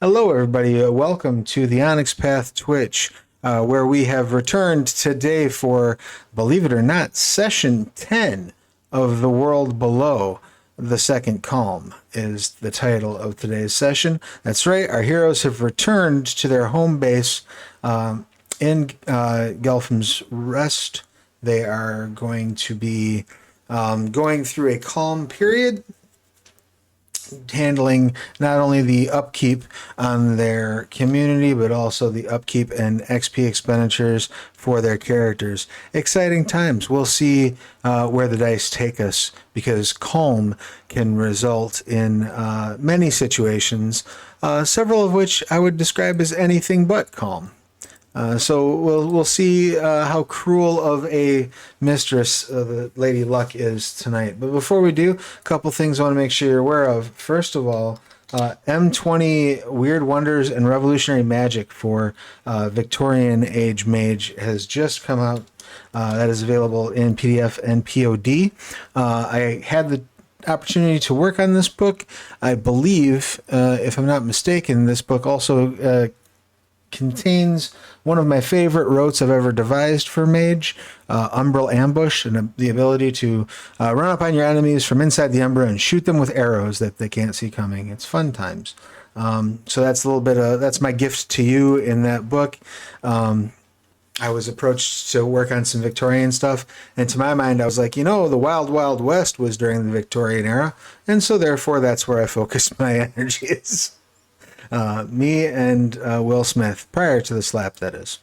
Hello, everybody. Welcome to the Onyx Path Twitch, where we have returned today for, believe it or not, session 10 of The World Below. The Second Kalm is the title of today's session. That's right, our heroes have returned to their home base in Gelphim's Rest. They are going to be going through a calm period, handling not only the upkeep on their community, but also the upkeep and XP expenditures for their characters. Exciting times. We'll see where the dice take us, because calm can result in many situations, several of which I would describe as anything but calm. So we'll see how cruel of a mistress the Lady Luck is tonight. But before we do, a couple things I want to make sure you're aware of. First of all, M20 Weird Wonders and Revolutionary Magic for Victorian Age Mage has just come out. That is available in PDF and POD. I had the opportunity to work on this book. I believe, if I'm not mistaken, this book also contains one of my favorite rotes I've ever devised for Mage, Umbral Ambush, and the ability to run up on your enemies from inside the Umbra and shoot them with arrows that they can't see coming. It's fun times. So that's a little bit of, that's my gift to you in that book. I was approached to work on some Victorian stuff, and to my mind, I was like, the Wild Wild West was during the Victorian era, and so therefore that's where I focused my energies. Me and Will Smith, prior to the slap, that is.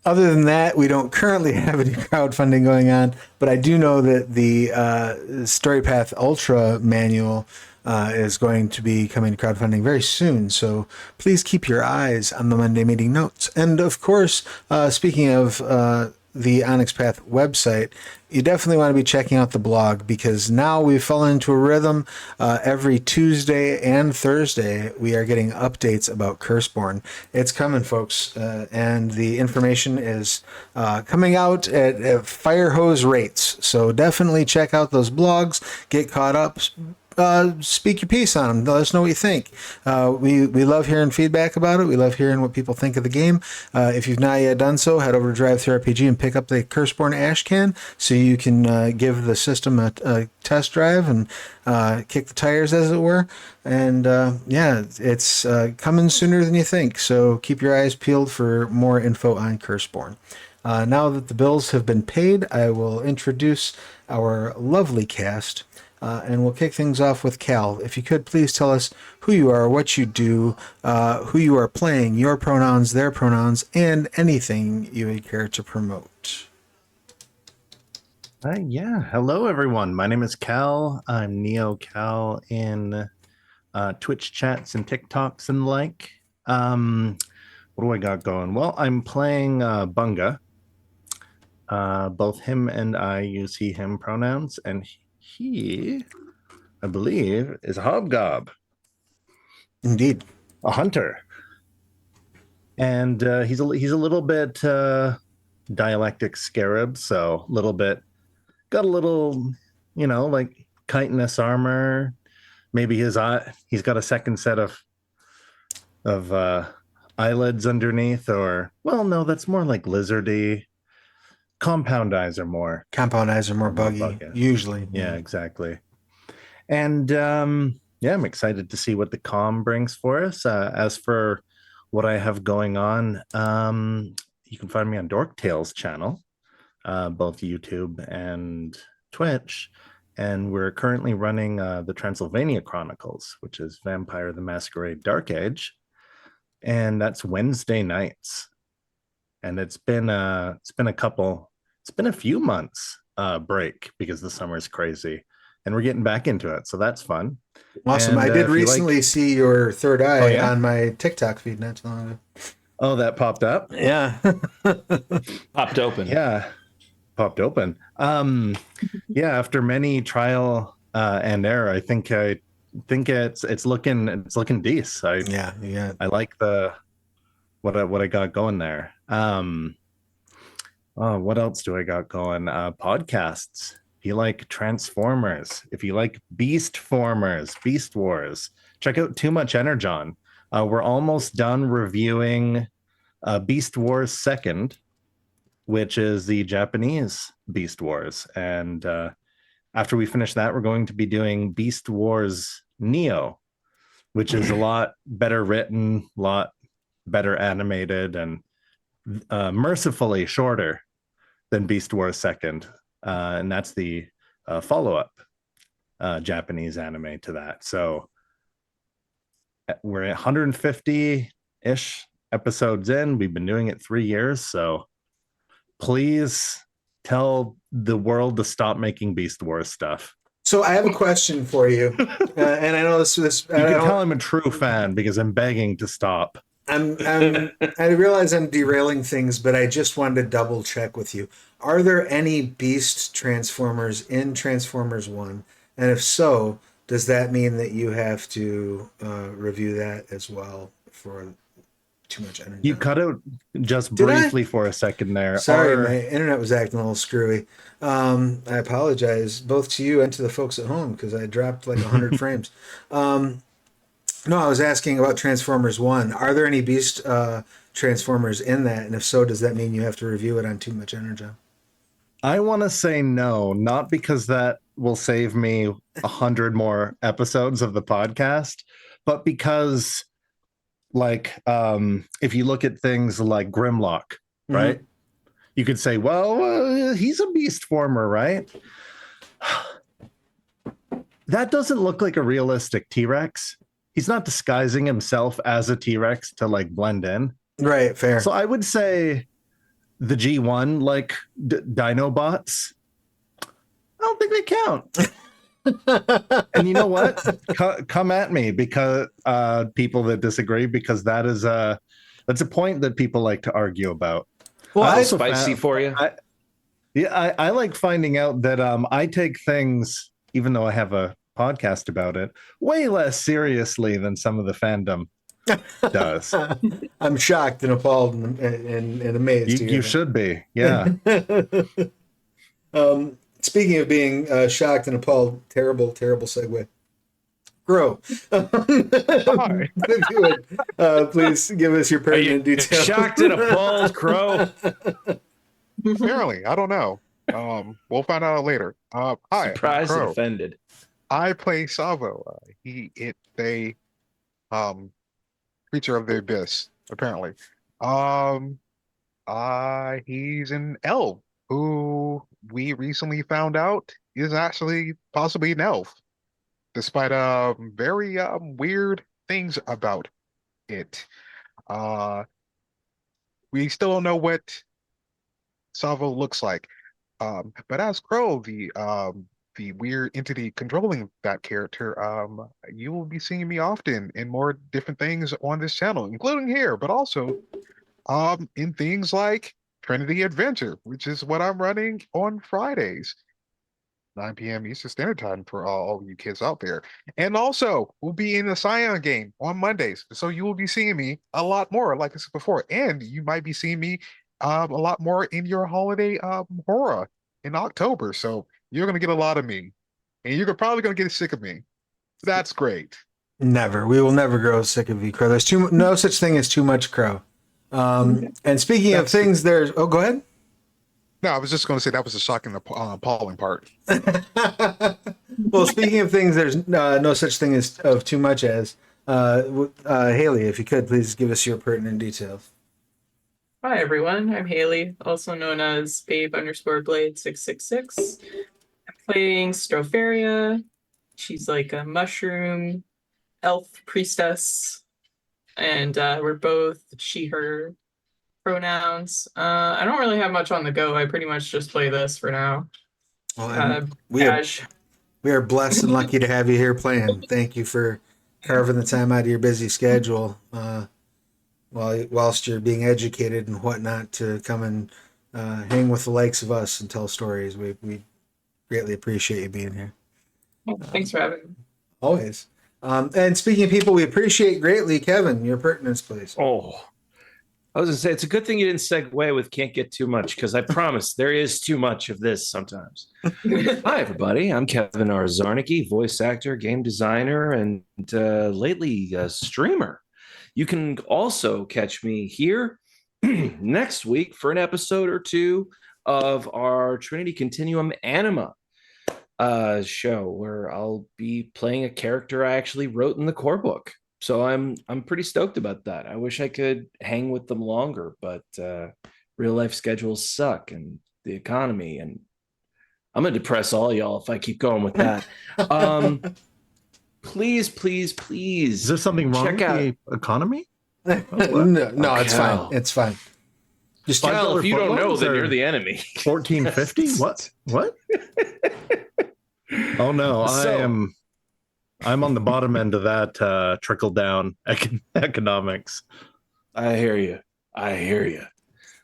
Other than that, we don't currently have any crowdfunding going on, but I do know that the StoryPath Ultra manual is going to be coming to crowdfunding very soon, so please keep your eyes on the Monday meeting notes. And of course, speaking of the Onyx Path website, you definitely want to be checking out the blog, because now we've fallen into a rhythm. Every Tuesday and Thursday, we are getting updates about Curseborn. It's coming, folks, and the information is coming out at fire hose rates. So definitely check out those blogs, get caught up. Speak your piece on them. Let us know what you think. We love hearing feedback about it. We love hearing what people think of the game. If you've not yet done so, head over to DriveThruRPG and pick up the Curseborn Ash Can so you can give the system a test drive and kick the tires, as it were. And it's coming sooner than you think. So keep your eyes peeled for more info on Curseborn. Now that the bills have been paid, I will introduce our lovely cast. And we'll kick things off with Cal. If you could, please tell us who you are, what you do, who you are playing, your pronouns, their pronouns, and anything you would care to promote. Hello, everyone. My name is Cal. I'm Neo Cal in Twitch chats and TikToks and the like. What do I got going? Well, I'm playing Bunga. Both him and I use he, him pronouns, and he, I believe, is a hobgob. Indeed. A hunter. And he's a little bit dialectic scarab, so got a little, like chitinous armor. Maybe he's got a second set of eyelids underneath, or, well, no, that's more like lizardy. Compound eyes are more buggy, usually. Yeah, exactly. And I'm excited to see what the Kalm brings for us. As for what I have going on, you can find me on Dork Tales channel, both YouTube and Twitch. And we're currently running the Transylvania Chronicles, which is Vampire the Masquerade Dark Age. And that's Wednesday nights. And it's been a few months break because the summer is crazy, and we're getting back into it, so that's fun. Awesome. And I did recently see your third eye on my TikTok feed not too long ago. Oh, that popped up? Yeah. Popped open. Yeah, popped open. After many trial and error, I think it's looking decent. I like what I got going there. What else do I got going? Podcasts. if you like Transformers, if you like Beast Formers, Beast Wars, check out Too Much Energon. We're almost done reviewing Beast Wars Second, which is the Japanese Beast Wars. And after we finish that, we're going to be doing Beast Wars Neo, which is a lot better written, a lot better animated, and mercifully shorter than Beast Wars Second. And that's the follow-up Japanese anime to that. So we're at 150-ish episodes in. We've been doing it 3 years. So please tell the world to stop making Beast Wars stuff. So I have a question for you, and I know this. You can tell I'm a true fan because I'm begging to stop. I realize I'm derailing things, but I just wanted to double check with you. Are there any Beast Transformers in Transformers 1? And if so, does that mean that you have to review that as well for Too Much Energy? You cut out just Did briefly for a second there. Sorry, my internet was acting a little screwy. I apologize both to you and to the folks at home because I dropped like 100 frames. No, I was asking about Transformers 1. Are there any Beast Transformers in that? And if so, does that mean you have to review it on Too Much Energy? I want to say no, not because that will save me 100 more episodes of the podcast, but because, like, if you look at things like Grimlock, right? You could say, well, he's a beast former, right? That doesn't look like a realistic T-Rex. He's not disguising himself as a T-Rex to like blend in. Right, fair. So I would say the G1 like Dinobots, I don't think they count. And you know what? Come at me because people that disagree, because that's a point that people like to argue about. Well, I spicy for you. I like finding out that I take things, even though I have a podcast about it, way less seriously than some of the fandom does. I'm shocked and appalled and amazed. You should be, yeah. Speaking of being shocked and appalled, terrible segue. Grow. If you would, please give us your pertinent details. Shocked and appalled, Crow. Apparently, I don't know. We'll find out later. Hi, Surprised and Crow. offended. I play Salvo. It's a creature of the abyss, apparently. He's an elf who we recently found out is actually possibly an elf, despite very weird things about it. We still don't know what Salvo looks like. But as Crow, the weird entity controlling that character, you will be seeing me often in more different things on this channel, including here, but also in things like Trinity Adventure, which is what I'm running on Fridays, 9 p.m. Eastern Standard Time for all you kids out there. And also, we'll be in the Scion game on Mondays, so you will be seeing me a lot more, like I said before, and you might be seeing me a lot more in your holiday horror in October. So you're going to get a lot of me, and you're probably going to get sick of me. That's great. Never. We will never grow sick of you, Crow. There's no such thing as too much Crow. And speaking of things, there's... Oh, go ahead. No, I was just going to say that was a shocking, appalling part. Well, speaking of things, there's no such thing as of too much as. Haley, if you could, please give us your pertinent details. Hi everyone, I'm Haley, also known as Babe_Blade666. I'm playing Stropharia. She's like a mushroom elf priestess, and we're both she/her pronouns. I don't really have much on the go. I pretty much just play this for now. Well, we are blessed and lucky to have you here playing. Thank you for carving the time out of your busy schedule. Whilst you're being educated and whatnot to come and hang with the likes of us and tell stories. We greatly appreciate you being here. Thanks for having me. Always. And speaking of people we appreciate greatly, Kevin, your pertinence, please. Oh, I was gonna say it's a good thing you didn't segue with "can't get too much" because I promise there is too much of this sometimes. Hi, everybody. I'm Kevin R. Zarnicki, voice actor, game designer, and lately a streamer. You can also catch me here next week for an episode or two of our Trinity Continuum Anima show, where I'll be playing a character I actually wrote in the core book. So I'm pretty stoked about that. I wish I could hang with them longer, but real life schedules suck and the economy, and I'm gonna depress all y'all if I keep going with that. Please, please, please. Is there something wrong check with out the economy? No, it's fine. Cal. It's fine. Just Cal, if you don't know, footlongs then or you're the enemy. 1450? What? Oh no, So- I'm on the bottom end of that trickle down economics. I hear you. I hear you.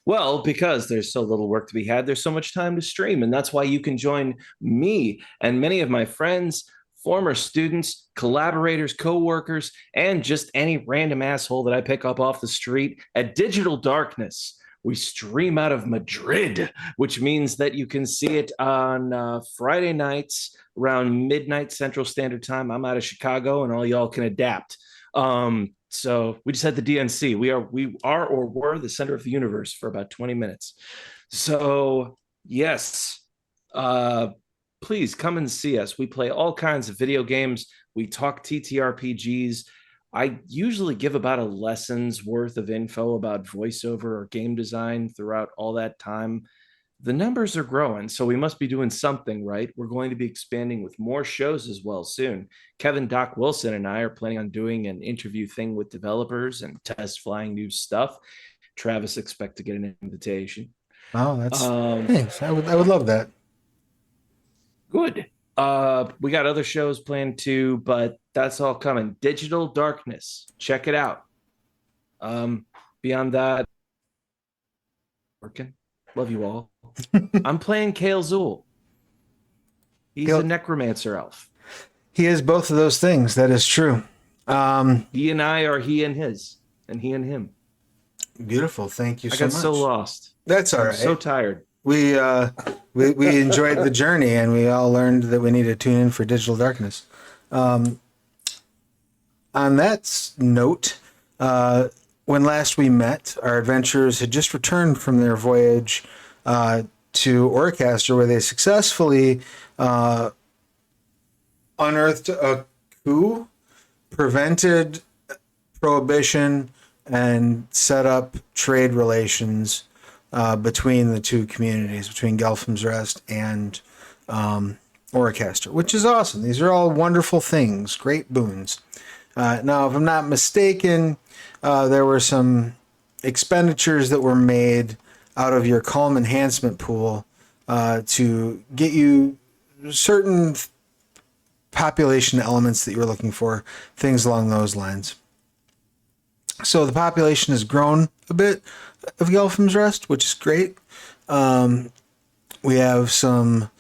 Well, because there's so little work to be had, there's so much time to stream. And that's why you can join me and many of my friends, former students, collaborators, coworkers, and just any random asshole that I pick up off the street at Digital Darkness. We stream out of Madrid, which means that you can see it on Friday nights around midnight Central Standard Time. I'm out of Chicago, and all y'all can adapt. So we just had the DNC. We are or were the center of the universe for about 20 minutes. So yes, please come and see us. We play all kinds of video games. We talk TTRPGs. I usually give about a lesson's worth of info about voiceover or game design throughout all that time. The numbers are growing, so we must be doing something right. We're going to be expanding with more shows as well soon. Kevin Doc Wilson and I are planning on doing an interview thing with developers and test flying new stuff. Travis expect to get an invitation. Oh, that's thanks. I would love that. Good. We got other shows planned too, but that's all coming. Digital Darkness. Check it out. Beyond that, working. Love you all. I'm playing Kale Zool. He's a necromancer elf. He is both of those things. That is true. He and I are he and his, and he and him. Beautiful. Thank you I so got much. so lost. That's all I'm right. so tired. We enjoyed the journey, and we all learned that we need to tune in for Digital Darkness. On that note, when last we met, our adventurers had just returned from their voyage to Orcaster, where they successfully unearthed a coup, prevented prohibition, and set up trade relations between the two communities, between Gelphim's Rest and Orcaster, which is awesome. These are all wonderful things, great boons. Now, if I'm not mistaken, there were some expenditures that were made out of your Kalm enhancement pool to get you certain population elements that you were looking for, things along those lines. So the population has grown a bit of Gelphim's Rest, which is great. We have some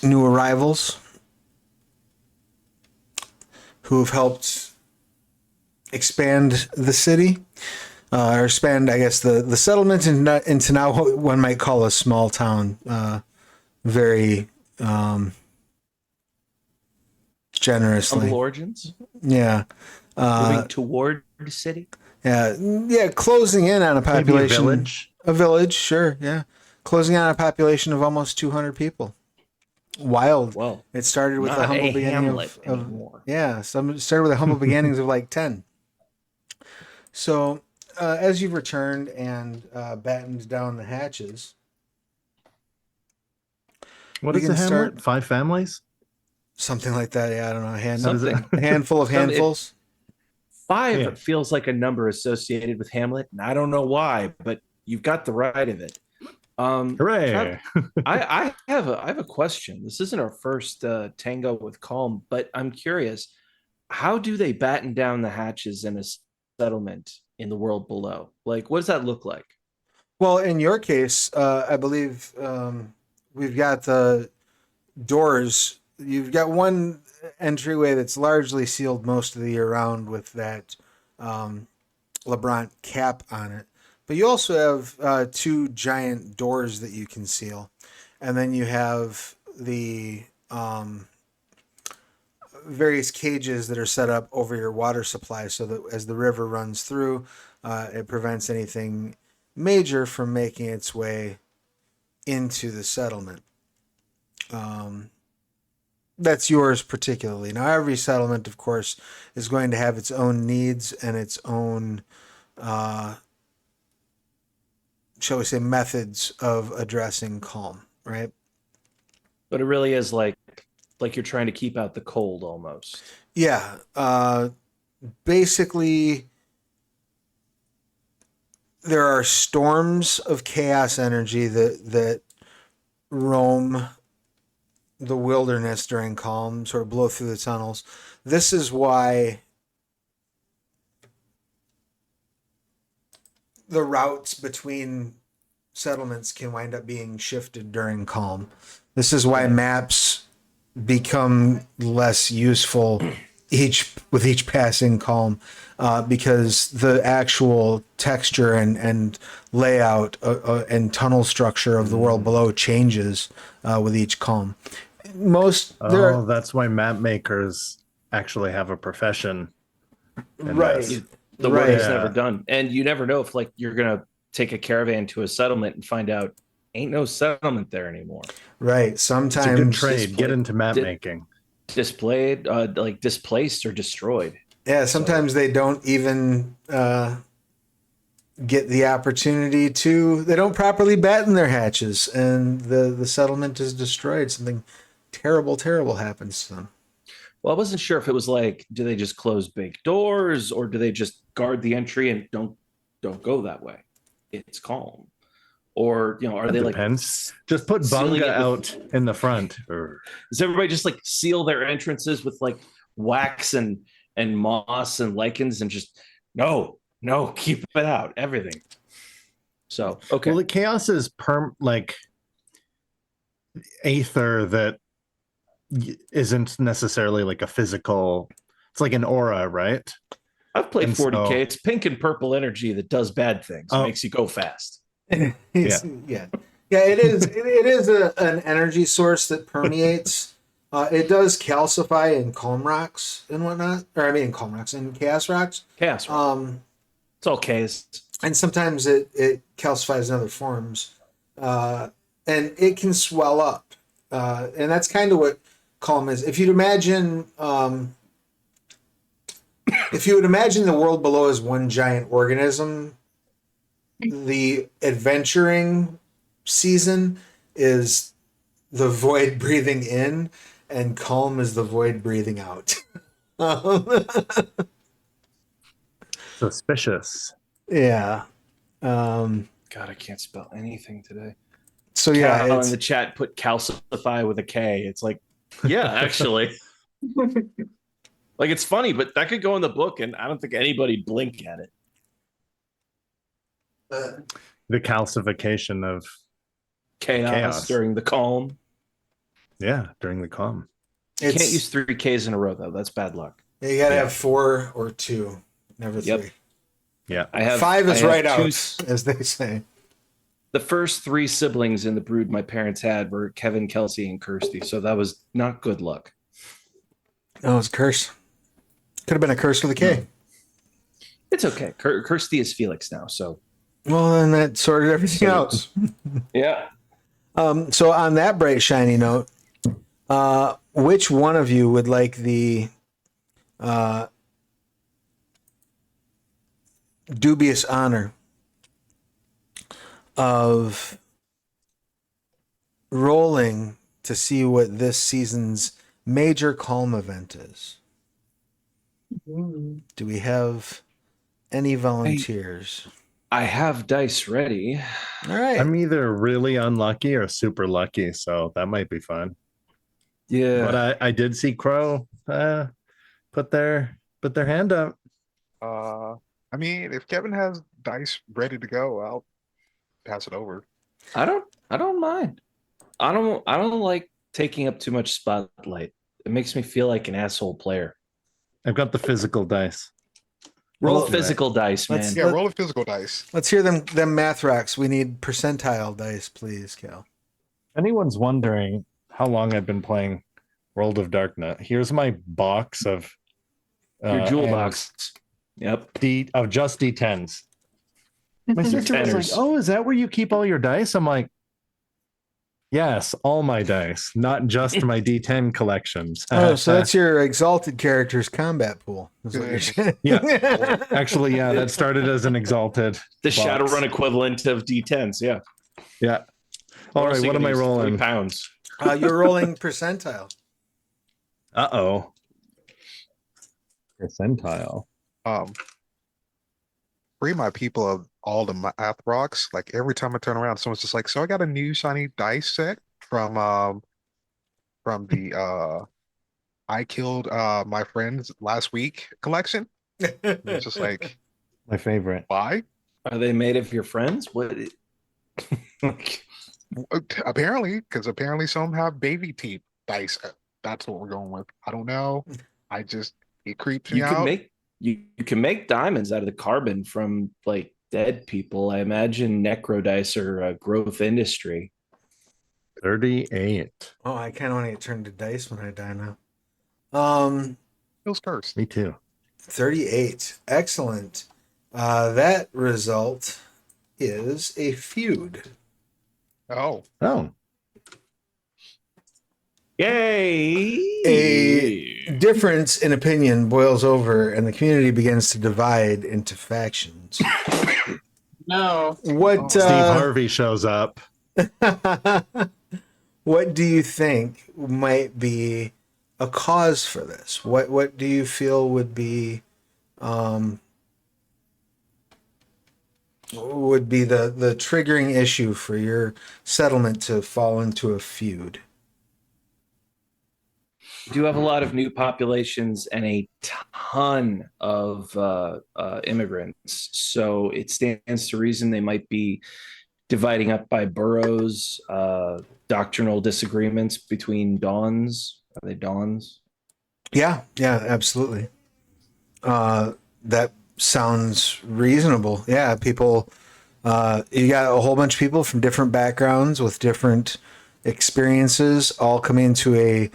new arrivals who have helped expand the city, or expand, I guess, the settlement into now what one might call a small town, very generously. Humble origins. Yeah. Moving toward the city. Yeah, closing in on a population. Maybe a village. A village, sure, yeah. Closing in on a population of almost 200 people. Wild. Well, it started with not a humble a beginning hamlet of anymore. yeah, some started with a humble beginnings of like 10. So, as you've returned and battened down the hatches, What we is a can hamlet? start- 5 families? something like that. Yeah, I don't know. Something. A handful of handfuls. 5 Yeah. feels like a number associated with Hamlet, and I don't know why, but you've got the right of it. Hooray! I have a question. This isn't our first tango with Kalm, but I'm curious. How do they batten down the hatches in a settlement in the world below? Like, what does that look like? Well, in your case, I believe we've got the doors. You've got one entryway that's largely sealed most of the year round with that LeBron cap on it. But you also have 2 giant doors that you can seal, and then you have the various cages that are set up over your water supply, so that as the river runs through, it prevents anything major from making its way into the settlement. That's yours particularly. Now, every settlement, of course, is going to have its own needs and its own, shall we say, methods of addressing calm, right? But it really is like you're trying to keep out the cold almost. Yeah. Basically, there are storms of chaos energy that roam the wilderness during calm, sort of blow through the tunnels. This is why the routes between settlements can wind up being shifted during calm. This is why maps become less useful with each passing calm, because the actual texture and layout and tunnel structure of the world below changes with each calm. That's why map makers actually have a profession. Right. The work is Yeah. never done. And you never know if like you're gonna take a caravan to a settlement and find out ain't no settlement there anymore. Right. It's a good Sometimes trade. Get into map making. Displayed, like displaced or destroyed. sometimes they don't even get the opportunity to. They don't properly batten their hatches, and the settlement is destroyed. Something terrible happens to them. Well, I wasn't sure if it was like, do they just close big doors or do they just guard the entry and don't go that way? It's calm. Or, are That they depends. Just put sealing bunga it out in the front. does everybody just like seal their entrances with like wax and moss and lichens and just no, keep it out, everything. So, okay. Well, the chaos is like aether that isn't necessarily like a physical. It's like an aura, right? I've played and 40K. so- It's pink and purple energy that does bad things. Oh. Makes you go fast. Yeah. It is. It is an energy source that permeates. It does calcify in calm rocks and whatnot, or I mean, in calm rocks and chaos rocks. Chaos. It's all chaos. And sometimes it calcifies in other forms, and it can swell up, and that's kind of what calm is. If you'd imagine, if you would imagine the world below as one giant organism, the adventuring season is the void breathing in, and calm is the void breathing out. Suspicious. Yeah. God, I can't spell anything today. So yeah, Cal it's, in the chat put calcify with a K. It's like, yeah, actually. Like, it's funny, but that could go in the book, and I don't think anybody'd blink at it. The calcification of Chaos during the calm. during the calm. You can't use 3 Ks in a row, though. That's bad luck. you gotta have 4 or 2, never 3. Yep. Yeah. I have 5 is right out, two, as they say. The first 3 siblings in the brood my parents had were Kevin, Kelsey, and Kirsty, so that was not good luck. Oh, it's a curse. Could have been a curse with a K. It's okay. Kirsty is Felix now, so. Well, then that sorted everything out. Yeah. So on that bright, shiny note, which one of you would like the dubious honor of rolling to see what this season's major calm event is? Do we have any volunteers? I have dice ready. All right. I'm either really unlucky or super lucky, so that might be fun. Yeah. But I did see Crow put their hand up. I mean, if Kevin has dice ready to go, I'll pass it over. I don't mind. I don't like taking up too much spotlight. It makes me feel like an asshole player. I've got the physical dice. Roll Well, physical dice, man. let's- Yeah, roll a physical dice. Let's hear them math rocks. We need percentile dice, please, Cal. If anyone's wondering how long I've been playing World of Darkness, here's my box of Your jewel and box. Yep. of just D10s. My sister was like, Tenors. "Oh, is that where you keep all your dice?" I'm like, "Yes, all my dice, not just my D10 collections." Oh, so that's your exalted character's combat pool. Is what you're Good. saying. Yeah. Actually, yeah, that started as an exalted. The box. Shadowrun equivalent of D10s. Yeah. Yeah. All right, else are you what am gonna I use? 3 rolling? pounds. You're rolling percentile. Uh-oh. Percentile. Free my people of all the math rocks. Like every time I turn around, someone's just like, "So I got a new shiny dice set from the I killed my friends last week collection." It's just like, My favorite. why? Are they made of your friends? What? Apparently, because apparently some have baby teeth dice. That's what we're going with. I don't know. It creeps me You can out. make you can make diamonds out of the carbon from like dead people. I imagine necro dice are a growth industry. 38. Oh, I kind of want to get turned to dice when I die now. Feels cursed. Me too. 38. Excellent. That result is a feud. Oh, Oh. Yay! A difference in opinion boils over and the community begins to divide into factions. No. What Steve Harvey shows up. what do you think might be a cause for this? What do you feel would be the triggering issue for your settlement to fall into a feud? We do have a lot of new populations and a ton of immigrants. So it stands to reason they might be dividing up by boroughs, doctrinal disagreements between dawns. Are they dawns? Yeah, absolutely. That sounds reasonable. Yeah, people, you got a whole bunch of people from different backgrounds with different experiences all coming into a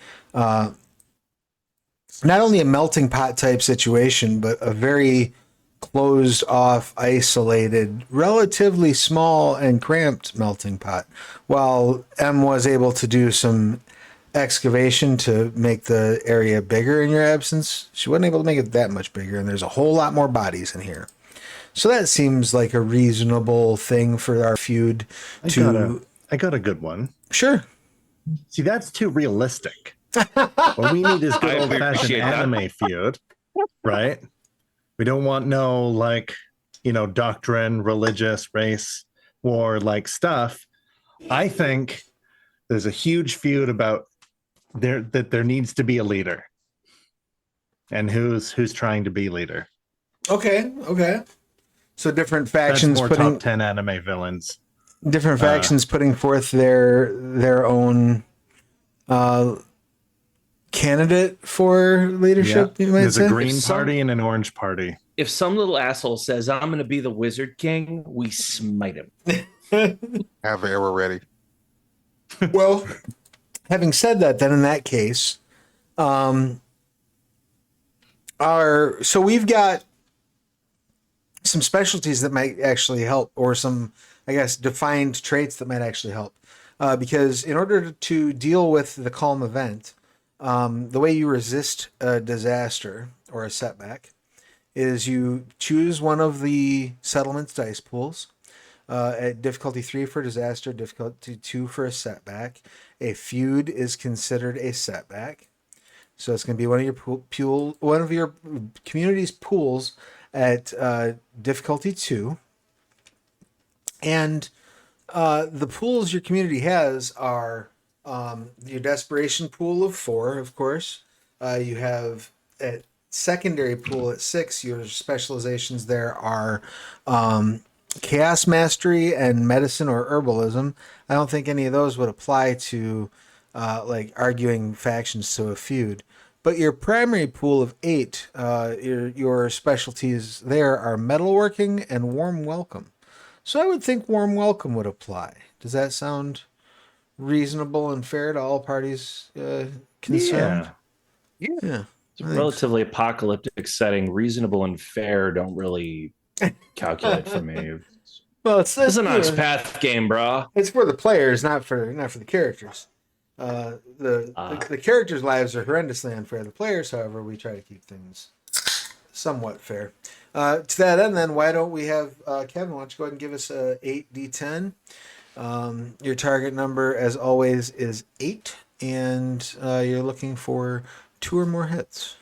not only a melting pot type situation, but a very closed off, isolated, relatively small and cramped melting pot. While M was able to do some excavation to make the area bigger in your absence, she wasn't able to make it that much bigger, and there's a whole lot more bodies in here. So that seems like a reasonable thing for our feud to... I got a good one. Sure. See, that's too realistic. What we need is good I old-fashioned appreciate that. anime feud, right? We don't want no, like, doctrine, religious, race, war, like stuff. I think there's a huge feud about that there needs to be a leader. And who's trying to be leader. Okay. So different That's factions more top 10 anime villains. different factions putting forth their own candidate for leadership. Yeah. You might There's say a green If some- party and an orange party. If some little asshole says, "I'm going to be the Wizard King," we smite him. have the arrow ready. Well, having said that, then in that case, so we've got some specialties that might actually help, or some, I guess, defined traits that might actually help. Because in order to deal with the Kalm event, the way you resist a disaster or a setback is you choose one of the settlement's dice pools. At difficulty 3 for disaster, difficulty 2 for a setback. A feud is considered a setback, so it's going to be one of your community's pools at difficulty 2. And the pools your community has are your desperation pool of 4, of course. You have at secondary pool at 6. Your specializations there are chaos mastery and medicine or herbalism. I don't think any of those would apply to like arguing factions to a feud. But your primary pool of 8, your specialties there are metalworking and warm welcome. So I would think warm welcome would apply. Does that sound reasonable and fair to all parties concerned? Yeah. Yeah. Yeah. It's a I think relatively apocalyptic setting. Reasonable and fair don't really calculate for me. Well, it's It's a you nice know, path game, brah. it's for the players, not for the characters. The characters' lives are horrendously unfair. The players, however, we try to keep things somewhat fair. To that end, then, why don't we have Kevin? Why don't you go ahead and give us a 8d10? Your target number, as always, is 8, and you're looking for 2 or more hits.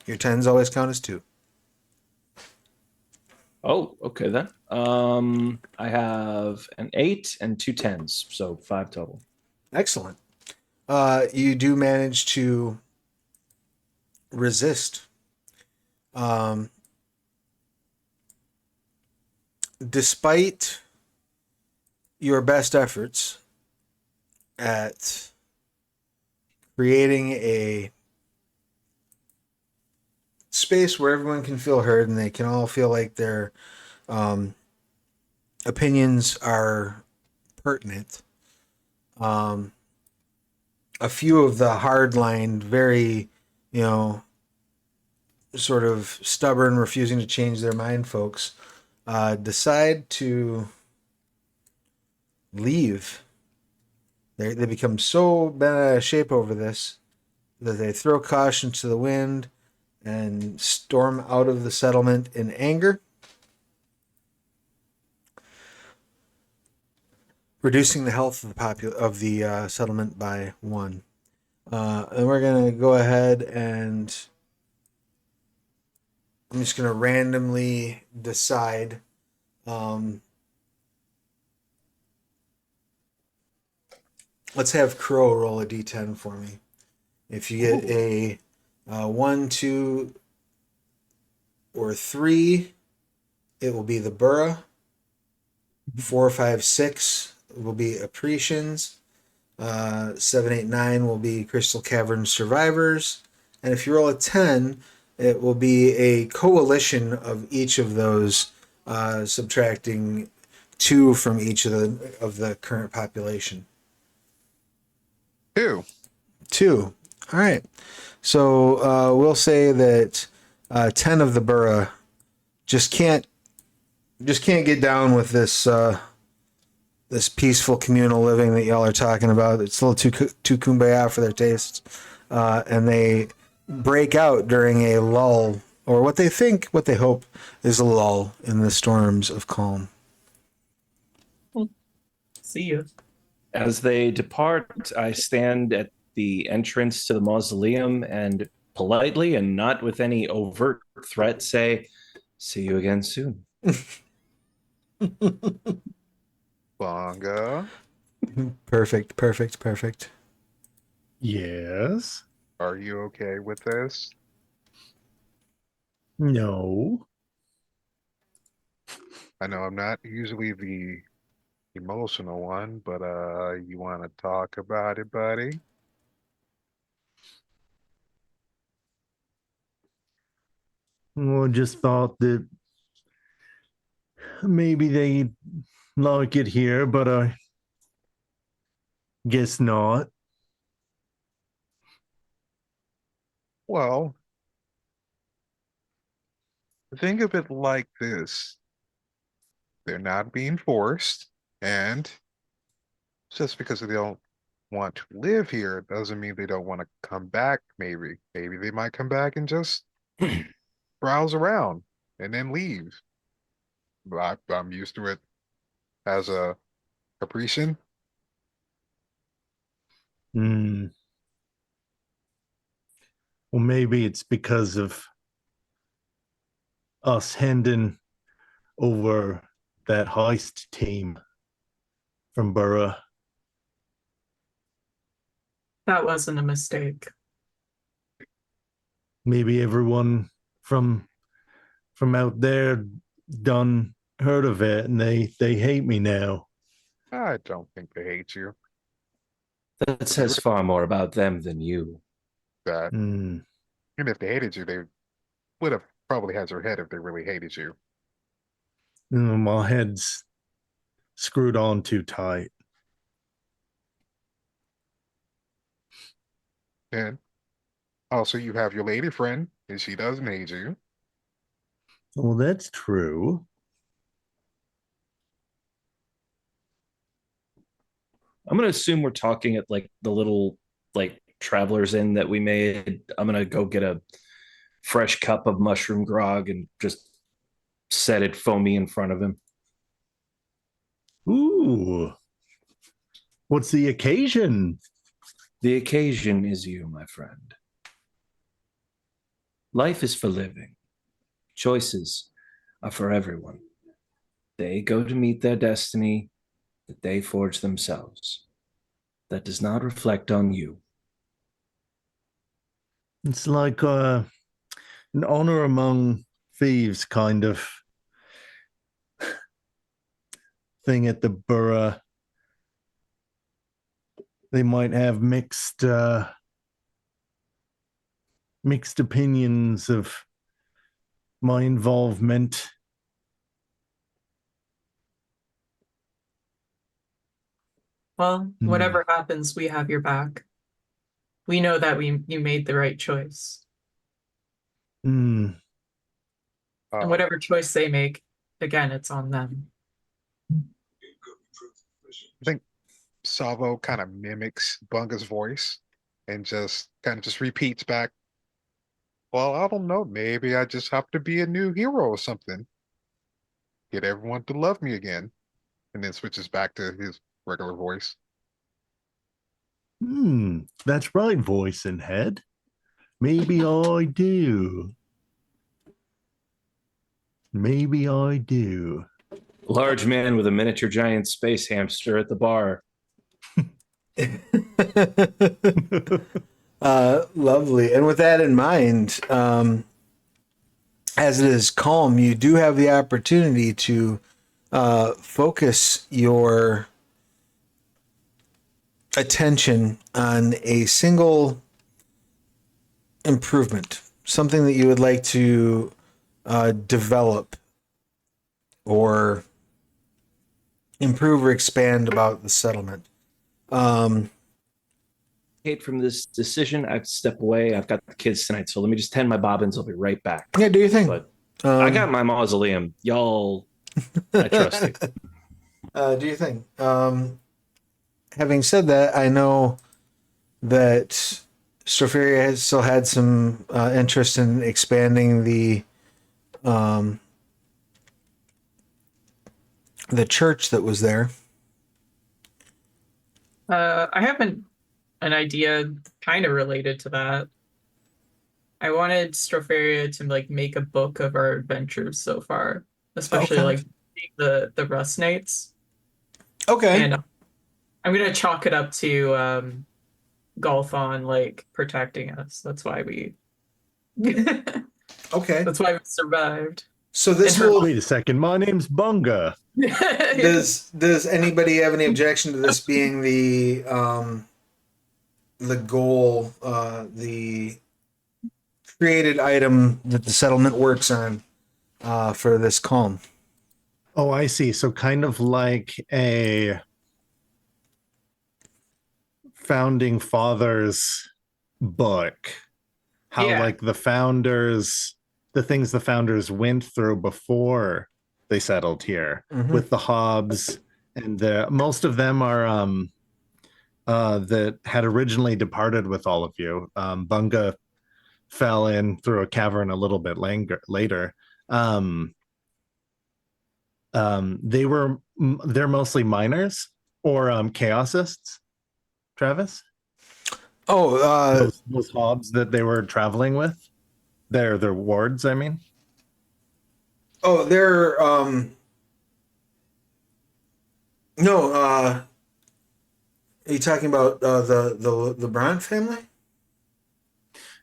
Your 10s always count as 2. Oh, okay then. I have an 8 and 2 10s, so 5 total. Excellent. You do manage to resist. Despite your best efforts at creating a space where everyone can feel heard and they can all feel like their opinions are pertinent. A few of the hard-lined, very, sort of stubborn, refusing to change their mind folks decide to leave. They become so bent out of shape over this that they throw caution to the wind and storm out of the settlement in anger, reducing the health of the settlement by 1. And we're gonna go ahead and I'm just gonna randomly decide. Let's have Crow roll a d10 for me. If you get a 1, 2, or 3, it will be the Burra. 4, 5, 6 will be Apprecians. 7, 8, 9 will be Crystal Cavern Survivors. And if you roll a 10, it will be a coalition of each of those, subtracting 2 from each of the current population. 2. 2. All right. So we'll say that 10 of the Burra just can't get down with this this peaceful communal living that y'all are talking about. It's a little too kumbaya for their tastes, and they break out during a lull, or what they hope is a lull in the storms of Kalm. See you. As they depart, I stand at the entrance to the mausoleum and politely and not with any overt threat say, "See you again soon." Bonga, Perfect. Yes. are you okay with this? No. I know I'm not usually the emotional one, but you want to talk about it, buddy? Well, just thought that maybe they like it here, but I guess not. Well, think of it like this. They're not being forced, and just because they don't want to live here doesn't mean they don't want to come back, maybe. Maybe they might come back and just browse around and then leave. But I'm used to it as a caprician. Hmm. Well, maybe it's because of us handing over that heist team from Burra. That wasn't a mistake. Maybe everyone from out there done heard of it and they hate me now. I don't think they hate you. That says far more about them than you. That, Mm. and if they hated you, they would have probably had your head if they really hated you. My head's screwed on too tight. And also, you have your lady friend, and she doesn't hate you. Well, that's true. I'm gonna assume we're talking at like the little like travelers inn that we made. I'm gonna go get a fresh cup of mushroom grog and just set it foamy in front of him. Ooh. What's the occasion? The occasion is you, my friend. Life is for living. Choices are for everyone. They go to meet their destiny that they forge themselves. That does not reflect on you. It's like an honor among thieves kind of thing at the borough. They might have mixed opinions of my involvement. Well, whatever happens, we have your back. We know that you made the right choice. Mm. And whatever choice they make, again, it's on them. I think Salvo kind of mimics Bunga's voice and just kind of just repeats back, well, I don't know, maybe I just have to be a new hero or something. Get everyone to love me again. And then switches back to his regular voice. That's right, voice and head. Maybe I do. Maybe I do. Large man with a miniature giant space hamster at the bar. Lovely. And with that in mind, as it is calm, you do have the opportunity to focus your attention on a single improvement, something that you would like to develop or improve or expand about the settlement. From this decision, I have to step away. I've got the kids tonight, so let me just tend my bobbins. I'll be right back. Yeah, do your thing. But I got my mausoleum. Y'all, I trust you. Do your thing. Having said that, I know that Stropharia has still had some interest in expanding the church that was there. I have an idea kind of related to that. I wanted Stropharia to like make a book of our adventures so far, especially Okay. like the Rust Knights. Okay. And I'm gonna chalk it up to Golthon like protecting us. That's why we Okay. that's why we survived. So this And her- will. Wait a second. My name's Bunga. Does anybody have any objection to this being the goal, the created item that the settlement works on for this calm? Oh, I see. So kind of like a founding fathers book. How Yeah. like the things the founders went through before they settled here with the Hobbs, and most of them are that had originally departed with all of you. Bunga fell in through a cavern a little bit later. They're mostly miners or chaosists. Travis, those Hobbs that they were traveling with, they're wards. I mean, they're no. Are you talking about the Bryant family?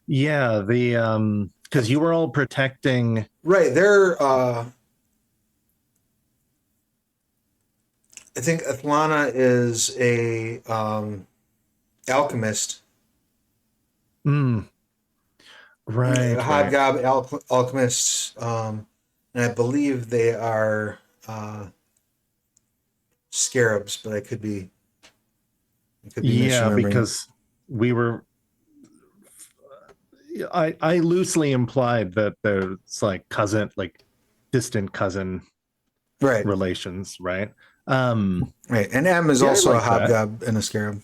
yeah, the because you were all protecting. Right. They're. I think Athlana is a alchemist. Mm, right, right. Hobgob alchemists, and I believe they are scarabs, but I could be Yeah, misremembering. because we were I loosely implied that there's like cousin, like distant cousin Right, relations, right? right. And M is Yeah, I also a like that. hobgob and a scarab.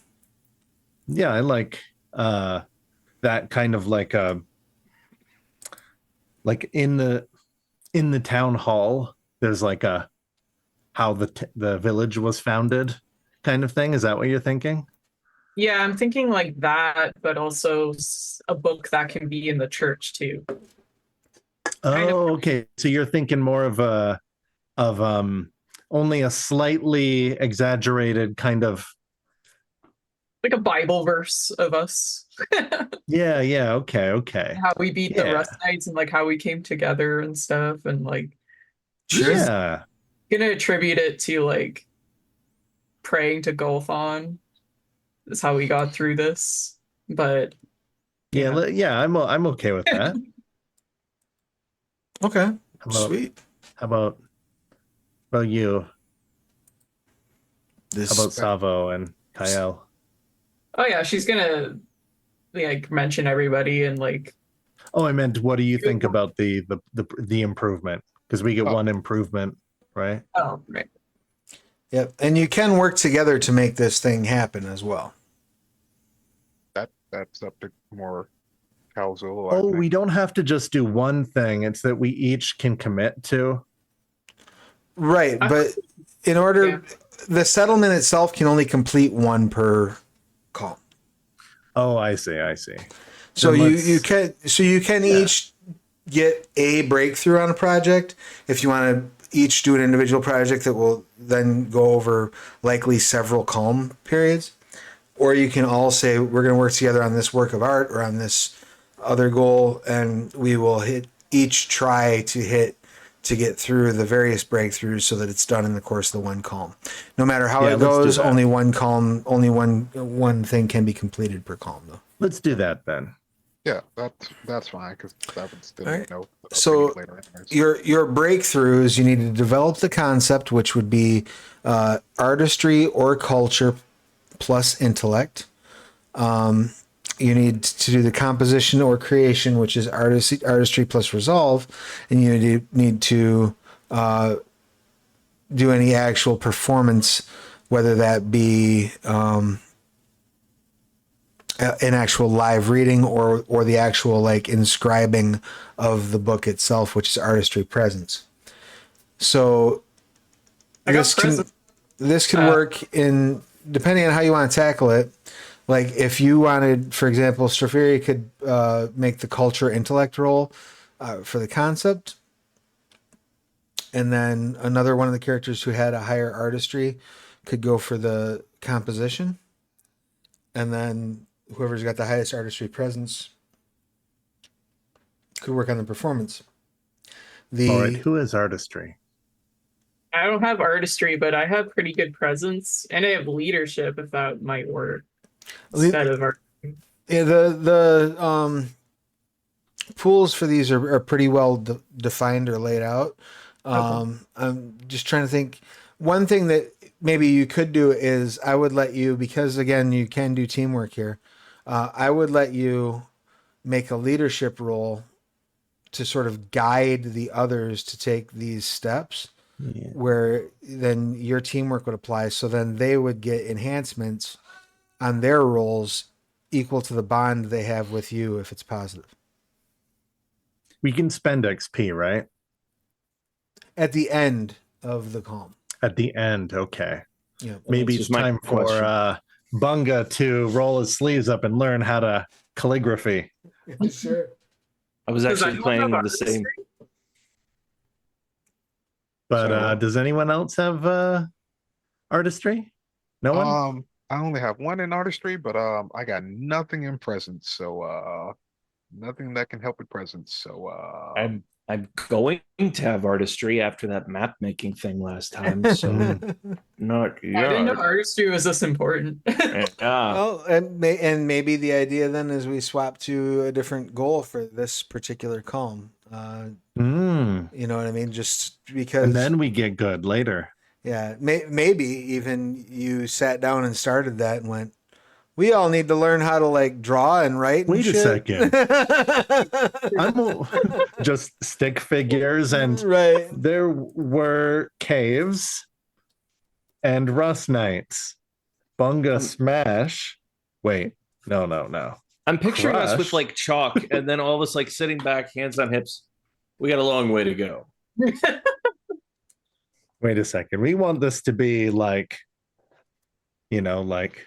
Yeah, I like that kind of like in the town hall. There's like a how the village was founded kind of thing. Is that what you're thinking? Yeah, I'm thinking like that, but also a book that can be in the church too. Kind of Oh, okay. So you're thinking more of only a slightly exaggerated kind of like a Bible verse of us. yeah, yeah, okay, okay. How we beat the Yeah. Rust Knights and like how we came together and stuff. And like Sure. just Yeah. gonna attribute it to like praying to Golthon is how we got through this. But Yeah, yeah. yeah, I'm okay with that. Okay. How about Sweet. how about you? How This about Savo and Kyle? Oh yeah, she's gonna like mention everybody and like Oh, I meant what do you think about the improvement? Because we get Oh, one improvement, right? oh right. Yep. And you can work together to make this thing happen as well. that's up to more Calzul, I Oh, think. we don't have to just do one thing. It's that we each can commit to. Right, I- but in Yeah. order, the settlement itself can only complete one per call. Oh, I see, I see. So Then you can Yeah. each get a breakthrough on a project if you want to each do an individual project that will then go over likely several calm periods, or you can all say we're going to work together on this work of art or on this other goal, and we will try to get through the various breakthroughs so that it's done in the course of the one calm. No matter how Yeah, it let's do goes, that. only one calm, only one thing can be completed per calm, though. Let's do that then. Yeah, that's fine because that would still All right. know what else we So need later anyways. your breakthroughs, you need to develop the concept, which would be artistry or culture plus intellect. You need to do the composition or creation, which is artistry plus resolve, and you need to do any actual performance, whether that be an actual live reading or the actual like inscribing of the book itself, which is artistry presence. So I got presents. this can work in depending on how you want to tackle it. Like if you wanted, for example, Strophiria could make the culture intellect roll for the concept, and then another one of the characters who had a higher artistry could go for the composition, and then whoever's got the highest artistry presence could work on the performance. All right, who has artistry? I don't have artistry, but I have pretty good presence, and I have leadership if that might work instead of art. Yeah, the pools for these are pretty well defined or laid out. I'm just trying to think. One thing that maybe you could do is I would let you, because again you can do teamwork here. I would let you make a leadership role to sort of guide the others to take these steps, Yeah. where then your teamwork would apply. So then they would get enhancements on their roles equal to the bond they have with you if it's positive. We can spend XP, right? At the end of the calm. At the end, okay. Yeah. Maybe Answers it's my time for question. Bunga to roll his sleeves up and learn how to calligraphy. Sure. I was Because I actually don't have planning the same. artistry. But Sorry, what? does anyone else have artistry? No one? I only have one in artistry, but I got nothing in presence, so nothing that can help with presence. So I'm going to have artistry after that map making thing last time, so not I didn't know yet. artistry was this important. Yeah. Well, and maybe the idea then is we swap to a different goal for this particular calm. You know what I mean? Just because, And then we get good later. yeah, maybe even you sat down and started that and went, we all need to learn how to like draw and write and Wait a shit. second. I'm just stick figures, and Right. there were caves and rust knights. Bunga smash. Wait, no. I'm picturing us with Crush. like chalk and then all of us like sitting back, hands on hips. We got a long way to go. Wait a second. We want this to be like, like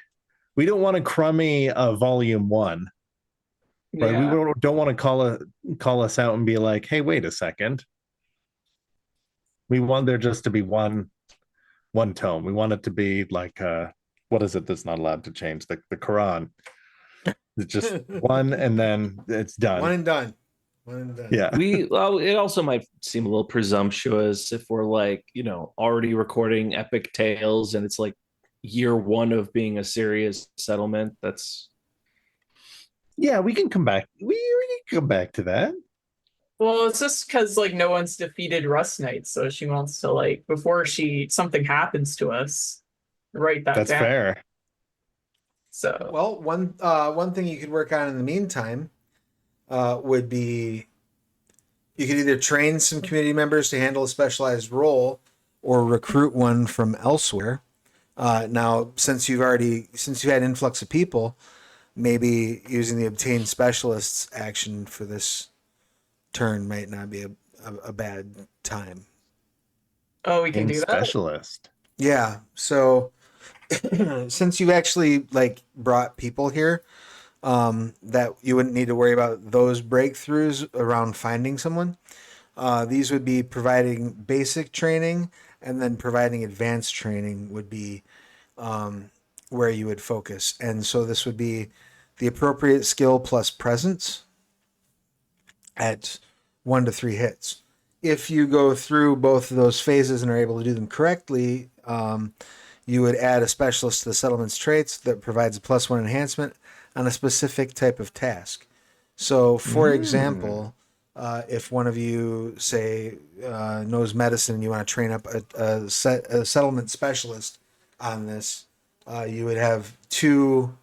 we don't want a crummy volume 1. Right? Yeah. We don't want to call us out and be like, hey, wait a second. We want there just to be one tome. We want it to be like what is it that's not allowed to change? The Quran. It's just one and then it's done. One and done. One and done. Yeah. Well, it also might seem a little presumptuous if we're like, already recording epic tales and it's like year 1 of being a serious settlement. That's Yeah, we can come back. We can come back to that. Well, it's just because like no one's defeated Rust Knight, so she wants to like before something happens to us, write that That's down. fair. So Well, one thing you could work on in the meantime would be you could either train some community members to handle a specialized role or recruit one from elsewhere. Now, since you've had influx of people, maybe using the obtain specialists action for this turn might not be a bad time. we can And do that. specialist. Yeah. So since you've actually like brought people here, that you wouldn't need to worry about those breakthroughs around finding someone. These would be providing basic training, and then providing advanced training would be where you would focus. And so this would be the appropriate skill plus presence at 1 to 3 hits. If you go through both of those phases and are able to do them correctly, you would add a specialist to the settlement's traits that provides a +1 enhancement on a specific type of task. So, for example, if one of you, say, knows medicine and you want to train up a settlement specialist on this, you would have 2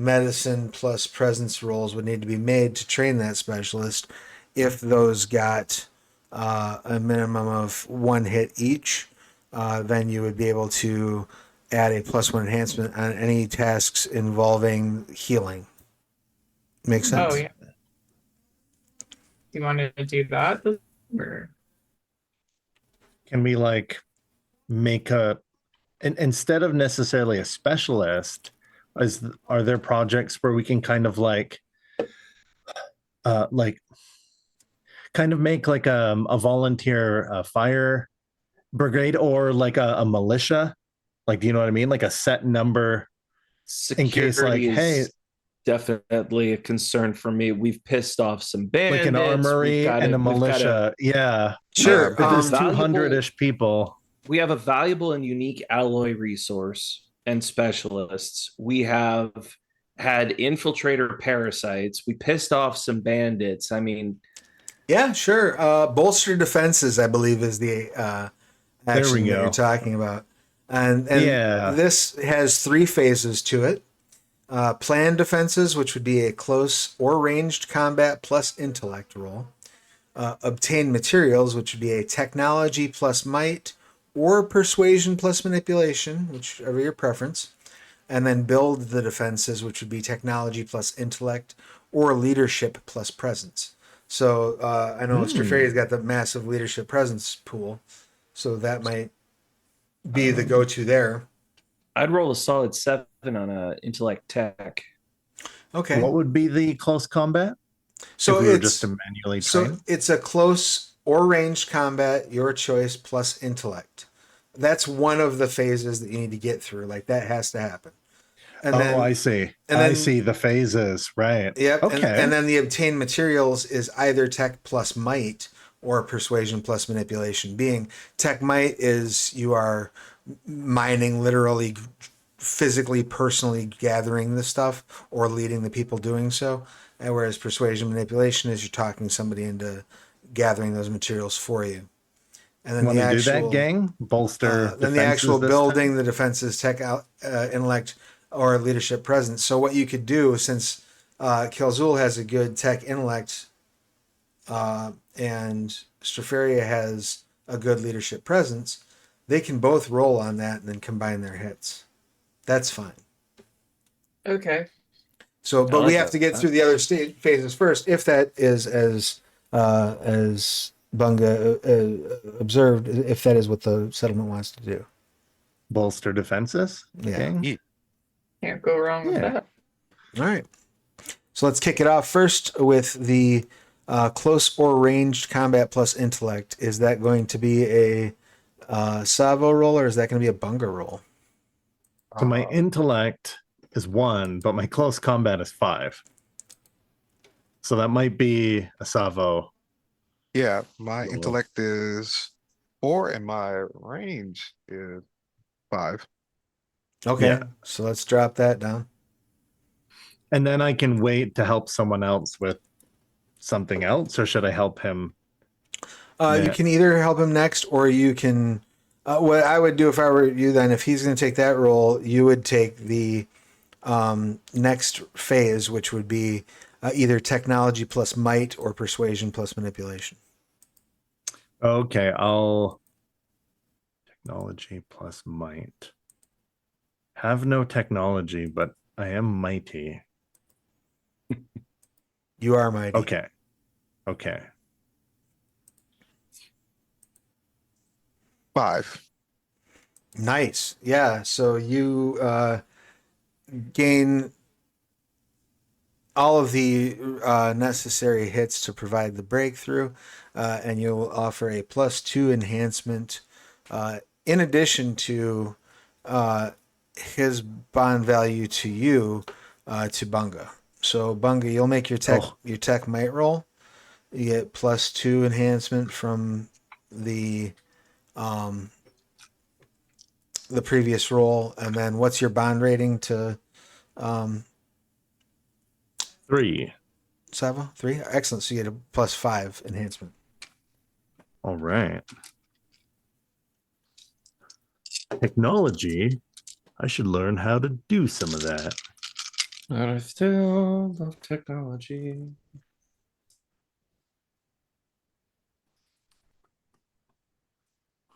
medicine plus presence rolls would need to be made to train that specialist. If those got a minimum of 1 hit each, then you would be able to add a +1 enhancement on any tasks involving healing. Makes sense? Oh yeah. You wanted to do that? Or... Can we like make instead of necessarily a specialist, are there projects where we can kind of like kind of make like a volunteer fire brigade or like a militia? Like, do you know what I mean? Like a set number in case, like, security is hey, definitely a concern for me. We've pissed off some bandits. like an armory and a militia. Yeah. Sure. If there's valuable- 200-ish people. We have a valuable and unique alloy resource and specialists. We have had infiltrator parasites. We pissed off some bandits. I mean, Yeah, sure. Bolster defenses, I believe, is the action that go. you're talking about. And Yeah. this has 3 phases to it. Planned defenses, which would be a close or ranged combat plus intellect roll. Obtain materials, which would be a technology plus might or persuasion plus manipulation, whichever your preference. And then build the defenses, which would be technology plus intellect or leadership plus presence. So I know Straferia's got the massive leadership presence pool, so that might be the go-to there. I'd roll a solid 7 on a intellect tech. Okay. What would be the close combat? So if we were it's just to manually train. so it's a close or ranged combat, your choice plus intellect. That's one of the phases that you need to get through. Like that has to happen. And I see. I see the phases. Right. Yep. Okay. And then the obtained materials is either tech plus might or persuasion plus manipulation. Being tech might is you are mining, literally, physically, personally gathering the stuff or leading the people doing so. And whereas persuasion manipulation is you're talking somebody into gathering those materials for you. And then Want the to do that, actual gang? Bolster then the defenses actual this building, time? the defenses, tech, intellect, or leadership presence. So what you could do, since Kelzul has a good tech intellect, and Straferia has a good leadership presence, they can both roll on that and then combine their hits. That's fine. Okay. So, I but we like have that. to get through the other phases first. If that is as Bunga observed, if that is what the settlement wants to do. Bolster defenses, Yeah. gang? Yeah. Can't go wrong with Yeah. that. All right. So let's kick it off first with the close or ranged combat plus intellect. Is that going to be a Savo roll or is that going to be a Bunga roll? So my intellect is 1, but my close combat is 5. So that might be a Savo. Yeah, my Roll. intellect is 4 and my range is 5. Okay. Yeah. So let's drop that down. And then I can wait to help someone else with something else, or should I help him? You Yeah. can either help him next or you can. What I would do if I were you, then, if he's going to take that role, you would take the next phase, which would be either technology plus might or persuasion plus manipulation. Okay, I'll technology plus might. Have no technology, but I am mighty. You are mighty. Okay. Okay. 5. Nice. Yeah. So you gain all of the necessary hits to provide the breakthrough, and you'll offer a +2 enhancement in addition to his bond value to you to Bunga. So Bunga, you'll make your tech might roll. You get +2 enhancement from the previous roll, and then what's your bond rating to 3. Savo? 3? Excellent. So you get a +5 enhancement. All right. Technology. I should learn how to do some of that. I still love technology.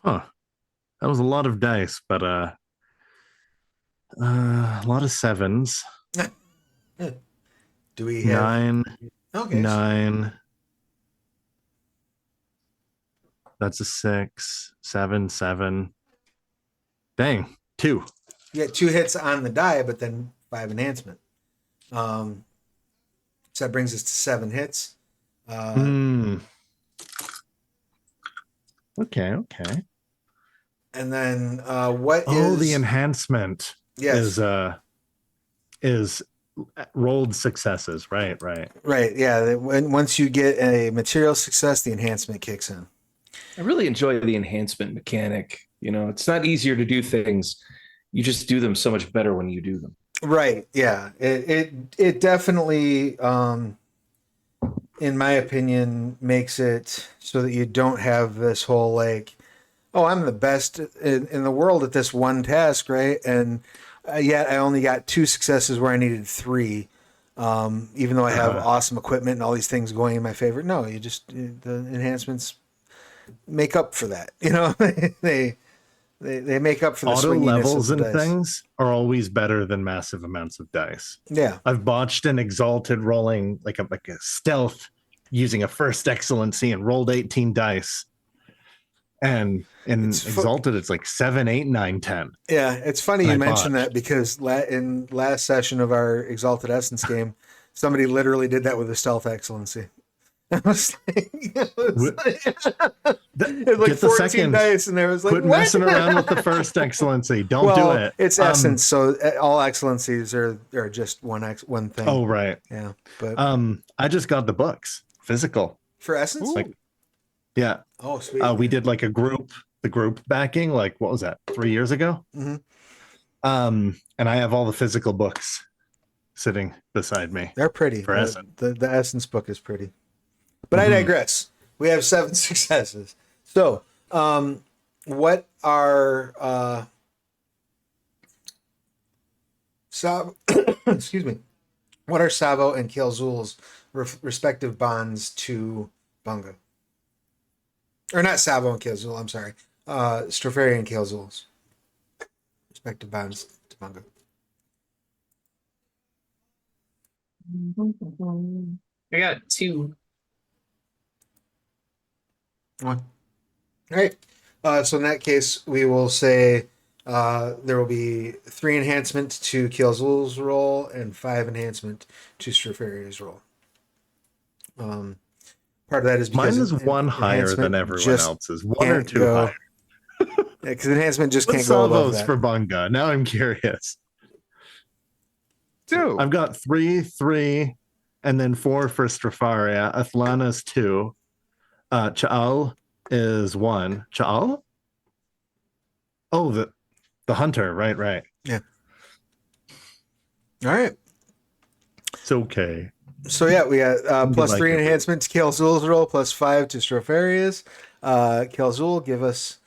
Huh. That was a lot of dice, but a lot of 7s. Do we have 9, Okay. 9. That's a 6, 7, 7. Dang, 2. You get 2 hits on the die, but then 5 enhancement. So that brings us to 7 hits. Okay. And then what Oh, is the enhancement yes. is rolled successes. Right. Right. Yeah. Once you get a material success, the enhancement kicks in. I really enjoy the enhancement mechanic. You know, it's not easier to do things. You just do them so much better when you do them. Right. Yeah. It definitely, in my opinion, makes it so that you don't have this whole like, oh, I'm the best in the world at this one task, right? And yet I only got 2 successes where I needed 3, even though I have awesome equipment and all these things going in my favor. No, you just the enhancements make up for that. You know, they make up for the Auto swinginess levels of the and dice. things are always better than massive amounts of dice. Yeah, I've botched an exalted rolling like a stealth using a first excellency and rolled 18 dice. And in exalted, it's like 7, 8, 9, 10. Yeah, it's funny you mentioned botched. that because in last session of our Exalted Essence game, somebody literally did that with a stealth excellency. I was like, it was like Get the 14 second. dice, and there was like, Quit messing around with the first excellency. Don't do it. It's essence, so all excellencies are just one thing. Oh, right. Yeah, but I just got the books, physical. for essence, Like, Yeah. Oh, sweet. We did like the group backing, like what was that, 3 years ago? Hmm. And I have all the physical books sitting beside me They're pretty. for Essen. The Essence book is pretty. But I Mhm. digress. We have 7 successes. So, what are excuse me. What are Savo and Kelzul's respective bonds to Bunga? Or not Savo and Kelzul, I'm sorry. Stropharia and Kelzul's respective bonds to Bunga. I got 2. One. All right. So in that case, we will say there will be 3 enhancement to Kelzul's roll and 5 enhancement to Stropharia's roll. Part of that is because Mine is one higher than enhancement everyone just else's. One or can't 2 go- higher. Yeah, because enhancement just What's can't go above Savo's that. for Bunga? Now I'm curious. 2. I've got 3, 3, and then 4 for Stropharia. Athlana's 2. Cha'al is 1. Cha'al? Oh, the hunter. Right. All right. It's okay. So yeah, we got You plus like 3 it. enhancement to Kelzul's roll, plus 5 to Stropharia's. Kelzul, give us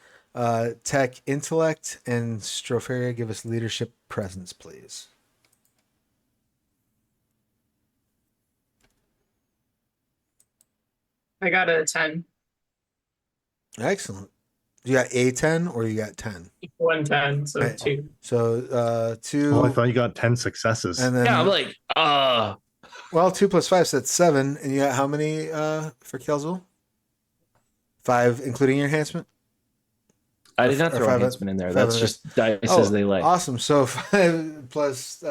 tech intellect, and Stropharia, give us leadership presence, please. I got a 10. Excellent. You got a 10 or you got 10? 110, so Right. 2. So 2. Oh, I thought you got 10 successes. And then Yeah, I'm like, well, 2 plus 5, so that's 7. And you got how many for Kelzul? 5, including your enhancement? I did not Or throw 5 enhancement in there. 5 That's of just dice Oh, as they lay. awesome. So 5 plus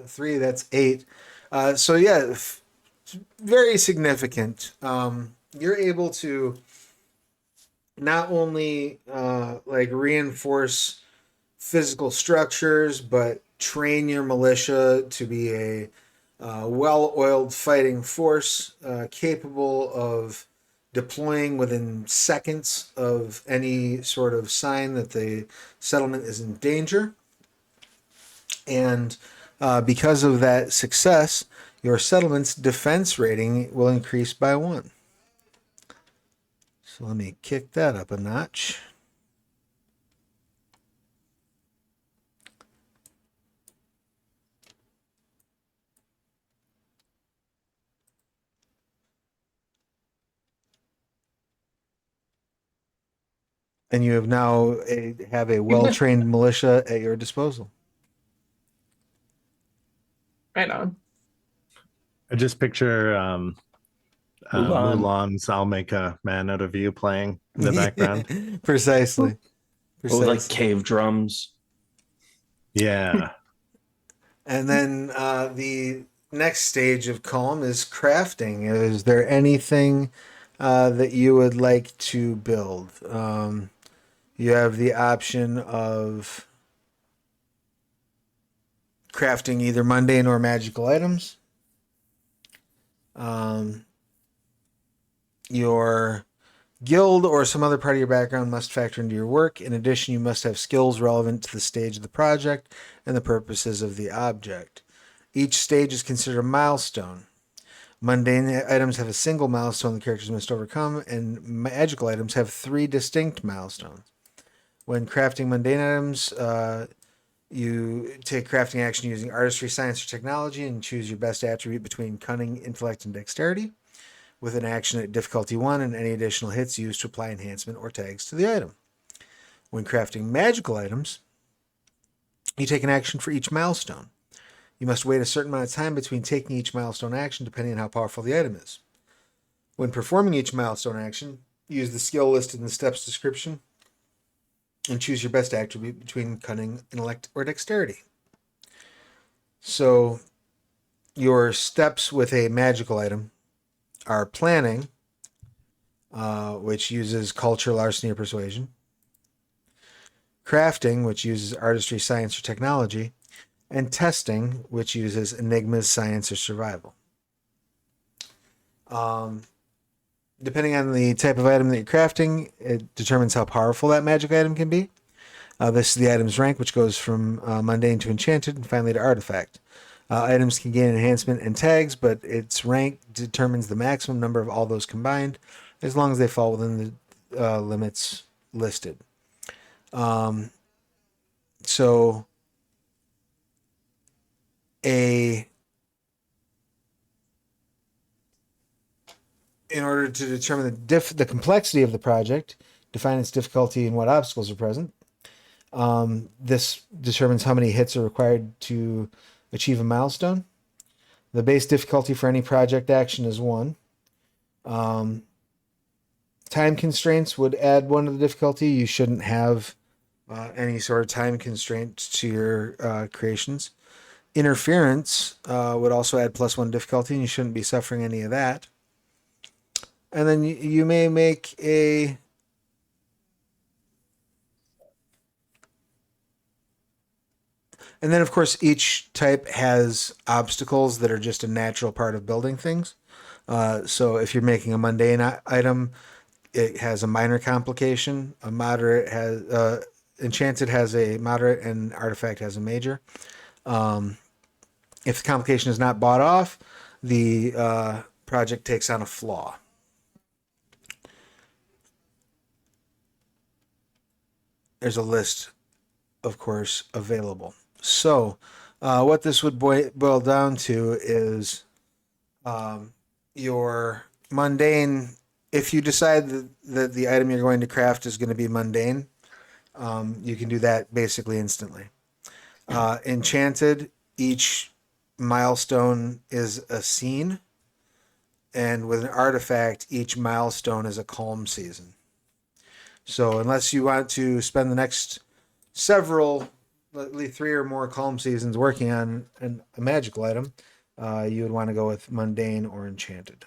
3, that's 8. So yeah, very significant. You're able to not only like reinforce physical structures, but train your militia to be a well-oiled fighting force capable of deploying within seconds of any sort of sign that the settlement is in danger. And because of that success, your settlement's defense rating will increase by 1. So let me kick that up a notch. And you have now have a well-trained militia at your disposal. Right on. I just picture Mulan. Mulan's I'll Make a Man Out of You playing in the background. Precisely. With like cave drums. Yeah. And then the next stage of Kalm is crafting. Is there anything that you would like to build? You have the option of crafting either mundane or magical items. Your guild or some other part of your background must factor into your work. In addition, you must have skills relevant to the stage of the project and the purposes of the object. Each stage is considered a milestone. Mundane items have a single milestone the characters must overcome, and magical items have 3 distinct milestones. When crafting mundane items, you take crafting action using artistry, science, or technology and choose your best attribute between cunning, intellect, and dexterity, with an action at difficulty 1 and any additional hits used to apply enhancement or tags to the item. When crafting magical items, you take an action for each milestone. You must wait a certain amount of time between taking each milestone action, depending on how powerful the item is. When performing each milestone action, use the skill listed in the steps description and choose your best attribute between cunning, intellect, or dexterity. So, your steps with a magical item are planning, which uses culture, larceny, or persuasion. Crafting, which uses artistry, science, or technology. And testing, which uses enigmas, science, or survival. Depending on the type of item that you're crafting, it determines how powerful that magic item can be. This is the item's rank, which goes from mundane to enchanted and finally to artifact. Items can gain enhancement and tags, but its rank determines the maximum number of all those combined, as long as they fall within the limits listed. So, in order to determine the complexity of the project, define its difficulty and what obstacles are present. This determines how many hits are required to achieve a milestone. The base difficulty for any project action is 1. Time constraints would add 1 to the difficulty. You shouldn't have any sort of time constraints to your creations. Interference would also add +1 difficulty, and you shouldn't be suffering any of that. And then you may make a And then, of course, each type has obstacles that are just a natural part of building things. So if you're making a mundane item, it has a minor complication. A moderate has enchanted has a moderate, and artifact has a major. If the complication is not bought off, the project takes on a flaw. There's a list, of course, available. So, what this would boil down to is your mundane. If you decide that the item you're going to craft is going to be mundane, you can do that basically instantly. Enchanted, each milestone is a scene, and with an artifact, each milestone is a calm season. So, unless you want to spend the next several, at least 3 or more calm seasons working on a magical item, you would want to go with mundane or enchanted.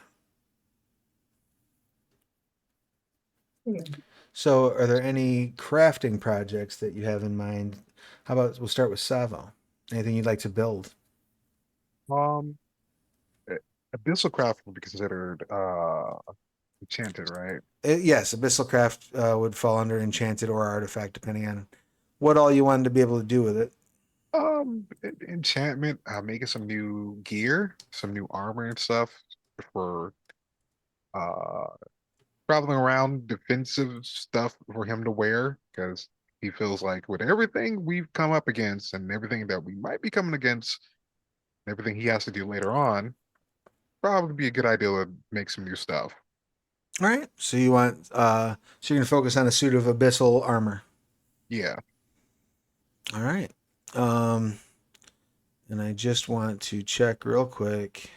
So, are there any crafting projects that you have in mind? How about we'll start with Savo? Anything you'd like to build? Um, a- Abyssal craft would be considered enchanted, right? Yes, Abyssal Craft would fall under enchanted or artifact, depending on what all you wanted to be able to do with it. Enchantment, making some new gear, some new armor and stuff for uh traveling around, defensive stuff for him to wear, because he feels like with everything we've come up against and everything that we might be coming against, and everything he has to do later on, probably be a good idea to make some new stuff. All right. So you want so you're gonna focus on a suit of abyssal armor. Yeah. All right. And I just want to check real quick.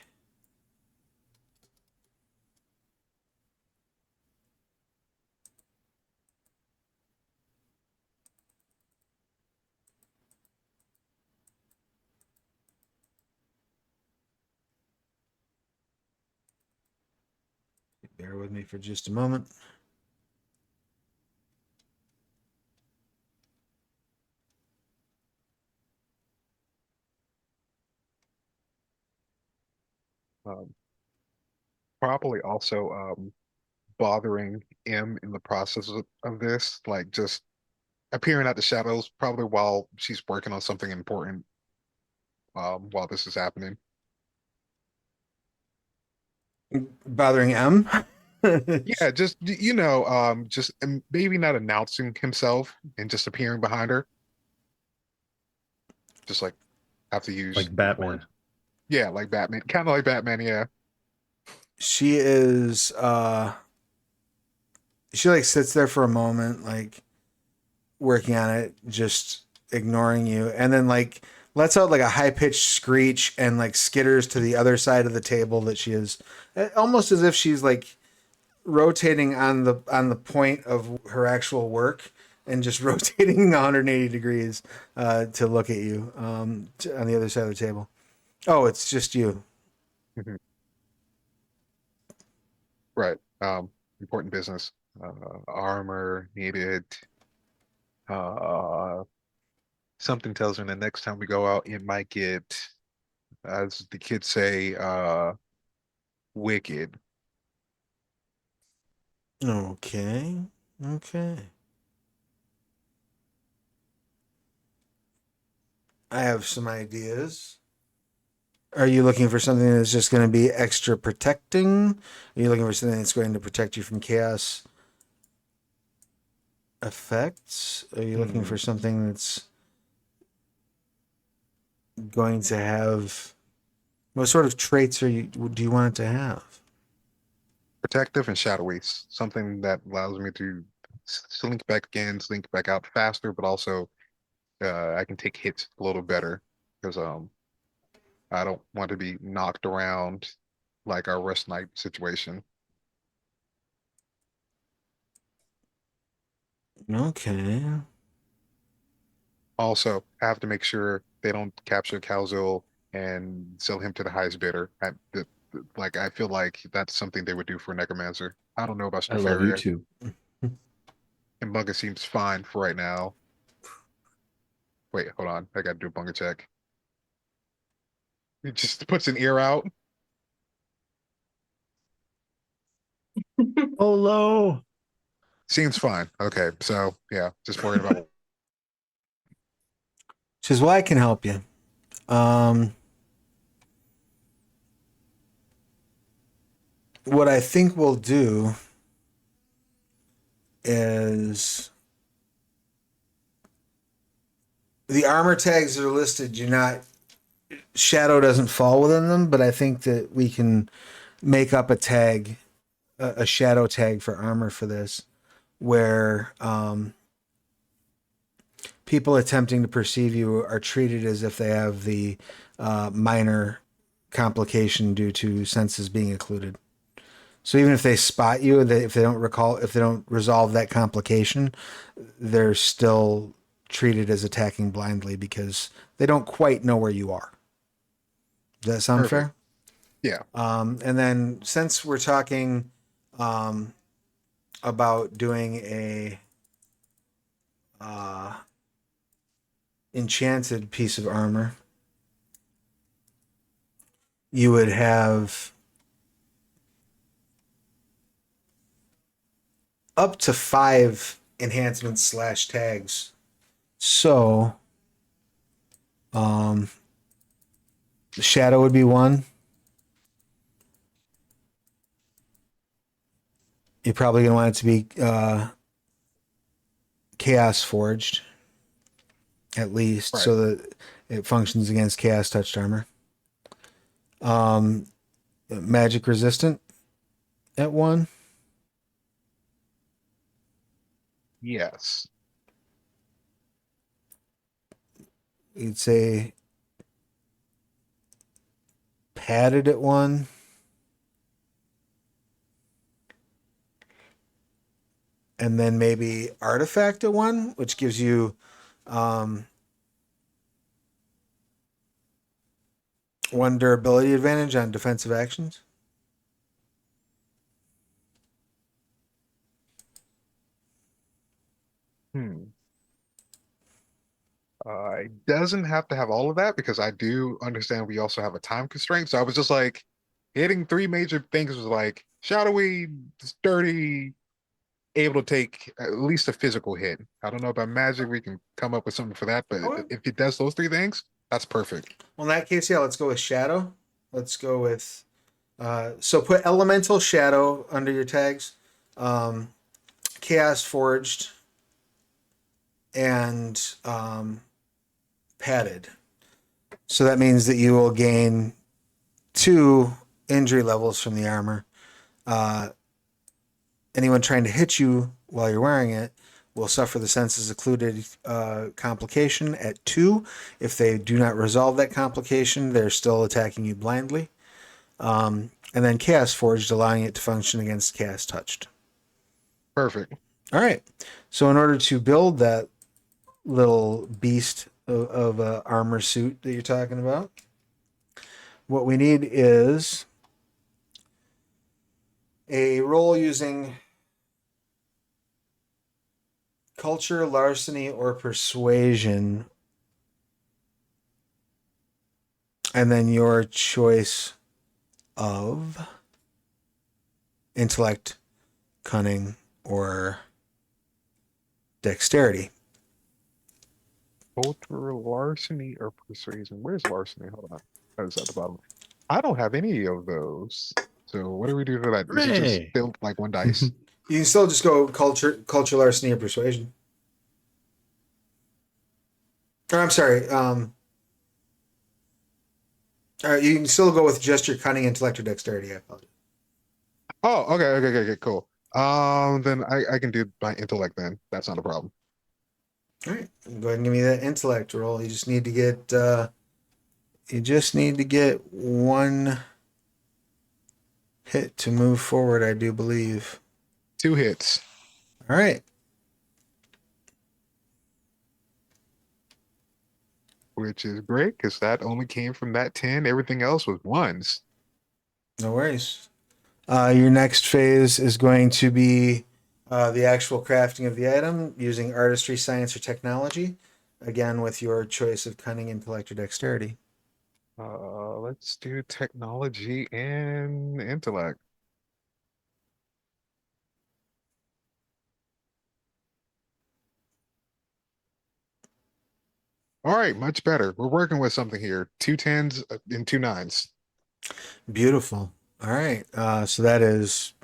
Bear with me for just a moment. Um, Probably also bothering M in the process of this, like just appearing at the shadows, probably while she's working on something important, while this is happening. Bothering M. Yeah, just just maybe not announcing himself and just appearing behind her, just like have to use Like Batman. Yeah, like Batman, kind of like Batman. Yeah. She is she like sits there for a moment, like working on it, just ignoring you, and then like lets out like a high pitched screech and like skitters to the other side of the table that she is, almost as if she's like rotating on the point of her actual work and just rotating 180 degrees to look at you on the other side of the table. Oh, it's just you. Mhm. Right. Important business. Armor needed. Uh, Something tells me the next time we go out, it might get, as the kids say, wicked. Okay. Okay. I have some ideas. Are you looking for something that's just going to be extra protecting? Are you looking for something that's going to protect you from chaos effects? Are you looking Hmm. for something that's going to have what sort of traits do you want it to have? Protective and shadowy, something that allows me to slink back in, slink back out faster, but also I can take hits a little better because I don't want to be knocked around like our rest night situation. Okay. Also, I have to make sure they don't capture Calzil and sell him to the highest bidder. Like I feel like that's something they would do for a necromancer. I don't know about I love you Stropharia, too. and Bunga seems fine for right now. Wait, hold on. I gotta do a Bunga check. He just puts an ear out. Oh, low. Seems fine. Okay, so yeah, just worrying about. Says, well, I can help you. Um, what I think we'll do is the armor tags that are listed do not shadow doesn't fall within them, but I think that we can make up a tag, a shadow tag for armor for this, where people attempting to perceive you are treated as if they have the minor complication due to senses being occluded. So even if they spot you, if they don't recall, if they don't resolve that complication, they're still treated as attacking blindly because they don't quite know where you are. Does that sound Perfect. fair? Yeah. And then since we're talking um, about doing a uh, enchanted piece of armor, you would have up to 5 enhancements slash tags. So, um, the shadow would be one. You're probably going to want it to be chaos forged, at least, Right. so that it functions against chaos touched armor. Um, magic resistant at one. Yes. You'd say padded at one. And then maybe artifact at one, which gives you um, one durability advantage on defensive actions. Hmm. It doesn't have to have all of that because I do understand we also have a time constraint. So I was just like, hitting three major things was like shadowy, sturdy, able to take at least a physical hit. I don't know about magic. We can come up with something for that, but Okay. if it does those three things, that's perfect. Well, in that case, yeah, let's go with shadow. Let's go with so put elemental shadow under your tags, um, chaos forged, and padded. So that means that you will gain 2 injury levels from the armor. Uh, anyone trying to hit you while you're wearing it will suffer the senses occluded complication at 2. If they do not resolve that complication, they're still attacking you blindly. And then Chaos Forged, allowing it to function against Chaos Touched. Perfect. All right. So in order to build that little beast of armor suit that you're talking about, what we need is a roll using culture, larceny, or persuasion, and then your choice of intellect, cunning, or dexterity. Culture, larceny, or persuasion. Where's larceny? Hold on. Oh, it's at the bottom. I don't have any of those. So what do we do for that? Is it just Hooray. still like one dice? You can still just go culture, larceny, or persuasion. Or I'm sorry. You can still go with just your cunning, intellect, or dexterity. I apologize. Oh, okay, cool. Then I can do my intellect then. That's not a problem. All right, go ahead and give me that intellect roll. You just need to get one hit to move forward, I do believe. 2 hits. All right. Which is great because that only came from that 10. Everything else was ones. No worries. Your next phase is going to be the actual crafting of the item using artistry, science, or technology. Again, with your choice of cunning, intellect, or dexterity. Let's do technology and intellect. All right, much better. We're working with something here. 2 10s and 2 9s. Beautiful. All right. So that is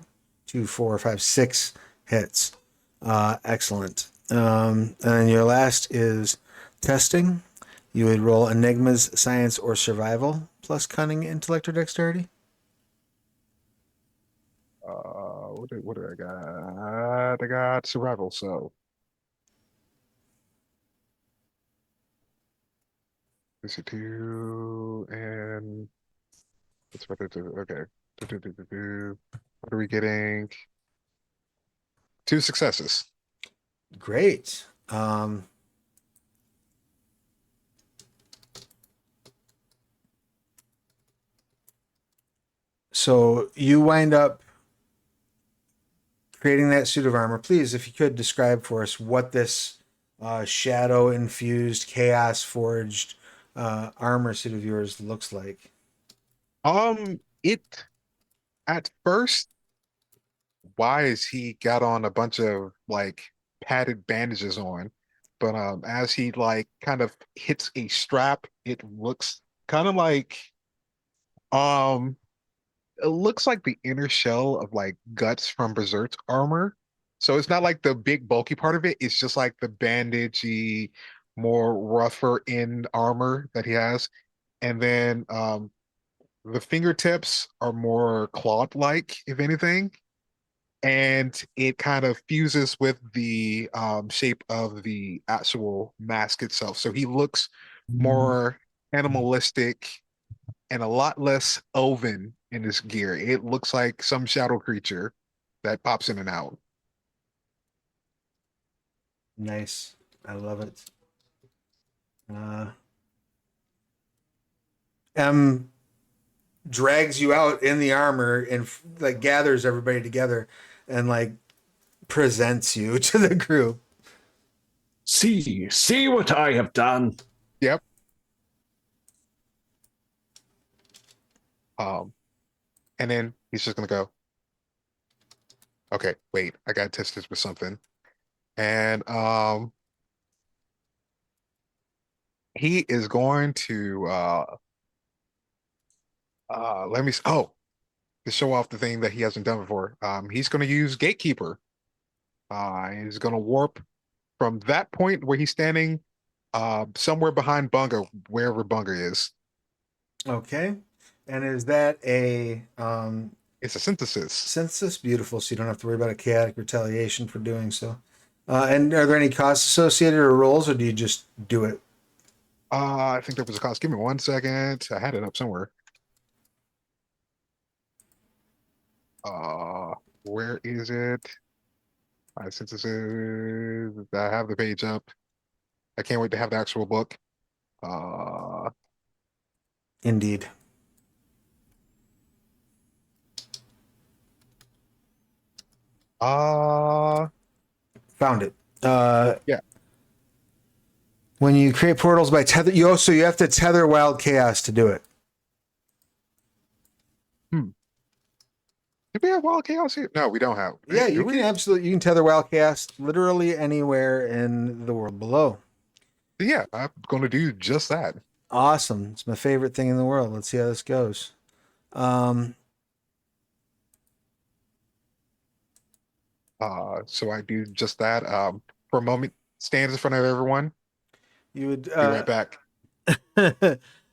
2, 4, 5, 6 hits. Excellent. And then your last is testing. You would roll enigmas, science, or survival plus cunning, intellect, or dexterity. What do I got? I got survival, so this is 2 and what's what it is? Okay. What are we getting? 2 successes. Great. So you wind up creating that suit of armor. Please, if you could describe for us what this shadow infused, chaos forged armor suit of yours looks like. It at first, why is he got on a bunch of like padded bandages on? But as he like kind of hits a strap, it looks kind of like um it looks like the inner shell of like Guts from Berserk's armor. So it's not like the big bulky part of it. It's just like the bandagey, more rougher in armor that he has. And then the fingertips are more claw-like, if anything. And it kind of fuses with the shape of the actual mask itself. So he looks more animalistic and a lot less elven in this gear. It looks like some shadow creature that pops in and out. Nice. I love it. M drags you out in the armor and like gathers everybody together and like presents you to the group. See what I have done. Yep. And then he's just gonna go, okay, wait, I gotta test this with something. And he is going to let me to show off the thing that he hasn't done before. He's gonna use Gatekeeper. He's gonna warp from that point where he's standing somewhere behind Bunga, wherever Bunga is. Okay. And is that a It's a synthesis. synthesis? Beautiful. So you don't have to worry about a chaotic retaliation for doing so. And are there any costs associated or rolls, or do you just do it? I think there was a cost. Give me 1 second. I had it up somewhere. Where is it? Synthesis. I have the page up. I can't wait to have the actual book. Indeed. Found it. Yeah. When you create portals by tether, you have to tether wild chaos to do it. Do we have wild chaos here? No, we don't have. Yeah, Do you we? can tether wild chaos literally anywhere in the world below. Yeah, I'm going to do just that. Awesome. It's my favorite thing in the world. Let's see how this goes. Um, So I do just that. For a moment, stands in front of everyone. you would Be right back. all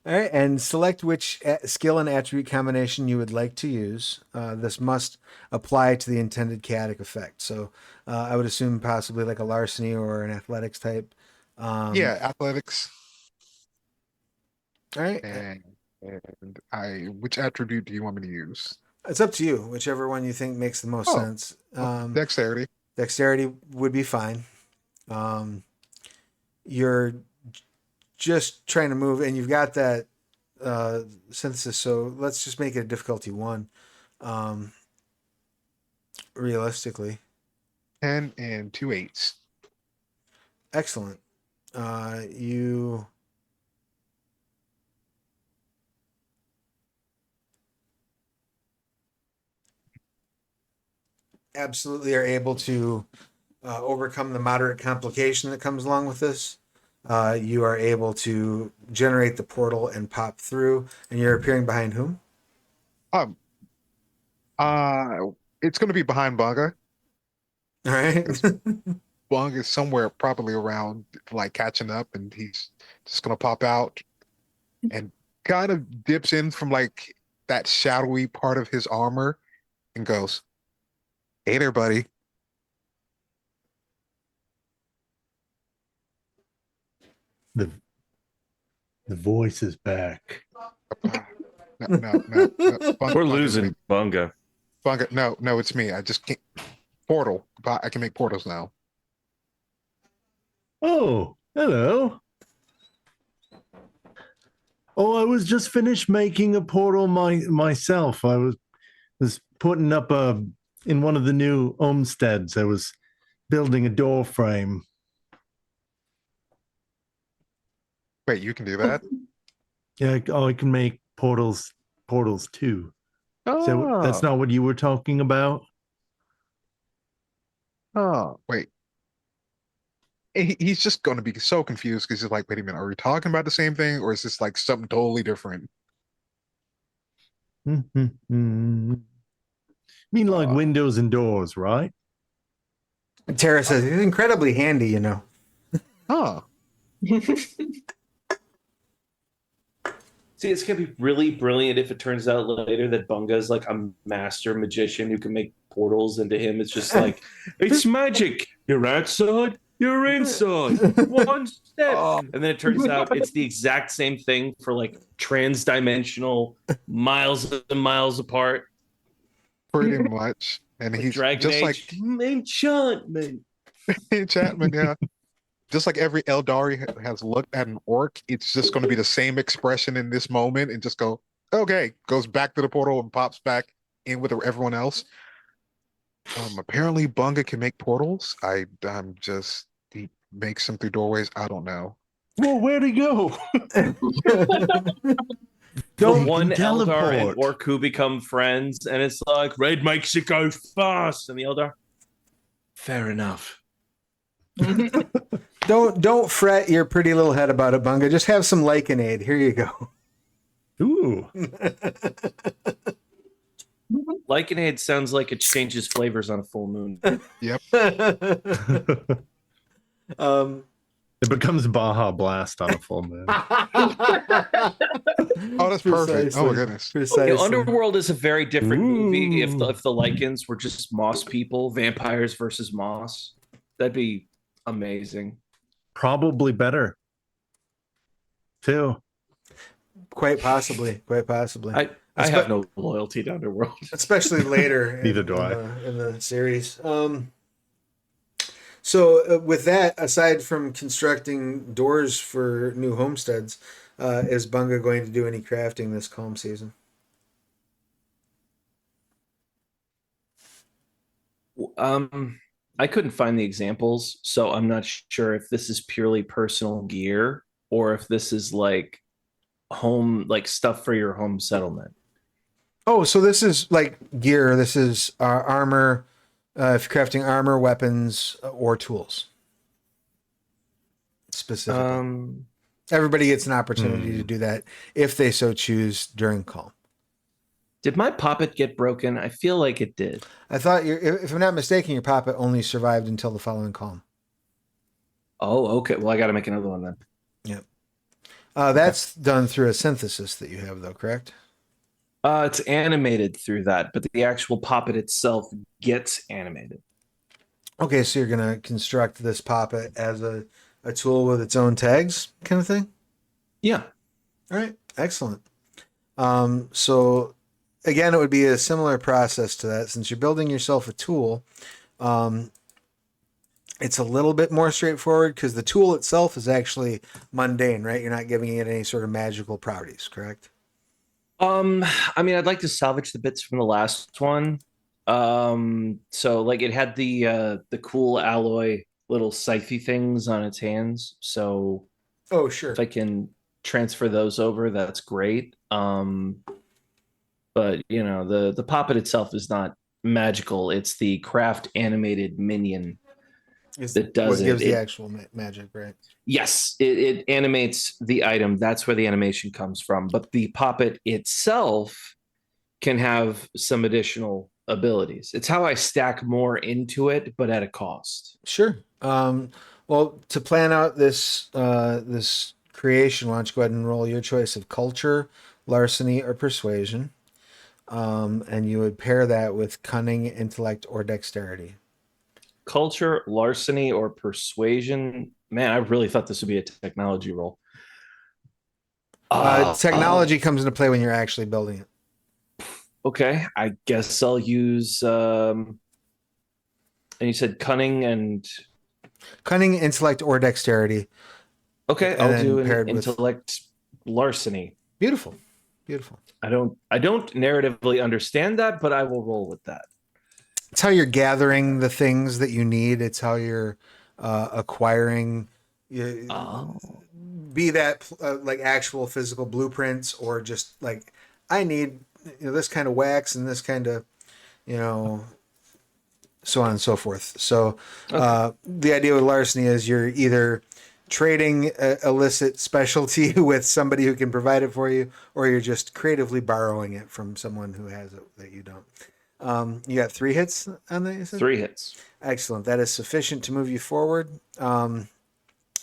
right, and select which skill and attribute combination you would like to use. This must apply to the intended chaotic effect. So I would assume possibly like a larceny or an athletics type. Yeah, athletics. All right. Which attribute do you want me to use? It's up to you, whichever one you think makes the most Oh, sense. Dexterity. Dexterity would be fine. You're just trying to move, and you've got that synthesis, so let's just make it a difficulty 1. Realistically. 10 and 2 8s. Excellent. You absolutely are able to overcome the moderate complication that comes along with this. You are able to generate the portal and pop through, and you're appearing behind whom? Um, it's going to be behind Bunga. All right. Bunga is somewhere probably around, like catching up, and he's just going to pop out and kind of dips in from like that shadowy part of his armor and goes, "Hey there, buddy." The voice is back. No. We're losing Bunga. Bunga, no, it's me. I just can't. Portal. I can make portals now. Oh, hello. Oh, I was just finished making a portal myself. I was putting up in one of the new homesteads. I was building a door frame. Wait, you can do that? Yeah, I can make portals too. So that's Oh, not what you were talking about? wait. He's just going to be so confused because he's like, wait a minute, are we talking about the same thing, or is this like something totally different? Mean like windows and doors, right? Tara says he's incredibly handy, you know. Huh. See, it's gonna be really brilliant if it turns out later that Bunga is like a master magician who can make portals, and to him it's just like it's magic. You're outside, you're inside. One step. And then it turns out it's the exact same thing for like trans-dimensional miles and miles apart. Pretty much. And Like he's Dragon just Age like enchantment. Chapman, yeah. Just like every Eldari has looked at an orc, it's just going to be the same expression in this moment and just go, okay, goes back to the portal and pops back in with everyone else. Apparently Bunga can make portals. I'm just he makes them through doorways. I don't know. Whoa, where'd he go? The He one can Eldar and teleport. Orc who become friends, and it's like Red makes it go fast, and the Eldar. Fair enough. Don't fret your pretty little head about it, Bunga. Just have some Lycanade. Here you go. Ooh. Lycanade sounds like it changes flavors on a full moon. Yep. It becomes Baja Blast on a full moon. Oh, that's perfect. Oh my goodness. Precisely. Underworld is a very different movie if Ooh. the Lycans were just moss people, vampires versus moss. That'd be amazing. Probably better. Too. Quite possibly. Quite possibly. I have no loyalty to Underworld. Especially later Neither do I. In the series. So with that, aside from constructing doors for new homesteads, is Bunga going to do any crafting this calm season? I couldn't find the examples, so I'm not sure if this is purely personal gear or if this is like home, like stuff for your home settlement. Oh, so this is like gear. This is armor. If you're crafting armor, weapons, or tools, specifically. Everybody gets an opportunity to do that if they so choose during Kalm. Did my poppet get broken? I feel like it did. I thought, if I'm not mistaken, your poppet only survived until the following Kalm. Oh, okay. Well, I got to make another one then. Yep. That's done through a synthesis that you have, though, correct? It's animated through that, but the actual poppet itself gets animated. Okay, so you're going to construct this poppet as a tool with its own tags kind of thing? Yeah. All right, excellent. So again, it would be a similar process to that. Since you're building yourself a tool, it's a little bit more straightforward because the tool itself is actually mundane, right? You're not giving it any sort of magical properties, correct? I mean, I'd like to salvage the bits from the last one. So like it had the cool alloy little scythe things on its hands. So Oh, sure. if I can transfer those over, that's great. But you know, the poppet itself is not magical. It's the craft animated minion that does what gives it. the actual magic, right? Yes, it animates the item. That's where the animation comes from. But the puppet itself can have some additional abilities. It's how I stack more into it, but at a cost. Sure. Well, to plan out this this creation, why don't you go ahead and roll your choice of culture, larceny, or persuasion, and you would pair that with cunning, intellect, or dexterity. Culture, larceny, or persuasion. Man, I really thought this would be a technology roll. Technology comes into play when you're actually building it. Okay, I guess I'll use. And you said cunning and. Cunning, intellect, or dexterity. Okay, And I'll then do an paired with- intellect larceny. Beautiful. Beautiful. I don't narratively understand that, but I will roll with that. It's how you're gathering the things that you need. It's how you're acquiring. Be that like actual physical blueprints, or just like I need this kind of wax and this kind of so on and so forth. So the idea with larceny is you're either trading illicit specialty with somebody who can provide it for you, or you're just creatively borrowing it from someone who has it that you don't. You got 3 hits on that, you said? 3 hits. Excellent. That is sufficient to move you forward, and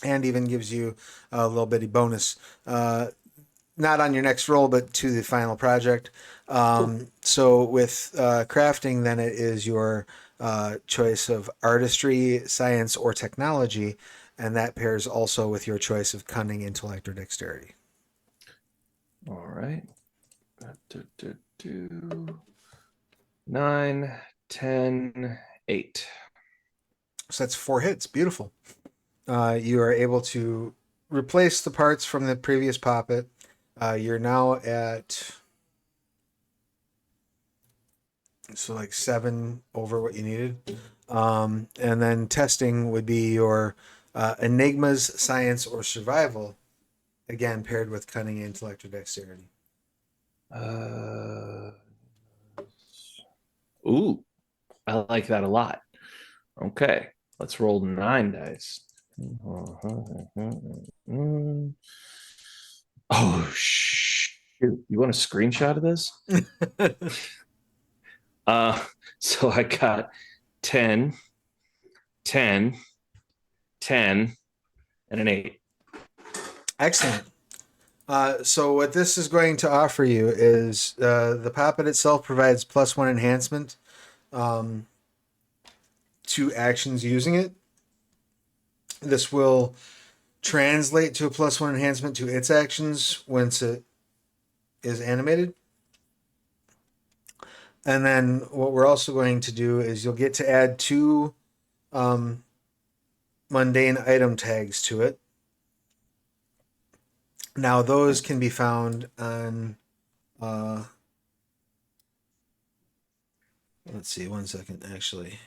even gives you a little bitty bonus. Not on your next roll, but to the final project. So with crafting, then it is your choice of artistry, science, or technology, and that pairs also with your choice of cunning, intellect, or dexterity. All right. 9, 10, 8. So that's 4 hits. Beautiful. You are able to replace the parts from the previous poppet. You're now at like 7 over what you needed. And then testing would be your enigmas, science, or survival, again paired with cunning, intellect, or dexterity. Ooh, I like that a lot. Okay, let's roll 9 dice. Oh, shoot. You want a screenshot of this? So I got 10, 10, 10, and an 8. Excellent. So what this is going to offer you is the poppet itself provides +1 enhancement to actions using it. This will translate to a +1 enhancement to its actions once it is animated. And then what we're also going to do is you'll get to add 2 mundane item tags to it. Now those can be found on let's see, 1 second actually.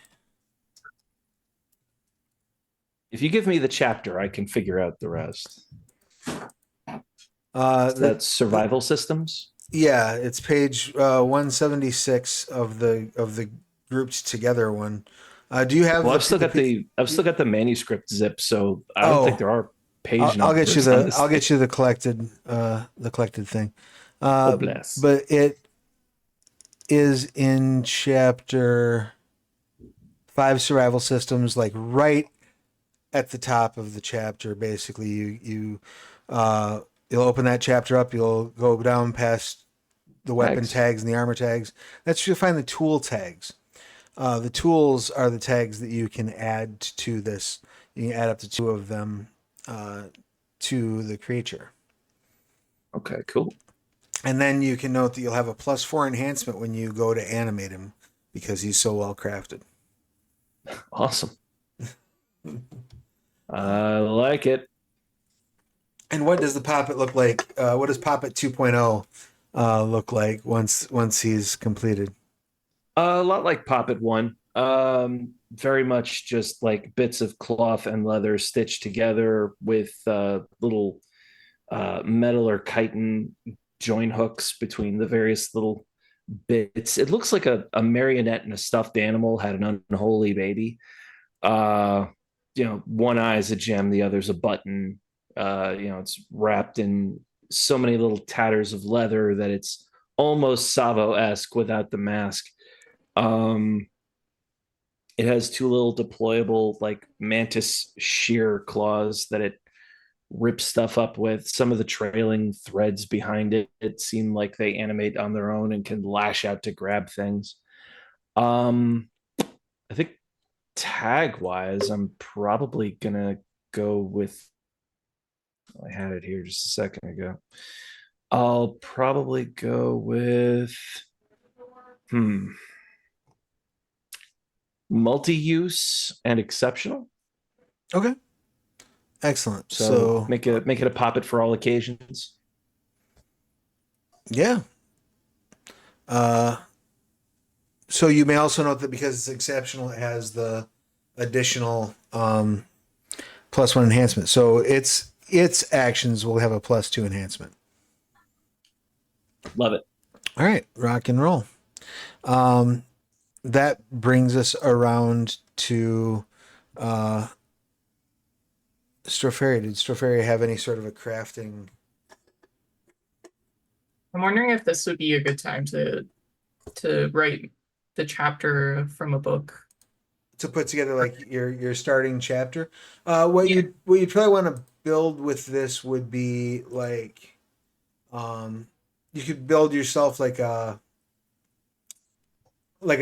If you give me the chapter, I can figure out the rest. That's Survival systems. Yeah, it's page 176 of the grouped together one. Do you have Well, the I've still got the manuscript zip, so I don't think Oh, there are page I'll get you numbers on the this thing. the collected thing. Oh, bless. But it is in chapter 5, survival systems, like right at the top of the chapter. Basically, you'll open that chapter up. You'll go down past the weapon Thanks. tags and the armor tags. That's you'll find the tool tags. The tools are the tags that you can add to this. You can add up to 2 of them uh, to the creature. Okay, cool. And then you can note that you'll have a +4 enhancement when you go to animate him because he's so well crafted. Awesome. I like it. And what does the Poppet look like? What does Poppet 2.0 look like once he's completed? A lot like Poppet One. Very much just like bits of cloth and leather stitched together with little metal or chitin joint hooks between the various little bits. It looks like a marionette and a stuffed animal had an unholy baby. Uh, one eye is a gem, the other's a button. It's wrapped in so many little tatters of leather that it's almost Savo-esque without the mask. Um, it has 2 little deployable like mantis shear claws that it rips stuff up with. Some of the trailing threads behind it seem like they animate on their own and can lash out to grab things. I think tag wise, I'm probably gonna go with. I had it here just a second ago. I'll probably go with multi-use and exceptional. Okay, excellent. So So make it a poppet for all occasions. yeah. Uh, so you may also note that because it's exceptional, it has the additional +1 enhancement. So its actions will have a +2 enhancement. Love it. All right, rock and roll. That brings us around to Stropharia. Did Stropharia have any sort of a crafting? I'm wondering if this would be a good time to write the chapter from a book. To put together like your starting chapter. What Yeah. you'd probably want to build with this would be like you could build yourself like a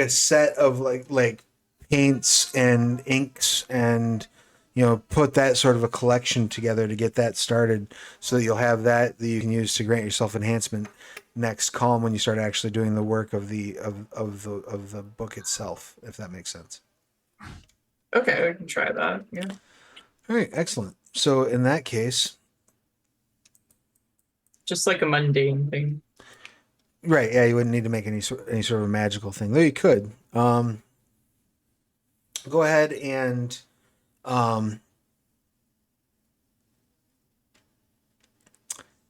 set of like paints and inks and put that sort of a collection together to get that started so that you'll have that you can use to grant yourself enhancement next Kalm when you start actually doing the work of the book itself, if that makes sense. Okay, I can try that. Yeah. All right, excellent. So in that case, Just like a mundane thing. right, yeah, you wouldn't need to make any sort of a magical thing, though you could. Go ahead and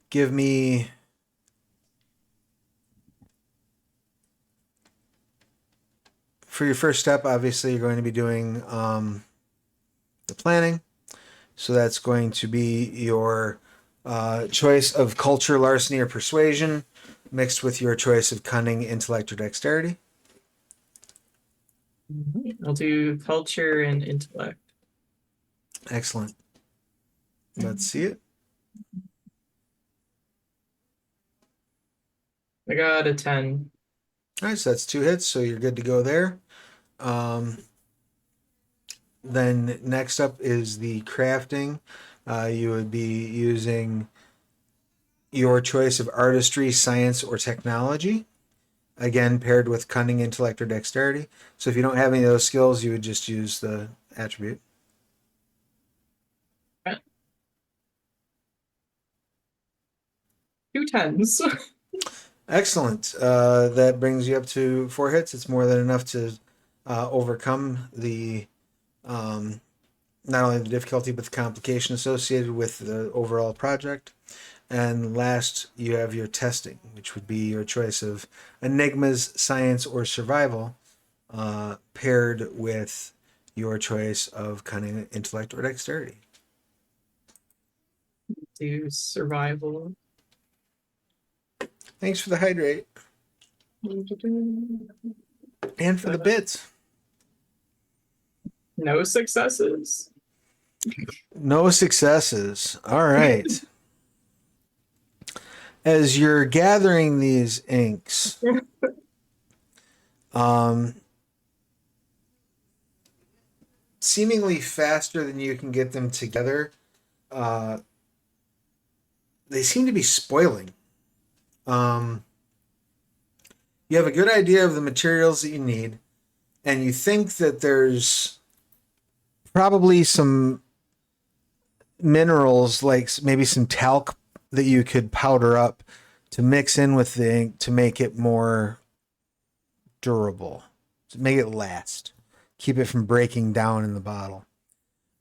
give me for your first step. Obviously, you're going to be doing the planning. So that's going to be your choice of culture, larceny, or persuasion, mixed with your choice of cunning, intellect, or dexterity. I'll do culture and intellect. Excellent. Let's see it. I got a 10. All right, so that's 2 hits, so you're good to go there. Then next up is the crafting. You would be using your choice of artistry, science, or technology. Again, paired with cunning, intellect, or dexterity. So if you don't have any of those skills, you would just use the attribute. Two 10s. Excellent. That brings you up to 4 hits. It's more than enough to overcome the not only the difficulty but the complication associated with the overall project. And last, you have your testing, which would be your choice of enigmas, science, or survival, paired with your choice of cunning, intellect, or dexterity. Do survival. Thanks for the hydrate and for the bits. No successes. No successes. All right. As you're gathering these inks, seemingly faster than you can get them together, they seem to be spoiling. You have a good idea of the materials that you need, and you think that there's probably some minerals, like maybe some talc, that you could powder up to mix in with the ink to make it more durable, to make it last, keep it from breaking down in the bottle.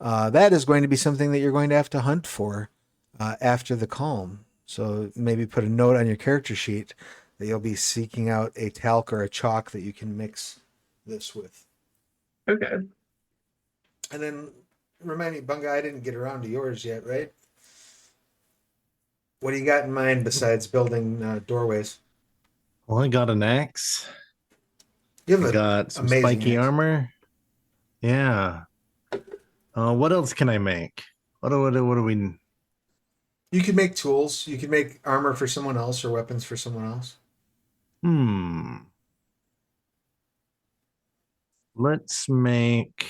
That is going to be something that you're going to have to hunt for after the calm. So maybe put a note on your character sheet that you'll be seeking out a talc or a chalk that you can mix this with. Okay. And then remind me, Bunga, I didn't get around to yours yet, right? What do you got in mind besides building doorways? Well, I got an axe. You have I an got some amazing spiky axe. armor. Yeah. What else can I make? What do we? You could make tools. You could make armor for someone else or weapons for someone else. Let's make.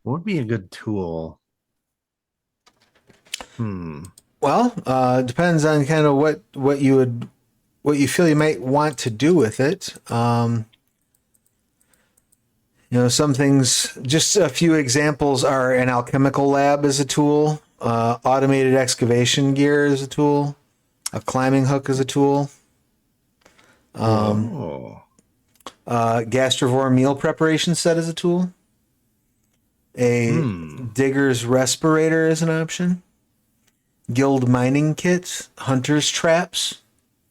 What would be a good tool? Well, depends on kind of what you feel you might want to do with it. Some things. Just a few examples are an alchemical lab as a tool, automated excavation gear as a tool, a climbing hook as a tool, gastrovore meal preparation set as a tool, a digger's respirator as an option, guild mining kit, hunter's traps.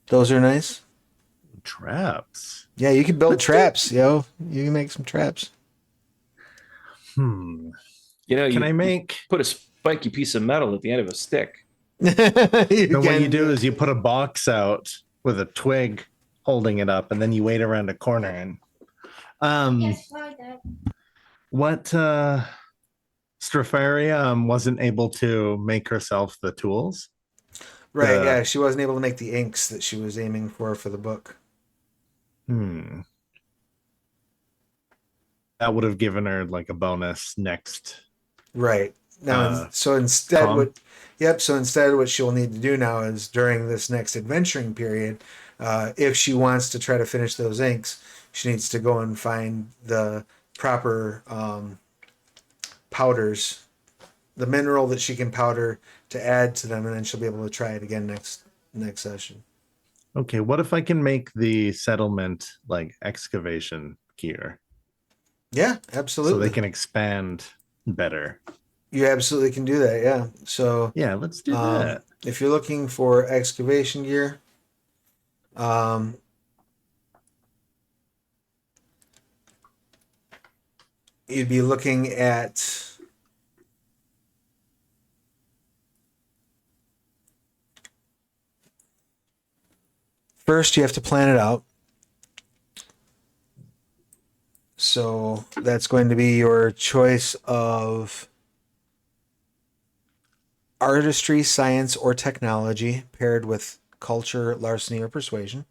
Those are nice. Traps. Yeah, you can build traps, You can make some traps. Can You I make? put a spiky piece of metal at the end of a stick. What you do is you put a box out with a twig holding it up, and then you wait around a corner and what Stropharia wasn't able to make herself the tools. Right, yeah, she wasn't able to make the inks that she was aiming for the book. That would have given her like a bonus next. Right. Now, so instead what she'll need to do now is during this next adventuring period, if she wants to try to finish those inks, she needs to go and find the proper powders, the mineral that she can powder to add to them, and then she'll be able to try it again next session. Okay, what if I can make the settlement like excavation gear? Yeah, absolutely. So they can expand better. You absolutely can do that, yeah. So yeah, let's do that. If you're looking for excavation gear, you'd be looking at first you have to plan it out. So that's going to be your choice of artistry, science, or technology paired with culture, larceny, or persuasion.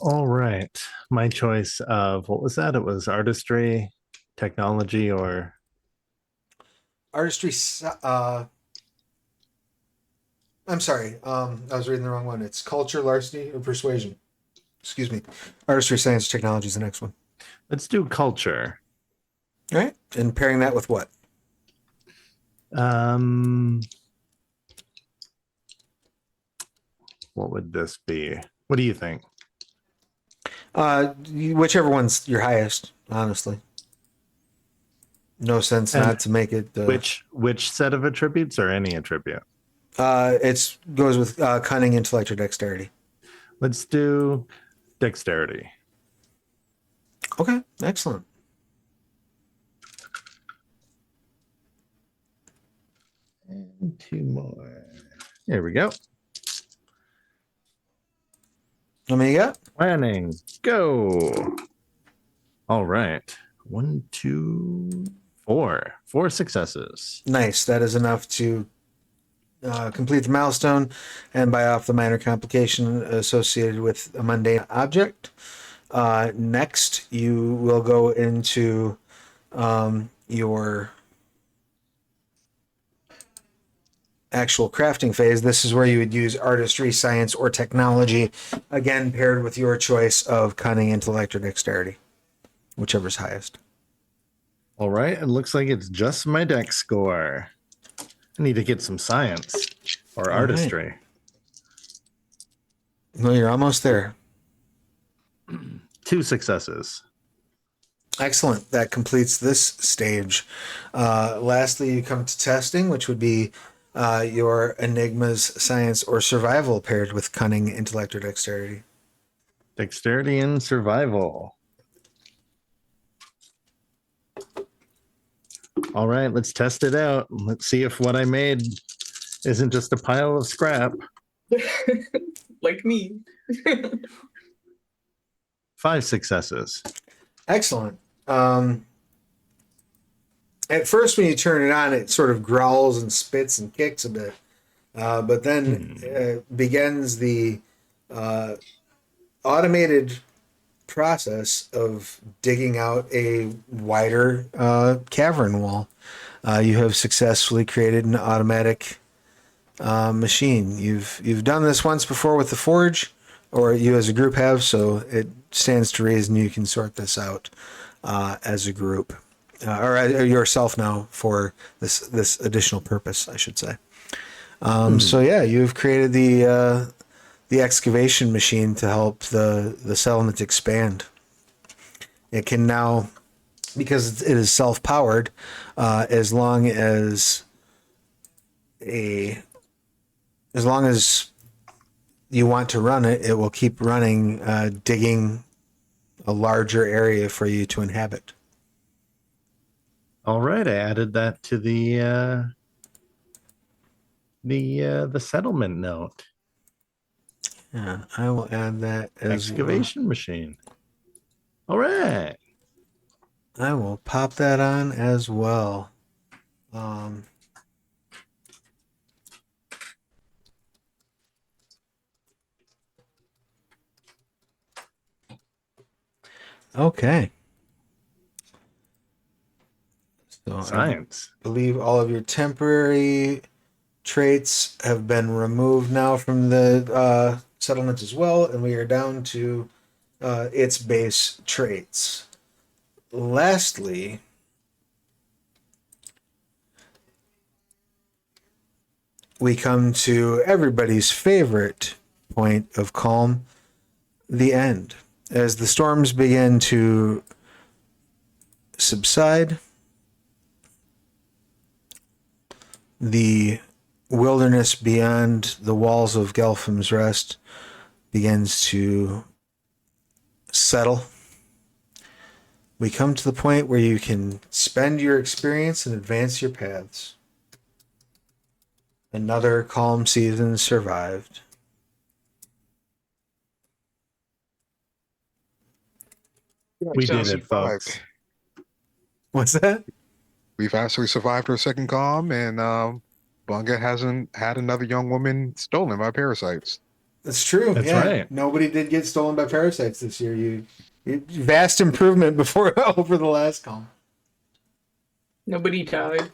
All right. My choice of what was that? It was artistry, technology, or artistry. I'm sorry. I was reading the wrong one. It's culture, larceny, or persuasion. Excuse me. Artistry, science, technology is the next one. Let's do culture. All right. And pairing that with what? What would this be? What do you think? Whichever one's your highest, honestly. No sense And not to make it. Which set of attributes or any attribute? It goes with cunning, intellect, or dexterity. Let's do dexterity. Okay, excellent. And 2 more. There we go. How many you got? Planning. Go. All right. 1, 2, 4. 4 successes. Nice. That is enough to complete the milestone and buy off the minor complication associated with a mundane object. Next, you will go into your actual crafting phase. This is where you would use artistry, science, or technology, again paired with your choice of cunning, intellect, or dexterity, whichever's highest. All right. It looks like it's just my dex score. I need to get some science or All artistry. Well, you're almost there. 2 successes. Excellent. That completes this stage. Lastly, you come to testing, which would be your enigmas, science, or survival paired with cunning, intellect, or dexterity. Dexterity and survival. All right, let's test it out. Let's see if what I made isn't just a pile of scrap. Like me. 5 successes. Excellent. At first, when you turn it on, it sort of growls and spits and kicks a bit. But then begins the automated process of digging out a wider cavern wall. You have successfully created an automatic machine. You've done this once before with the forge, or you as a group have, so it stands to reason you can sort this out as a group, or yourself now for this additional purpose, I should say. So yeah, you've created the excavation machine to help the settlement expand. It can now, because it is self-powered, as long as you want to run it, it will keep running, digging a larger area for you to inhabit. All right, I added that to the settlement note. Yeah, I will add that as Excavation machine. All right. I will pop that on as well. Okay. So Science. I believe all of your temporary traits have been removed now from the settlement as well, and we are down to its base traits. Lastly, we come to everybody's favorite point of Kalm, the end. As the storms begin to subside, the wilderness beyond the walls of Gelphim's Rest begins to settle. We come to the point where you can spend your experience and advance your paths. Another calm season survived. We did it, folks. What's that? We've actually survived our second calm, and Bunga hasn't had another young woman stolen by parasites. That's true. That's yeah. right. Nobody did get stolen by parasites this year. You vast improvement before over the last calm. Nobody died.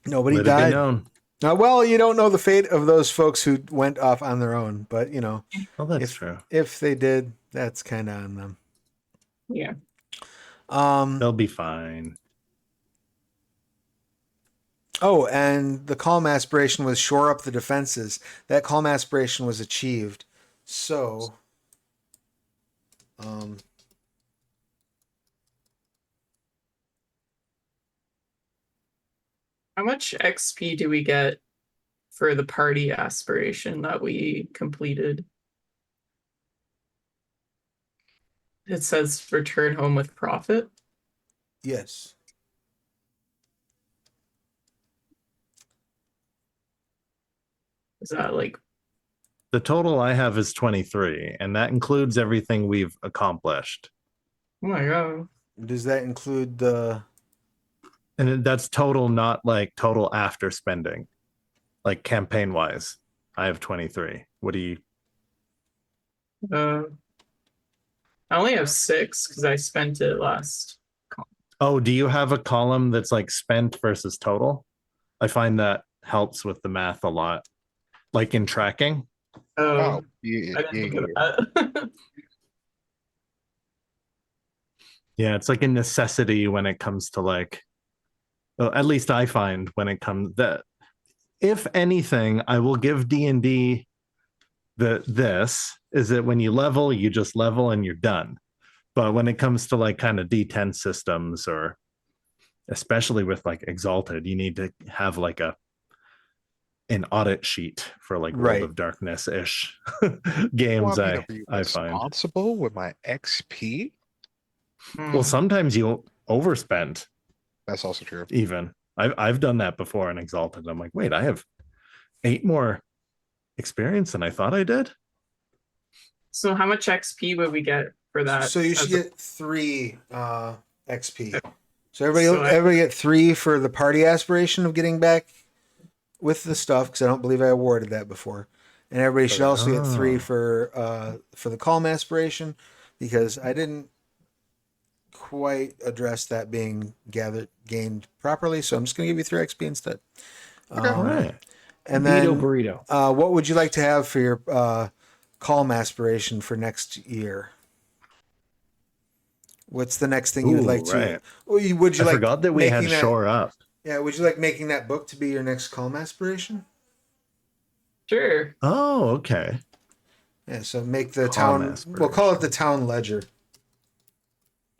Nobody Let it be died. known. Well, you don't know the fate of those folks who went off on their own, but you know, Well, that's true. if they did, that's kind of on them. Yeah. They'll be fine. Oh, and the calm aspiration was shore up the defenses. That calm aspiration was achieved. So, How much XP do we get for the party aspiration that we completed? It says return home with profit. Yes. Is that like, The total I have is 23, and that includes everything we've accomplished. oh my god. Does that include the? And that's total, not like total after spending, like campaign wise. I have 23. What do you? I only have 6 because I spent it last. Oh, do you have a column that's like spent versus total? I find that helps with the math a lot, like in tracking. Oh, Oh, yeah, I didn't yeah, think yeah. of that. Yeah, it's like a necessity when it comes to like, well, at least I find when it comes that if anything, I will give D&D this is that when you level, you just level and you're done. But when it comes to like kind of D10 systems, or especially with like Exalted, you need to have like an audit sheet for like World Right. of Darkness ish You games. want me to be I find. responsible with my XP? Well, sometimes you overspend. That's also true. Even I've done that before in Exalted. I'm like, wait, I have 8 more experience than I thought I did. So how much XP would we get for that? So you should as a- get 3 XP. So So I- everybody get 3 for the party aspiration of getting back with the stuff, because I don't believe I awarded that before. And everybody should also get 3 Oh. for the Kalm aspiration, because I didn't quite address that being gained properly. So I'm just gonna give you 3 XP instead. Okay. All right. And Burrito, then burrito. what would you like to have for your Kalm aspiration for next year? What's the next thing you would Ooh, like to? right. Would you I like forgot that we had making that- Shore Up. Yeah, would you like making that book to be your next Calm aspiration? Sure. Oh, okay. Yeah, so make the Calm town. We'll call it the aspiration. town ledger.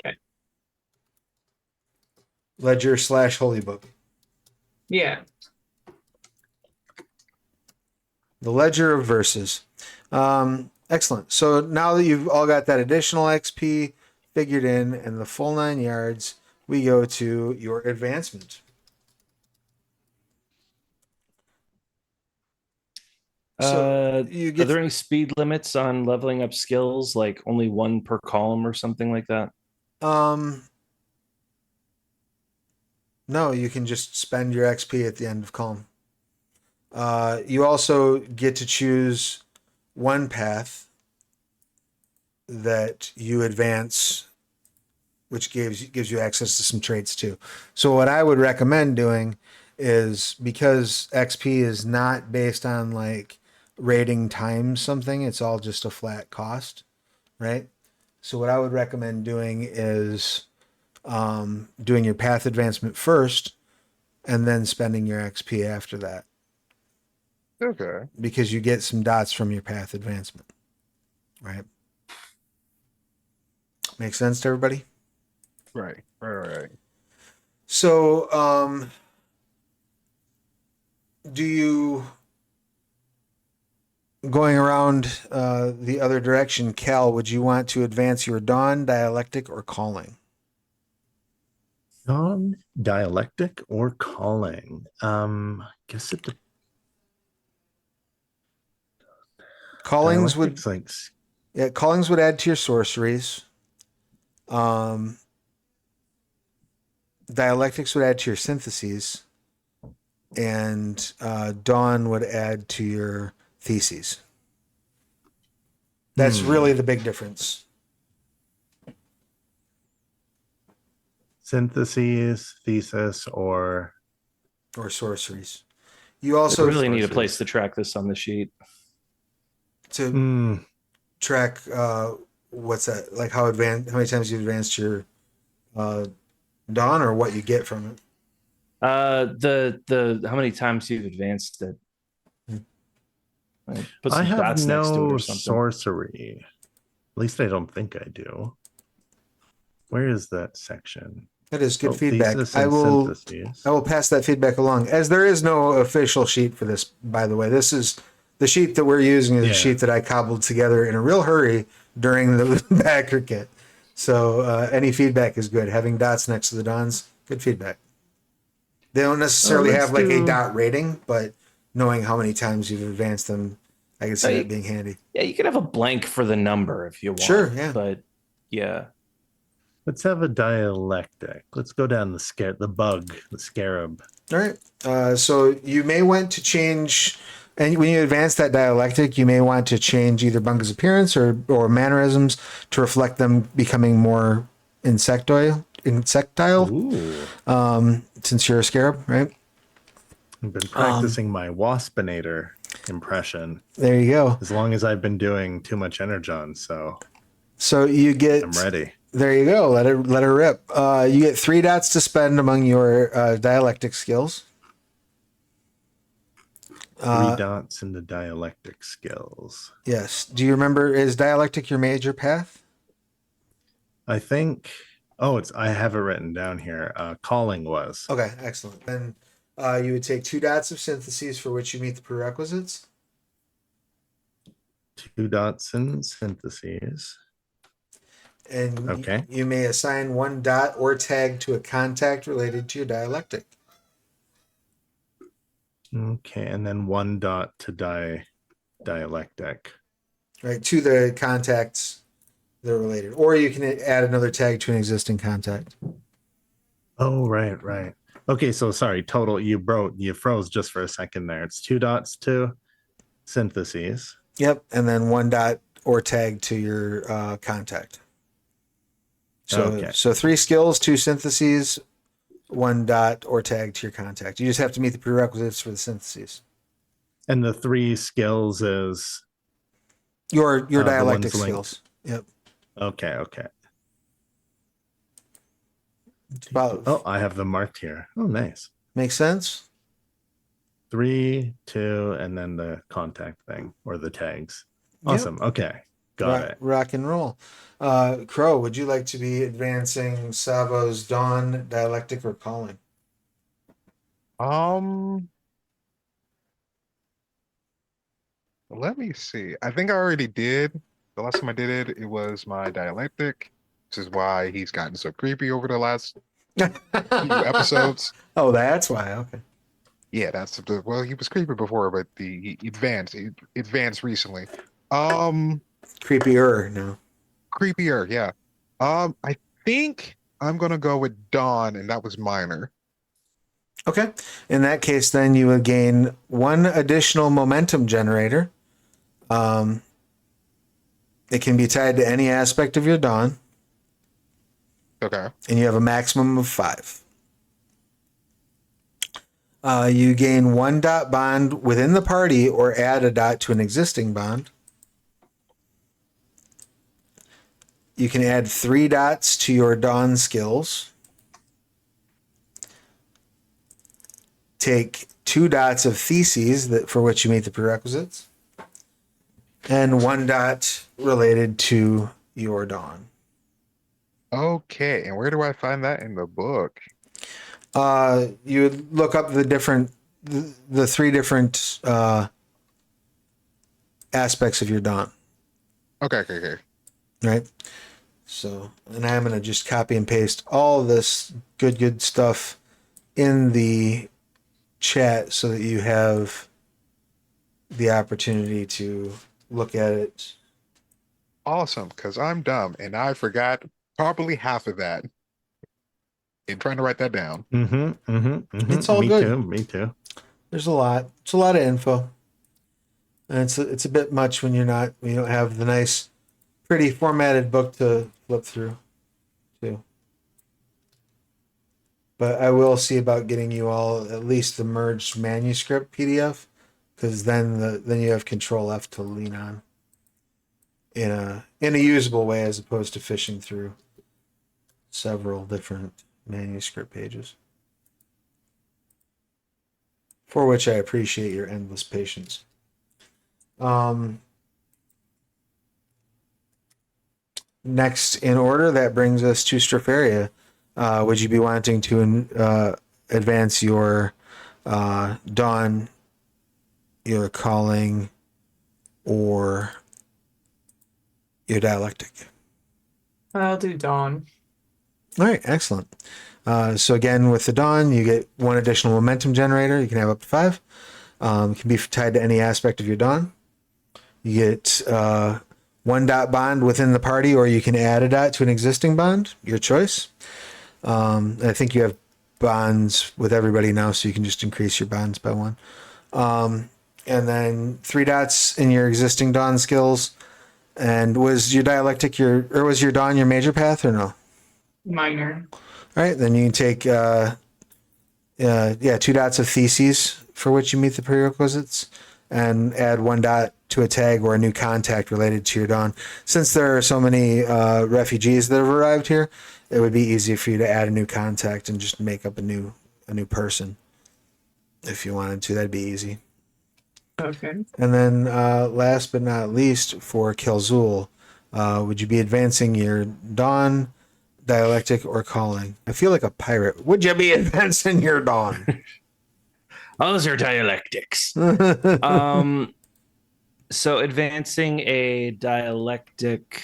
Okay. Ledger / holy book. Yeah. The ledger of verses. Excellent. So now that you've all got that additional XP figured in and the full 9 yards, we go to your advancement. So you Are get there any speed limits on leveling up skills, like only 1 per column or something like that? No, you can just spend your XP at the end of Calm. You also get to choose one path that you advance, which gives you access to some traits too. So what I would recommend doing is, because XP is not based on like rating times something, it's all just a flat cost, right? So what I would recommend doing is doing your path advancement first and then spending your XP after that, Okay. because you get some dots from your path advancement, right? Make sense to everybody? Right. So, do you, going around the other direction, Cal, would you want to advance your Dawn, Dialectic, or Calling? Dialectic or calling? Guess it. Callings would, Dialectic's like yeah, Callings would add to your sorceries. Dialectics would add to your syntheses, and Dawn would add to your theses. That's really the big difference. syntheses, thesis, or Sorceries. You I also really need a place to track this on the sheet. to track what's that, like how many times you advanced your Dawn, or what you get from it. The how many times you've advanced it? Put I some have dots next to it no or something. sorcery. At least I don't think I do. Where is that section? That is good Oh, feedback. thesis I and will syntheses. pass that feedback along. As there is no official sheet for this, by the way. This is the sheet that we're using is a Yeah. sheet that I cobbled together in a real hurry during the backer kit. So any feedback is good. Having dots next to the dons, good feedback. They don't necessarily let's have like a do- dot rating, but knowing how many times you've advanced them, I can see that being handy. Yeah, you can have a blank for the number if you want. Sure, yeah. But yeah. Let's have a dialectic. Let's go down the scarab. All right. So you may want to change, and when you advance that dialectic, you may want to change either Bunga's appearance or mannerisms to reflect them becoming more insectile. Ooh. Since you're a scarab, right? I've been practicing my waspinator impression There you go. as long as I've been doing too much energon, so So you get. I'm ready. There you go. Let her rip. You get 3 dots to spend among your dialectic skills. 3 dots in the dialectic skills. Yes. Do you remember, is dialectic your major path? I think. Oh, I have it written down here. Calling was. Okay, excellent. Then you would take 2 dots of syntheses for which you meet the prerequisites. 2 dots in syntheses. And Okay. you may assign 1 dot or tag to a contact related to your dialectic. Okay, and then 1 dot to dialectic. Right, to the contacts that are related. Or you can add another tag to an existing contact. Oh, right. Okay, so sorry, total. You froze just for a second there. It's 2 dots to syntheses. Yep, and then 1 dot or tag to your contact. So, Okay. so 3 skills, 2 syntheses, 1 dot or tag to your contact. You just have to meet the prerequisites for the syntheses. And the 3 skills is Your the dialectic ones skills. Yep. okay. It's about, Oh, I have them marked here. Oh, nice. makes sense? 3, 2, and then the contact thing or the tags. Yep. Awesome. Okay. Got it. Rock and roll. Crow, would you like to be advancing Savo's Dawn, dialectic, or calling? Let me see. I think I already did. The last time I did it, it was my dialectic, which is why he's gotten so creepy over the last few episodes. Oh, that's why. Okay. Yeah, well, he was creepy before, but he advanced recently. Um, Creepier now. Creepier, yeah. I think I'm gonna go with Dawn, and that was minor. Okay. In that case, then you would gain 1 additional momentum generator. It can be tied to any aspect of your dawn, Okay. and you have a maximum of 5. You gain 1 dot bond within the party or add a dot to an existing bond. You can add 3 dots to your dawn skills. Take 2 dots of theses for which you meet the prerequisites. And 1 dot related to your dawn. Okay, and where do I find that in the book? You would look up the 3 different aspects of your dawn. Okay. Right? So, and I'm going to just copy and paste all of this good stuff in the chat so that you have the opportunity to look at it. Awesome, because I'm dumb and I forgot probably half of that in trying to write that down. It's all me good. Me too. There's a lot. It's a lot of info. And it's a bit much when you don't have the nice, pretty formatted book to flip through, too. But I will see about getting you all at least the merged manuscript PDF, because then you have Control F to lean on in a usable way as opposed to fishing through several different manuscript pages. For which I appreciate your endless patience. Next in order, that brings us to Stropharia. would you be wanting to advance your dawn, your calling, or your dialectic? I'll do Dawn. All right, excellent. So again, with the dawn, you get one additional momentum generator. You can have up to 5. It can be tied to any aspect of your dawn. You get 1 dot bond within the party, or you can add a dot to an existing bond. Your choice. I think you have bonds with everybody now, so you can just increase your bonds by 1. And then 3 dots in your existing dawn skills. And was your dialectic was your dawn your major path or no? Minor. All right, then you can take 2 dots of theses for which you meet the prerequisites, and add 1 dot to a tag or a new contact related to your dawn. Since there are so many refugees that have arrived here, it would be easy for you to add a new contact and just make up a new person. If you wanted to, that'd be easy. Okay. And then last but not least, for Kelzul, would you be advancing your dawn, dialectic, or calling? I feel like a pirate. Would you be advancing your dawn? Those are dialectics. So advancing a dialectic,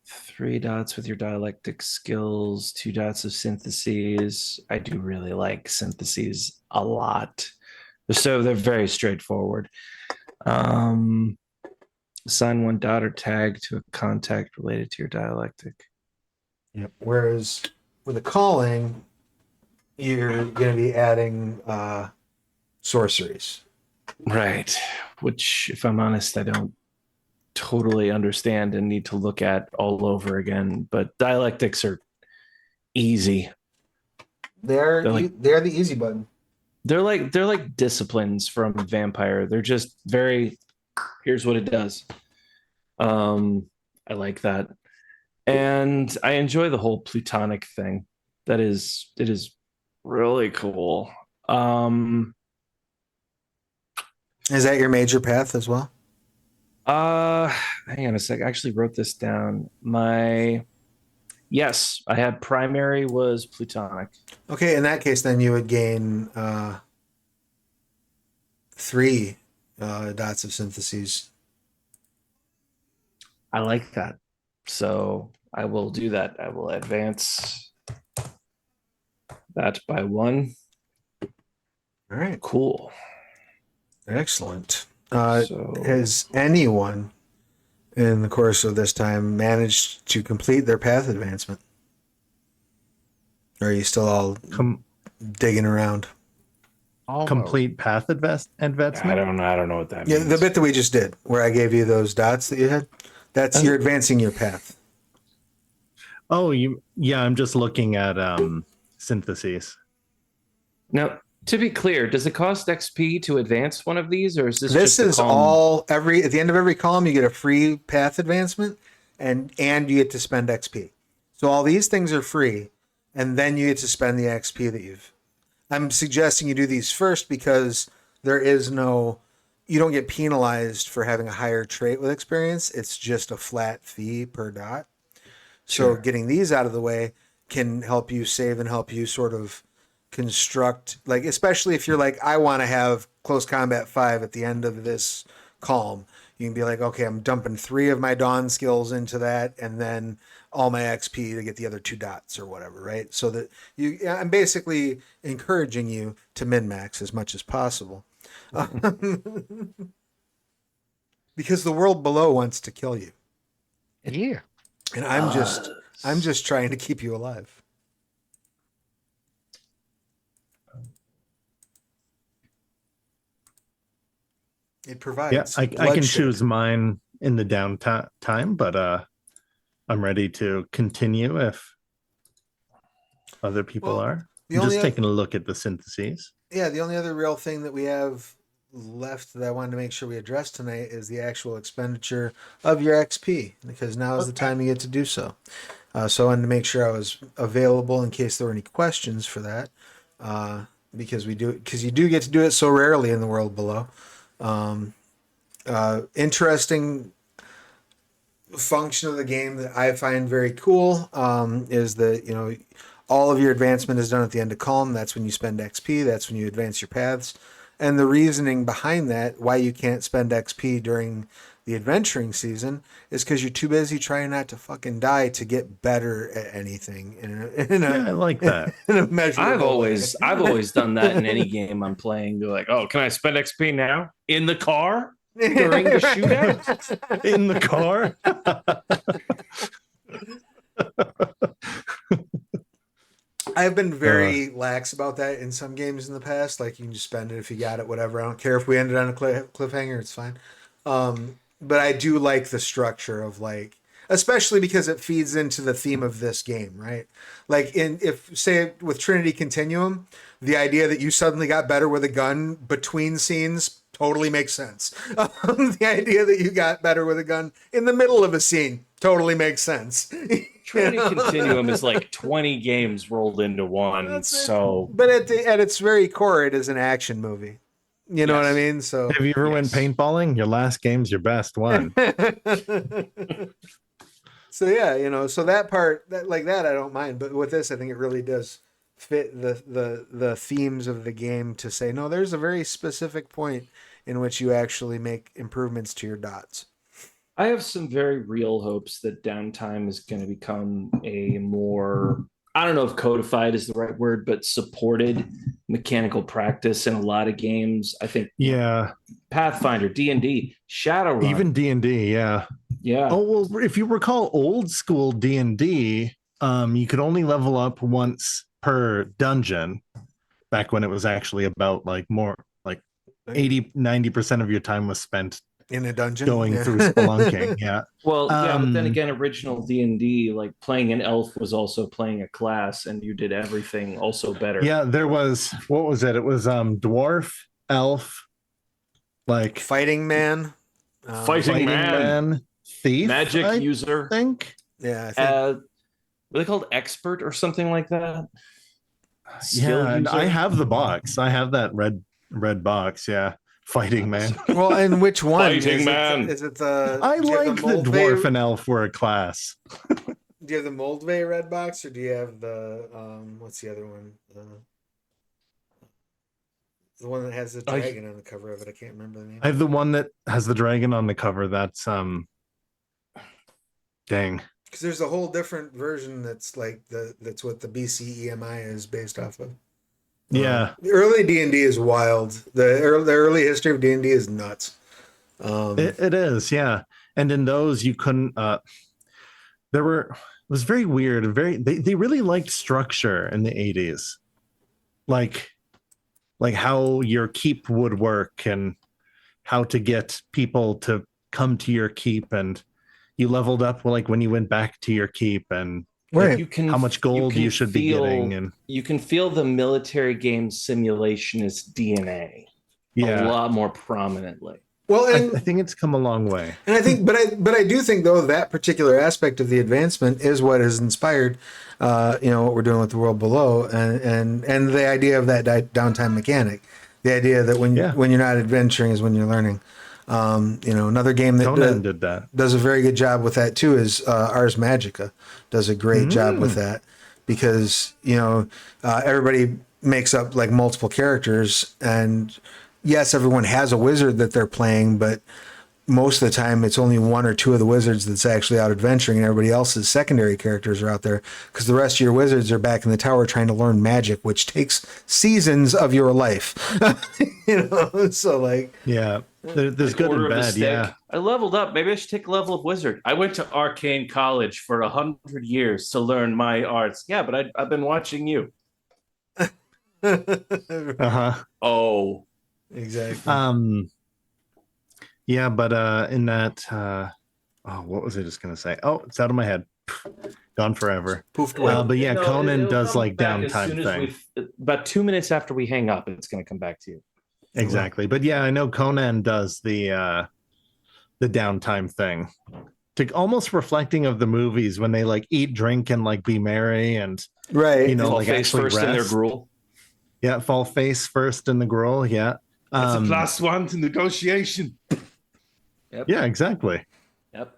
3 dots with your dialectic skills, 2 dots of syntheses. I do really like syntheses a lot. So they're very straightforward. Assign 1 dot or tag to a contact related to your dialectic. Yep. Whereas with a calling, you're going to be adding sorceries. Right. Which, if I'm honest, I don't totally understand and need to look at all over again. But dialectics are easy. They're the easy button. They're like disciplines from Vampire. They're just very, here's what it does. I like that. And I enjoy the whole plutonic thing. It is really cool. Is that your major path as well? Hang on a sec. I actually wrote this down. Yes, I had primary was plutonic. Okay, in that case, then you would gain 3 dots of syntheses. I like that. So I will do that. I will advance that by 1. All right, Cool. excellent. So Has anyone in the course of this time managed to complete their path advancement? Or are you still all digging around? Almost. Complete path advancement? I don't know what that Yeah, means. the bit that we just did, where I gave you those dots that you had, that's you're advancing your path. Oh, I'm just looking at syntheses. Now, to be clear, does it cost XP to advance one of these, or is this This just is a calm? all at the end of every column you get a free path advancement, and you get to spend XP. So all these things are free, and then you get to spend the XP that you've. I'm suggesting you do these first because there is no, you don't get penalized for having a higher trait with experience. It's just a flat fee per dot. So Sure. getting these out of the way can help you save and help you sort of construct, like, especially if you're like, I want to have close combat 5 at the end of this calm. You can be like, okay, I'm dumping 3 of my dawn skills into that, and then all my XP to get the other 2 dots or whatever, right? So that I'm basically encouraging you to min-max as much as possible. Because the world below wants to kill you. Yeah. And I'm just trying to keep you alive. It provides. Yeah, I can bloodshed. choose mine in the downtime, but I'm ready to continue if other people Well, are. the I'm only just oth- taking a look at the syntheses. Yeah, the only other real thing that we have left that I wanted to make sure we address tonight is the actual expenditure of your XP, because now is the time you get to do so. So I wanted to make sure I was available in case there were any questions for that, because you do get to do it so rarely in the world below. Interesting function of the game that I find very cool is that All of your advancement is done at the end of Kalm. That's when you spend XP. That's when you advance your paths. And the reasoning behind that, why you can't spend XP during the adventuring season, is because you're too busy trying not to fucking die to get better at anything Yeah, I like that. in a measurable way. I've always done that in any game I'm playing. They're like, oh, can I spend XP now in the car during the shootout? In the car. I've been very lax about that in some games in the past. Like, you can just spend it if you got it, whatever. I don't care if we ended on a cliffhanger; it's fine. But I do like the structure of, like, especially because it feeds into the theme of this game, right? Like, if say with Trinity Continuum, the idea that you suddenly got better with a gun between scenes totally makes sense. The idea that you got better with a gun in the middle of a scene totally makes sense. Trinity Continuum is like 20 games rolled into one. But at its very core, it is an action movie. You know what I mean? So have you ever went paintballing? Your last game's your best one. So yeah, so that part, that I don't mind. But with this, I think it really does fit the themes of the game to say, no, there's a very specific point in which you actually make improvements to your dots. I have some very real hopes that downtime is going to become a more, I don't know if codified is the right word, but supported mechanical practice in a lot of games. I think Pathfinder, D&D, Shadowrun. Even D&D, yeah. Yeah. Oh, well, if you recall old school D&D, you could only level up once per dungeon back when it was actually about like more like 80-90% of your time was spent in a dungeon going through spelunking. Well, but then again, original D&D, like playing an elf was also playing a class, and you did everything also better. There was, what was it? It was dwarf, elf, like fighting man, fighting man, thief, magic user. I think. Yeah, I think. Were they called expert or something like that? And I have the box. I have that red box. Yeah. Fighting man. Well, and which one? Fighting man. Is it the? I like the dwarf and elf were a class. Do you have the Moldvay red box, or do you have the what's the other one? The one that has the dragon on the cover of it. I can't remember the name. I have the one that has the dragon on the cover. That's dang. Because there's a whole different version that's like that's what the BCEMI is based off of. Yeah, the early D&D is wild. The early history of D&D is nuts. It is, yeah. And in those, you couldn't. It was very weird and They really liked structure in the 80s, like how your keep would work and how to get people to come to your keep, and you leveled up like when you went back to your keep and. Right. How much gold you should be getting, and you can feel the military game simulationist DNA a lot more prominently. Well, and I think it's come a long way. And I think, but I do think though that particular aspect of the advancement is what has inspired, what we're doing with the world below, and the idea of that downtime mechanic, the idea that when you're not adventuring is when you're learning. Another game that does a very good job with that too is Ars Magica. Does a great job with that because everybody makes up like multiple characters, and yes, everyone has a wizard that they're playing, but most of the time it's only one or two of the wizards that's actually out adventuring, and everybody else's secondary characters are out there because the rest of your wizards are back in the tower trying to learn magic, which takes seasons of your life. So like there's good and bad. Yeah, I leveled up. Maybe I should take a level of wizard. I went to arcane college for 100 years to learn my arts. Yeah, but I've been watching you. Oh, exactly. Yeah, but in that, what was I just gonna say? Oh, it's out of my head, gone forever. Poofed away. But yeah, Conan does like downtime thing. About 2 minutes after we hang up, it's gonna come back to you. Exactly, but yeah, I know Conan does the downtime thing, to almost reflecting of the movies when they like eat, drink, and like be merry, and right, fall like face actually first rest. in their gruel. Yeah, fall face first in the gruel. Yeah, that's a +1 to negotiation. Yep. Yeah, exactly. Yep.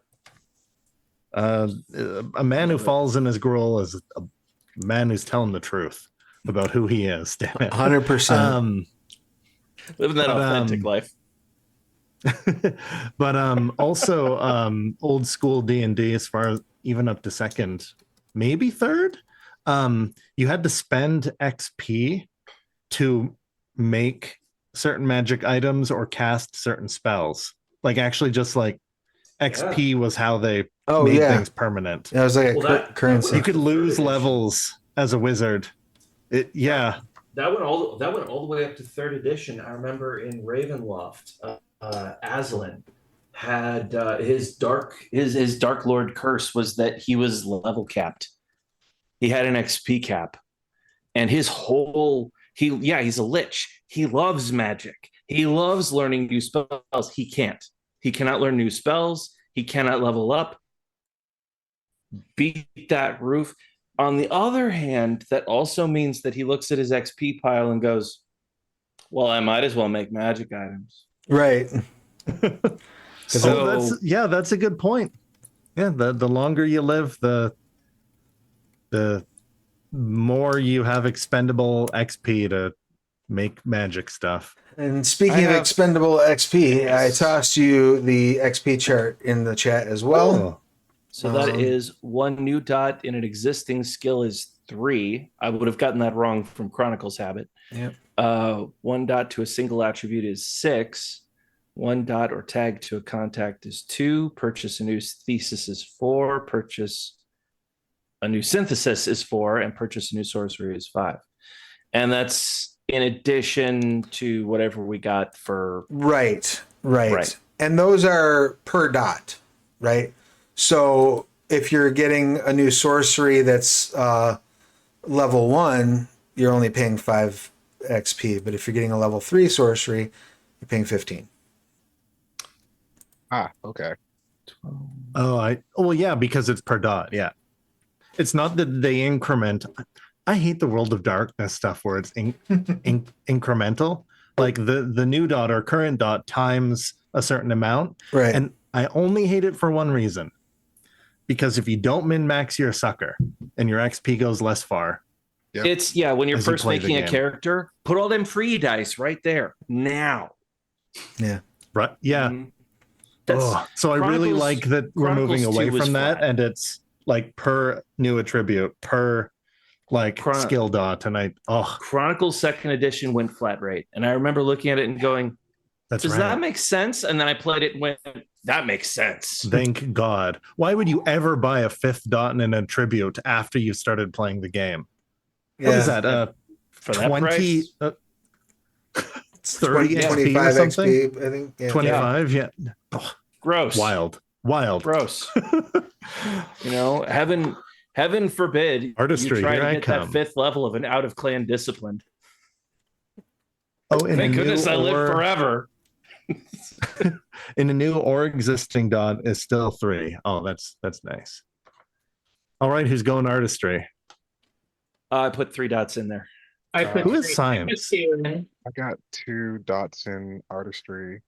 A man who falls in his gruel is man who's telling the truth about who he is. Damn it. 100%. Living that But, authentic life. But also old school D&D as far as even up to second, maybe third. You had to spend XP to make certain magic items or cast certain spells. Like actually just like XP was how they made things permanent. That was like currency. You could lose levels as a wizard. That went all the way up to third edition. I remember in Ravenloft, Aslan had his dark Lord curse was that he was level capped. He had an XP cap, and his whole he's a lich. He loves magic. He loves learning new spells. He cannot learn new spells. He cannot level up. Beat that roof. On the other hand, that also means that he looks at his XP pile and goes, well, I might as well make magic items. Right. So that's a good point. Yeah, the longer you live, the more you have expendable XP to make magic stuff. And speaking of expendable XP, I tossed you the XP chart in the chat as well. Oh. So that is one new dot in an existing skill is 3. I would have gotten that wrong from Chronicles Habit. Yep. 1 dot to a single attribute is 6. 1 dot or tag to a contact is 2. Purchase a new thesis is 4. Purchase a new synthesis is 4. And purchase a new sorcery is 5. And that's in addition to whatever we got for... Right. And those are per dot, right? So if you're getting a new sorcery that's level 1, you're only paying 5 XP. But if you're getting a level 3 sorcery, you're paying 15. Ah, okay. Because it's per dot. Yeah. It's not that they increment. I hate the World of Darkness stuff where it's incremental. Like the new dot or current dot times a certain amount. Right. And I only hate it for one reason. Because if you don't min-max your sucker and your XP goes less far. Yep. It's, when you're first making a character, put all them free dice right there now. Yeah. Right. Yeah. Mm-hmm. So I really like that we're moving away from that. flat. And it's like per new attribute, per skill dot. And Chronicles 2nd edition went flat rate. And I remember looking at it and going, does that make sense? And then I played it and went, that makes sense. Thank God. Why would you ever buy a 5th dot in an attribute after you started playing the game? Yeah. What is that? For that 20, price? 30 XP 25 or something? XP, I think. Yeah. 25, yeah. Gross. Wild. Gross. Heaven forbid Artistry, you try here to I get come. that 5th level of an out-of-clan discipline. Thank goodness I live forever. In a new or existing dot is still 3. Oh, that's nice. All right, who's going artistry? I put 3 dots in there. Who is science? I got 2 dots in artistry.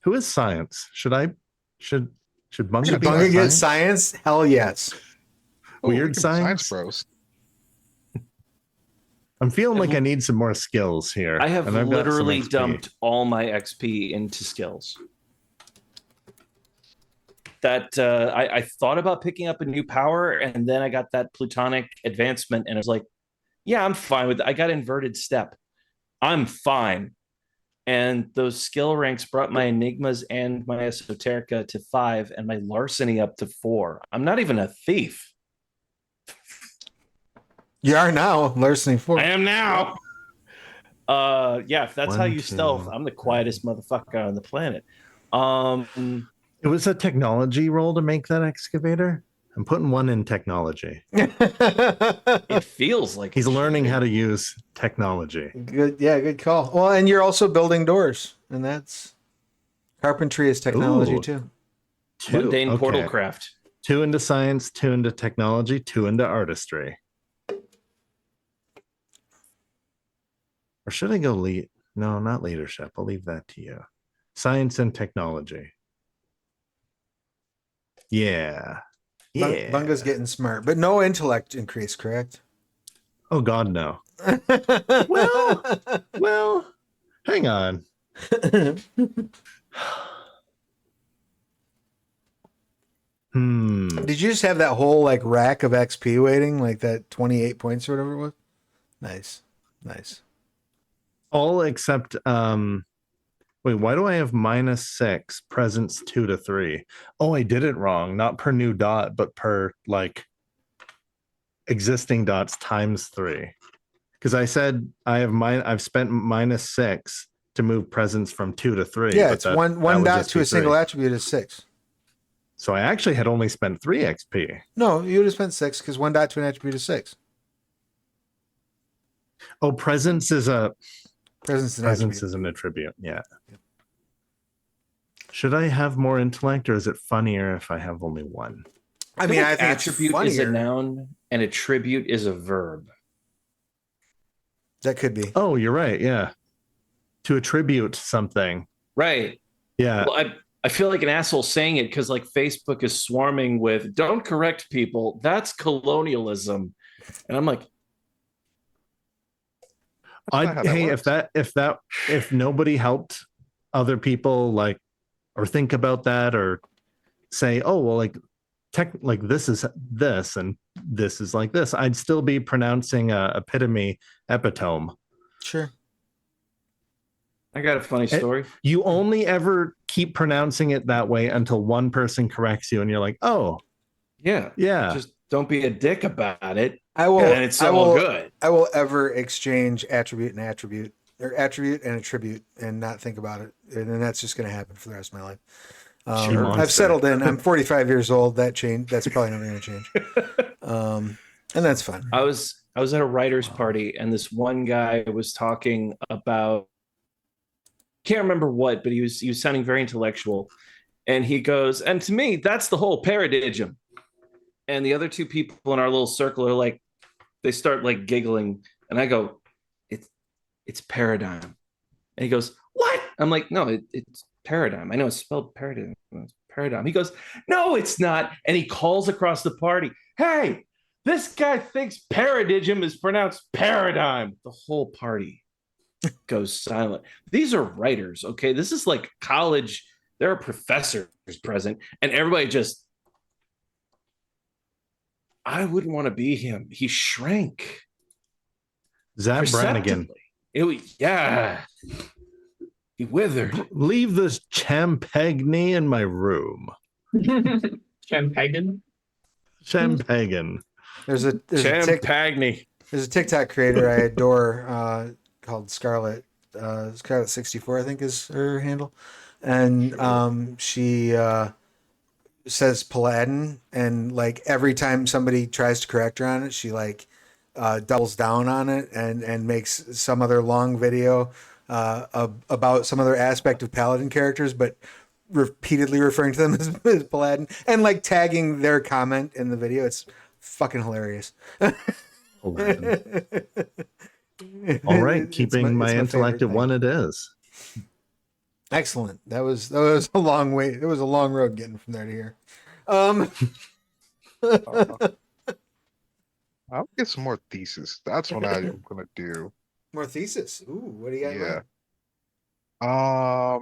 Who is science? Should Bunga Should be Bunga our get science? Hell yes. Weird we can be science bros. I'm feeling like I need some more skills here. I have and I've got some literally XP. dumped all my XP into skills. That I thought about picking up a new power, and then I got that plutonic advancement, and I was like, yeah, I'm fine with it. I got inverted step. I'm fine. And those skill ranks brought my enigmas and my esoterica to 5 and my larceny up to 4. I'm not even a thief. You are now, larceny 4. I am now. If that's how you stealth, I'm the quietest motherfucker on the planet. It was a technology roll to make that excavator. I'm putting 1 in technology. It feels like He's learning how to use technology. Good call. Well, and you're also building doors, and that's carpentry is technology Ooh. too. 2. mundane portal craft. 2 into science, 2 into technology, 2 into artistry. Or should I go lead? No, not leadership. I'll leave that to you. Science and technology. Yeah. Bunga's getting smart, but no intellect increase, correct? Oh God, no. Well, Well, hang on. did you just have that whole like rack of XP waiting, like that 28 points or whatever it was? Nice, nice. All except wait, why do I have -6 presence 2 to 3? Oh, I did it wrong. Not per new dot, but per like existing dots times 3. Because I said I've spent -6 to move presence from 2 to 3. Yeah, but it's that one would dot just to be a single 3. attribute is 6. So I actually had only spent 3 XP. No, you would have spent 6 because one dot to an attribute is 6. Oh, presence is an Attribute. attribute. Yeah. Should I have more intellect, or is it funnier if I have only one? I mean, I think attribute it's is a funnier. noun and attribute is a verb. That could be. Oh, you're right. Yeah. To attribute something. Right. Yeah. Well, I feel like an asshole saying it because like Facebook is swarming with "don't correct people." That's colonialism, and I'm like, That's not how that Hey, works. if nobody helped other people like or think about that or say, oh well, like this is this and this is like this, I'd still be pronouncing epitome epitome. Sure. I got a funny story. You only ever keep pronouncing it that way until one person corrects you and you're like, oh Yeah. Just don't be a dick about it. I will. And it's all good. I will ever exchange attribute and attribute, or attribute and attribute, and not think about it, and then that's just going to happen for the rest of my life. Sure. I've settled in. I'm 45 years old. That's probably never going to change. And that's fun. I was at a writer's party, and this one guy was talking about, can't remember what, but he was sounding very intellectual, and he goes, and to me, that's the whole paradigm. And the other two people in our little circle are like, they start like giggling, and I go, it's paradigm. And he goes, what? I'm like, no, it's paradigm. I know it's spelled paradigm. It's paradigm. He goes, no, it's not. And he calls across the party, hey, this guy thinks paradigm is pronounced paradigm. The whole party goes silent. These are writers, okay? This is like college. There are professors present, and everybody just, I wouldn't want to be him. He shrank. Zach Brannigan. Yeah. He withered. Leave this champagne in my room. Champagne. Champagne. There's a TikTok creator I adore called Scarlet. Scarlet64, I think, is her handle, and she says Paladin, and like every time somebody tries to correct her on it, she like doubles down on it and makes some other long video about some other aspect of Paladin characters, but repeatedly referring to them as Paladin and like tagging their comment in the video. It's fucking hilarious. Paladin. All right, keeping my intellect at 1, it is. Excellent. That was a long way. It was a long road getting from there to here. I'll get some more thesis. That's what I'm gonna do. More thesis. Ooh, what do you got? Yeah.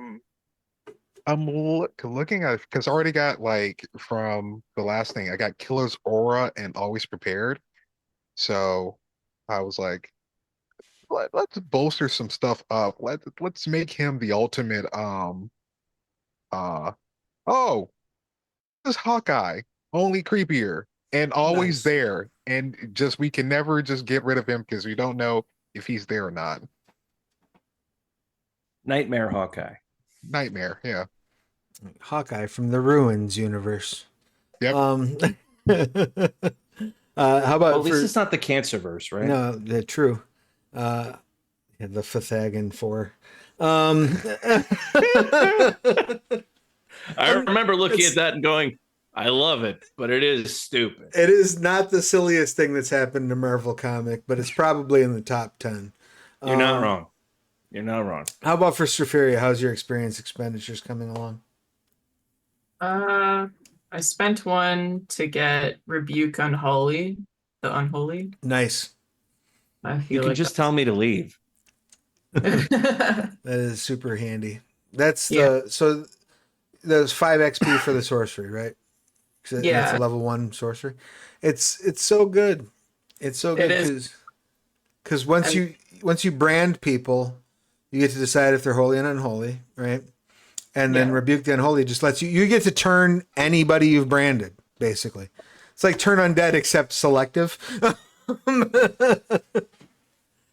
I'm looking at, because I already got like from the last thing, I got Killer's Aura and Always Prepared. So I was like, let's bolster some stuff up. Let's make him the ultimate oh, this is Hawkeye, only creepier and always Nice. there. And just we can never just get rid of him because we don't know if he's there or not. Nightmare Hawkeye. Nightmare, yeah. Hawkeye from the Ruins universe. Yep. How about Well, at least it's not the Cancerverse, right? No, true. The Pythagorean 4. I remember looking at that and going, I love it, but it is stupid. It is not the silliest thing that's happened in a Marvel comic, but it's probably in the top 10. You're not wrong. You're not wrong. How about for Stropharia? How's your expenditures coming along? I spent one to get Rebuke Unholy, the Unholy. Nice. I You feel can like just tell me to leave. That is super handy. That's Yeah. so there's 5 XP for the sorcery, right? 'Cause that's a Yeah, level 1 sorcery. It's so good. It's so it good is. because And once you brand people, you get to decide if they're holy and unholy, right? And then yeah, rebuke the unholy just lets you get to turn anybody you've branded, basically. It's like turn undead except selective.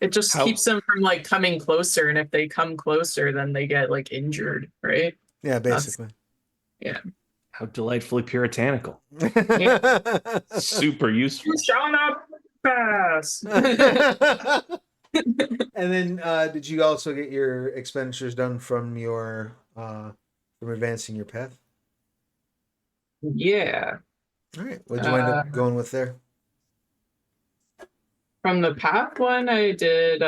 it just How keeps them from like coming closer. And if they come closer, then they get like injured, right? Yeah, That's basically. yeah. how delightfully puritanical. Yeah. Super useful. You shall not pass. And then, did you also get your expenditures done from your from advancing your path? Yeah. All right, what'd you wind up going with there? From the path one, I did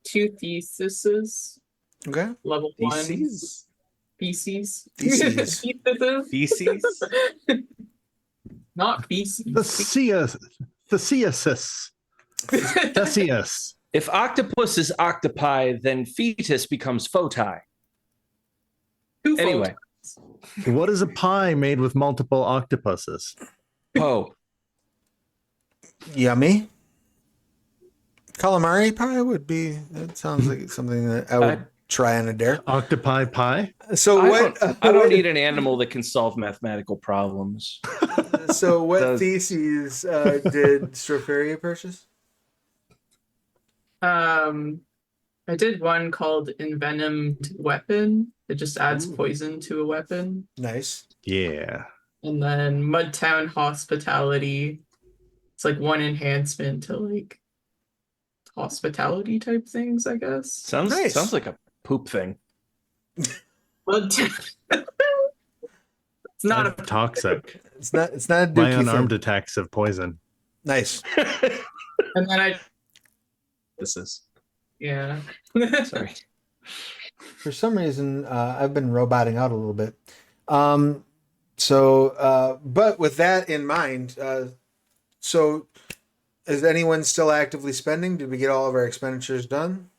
2 theses, Okay, level 1 Theses? theses. Theses. Theses. Theses? Not feces. Theseus. Theseus. If octopus is octopi, then fetus becomes foti. Twofold. Anyway, What is a pie made with multiple octopuses? Poe. yummy. Calamari pie would be. That sounds like something that I would try on a dare. Octopi pie? So what? I don't need an animal that can solve mathematical problems. So what Does- theses did Stropharia purchase? I did one called Envenomed Weapon. It just adds Ooh. poison to a weapon. Nice. Yeah. And then Mudtown Hospitality. It's like 1 enhancement to like hospitality type things, I guess. Nice. Sounds like a poop thing. Mudtown. It's not a Toxic. It's not. It's not a My dookie unarmed thing. attacks of poison. Nice. and then This is yeah. sorry. For some reason, I've been roboting out a little bit. But with that in mind, so is anyone still actively spending? Did we get all of our expenditures done?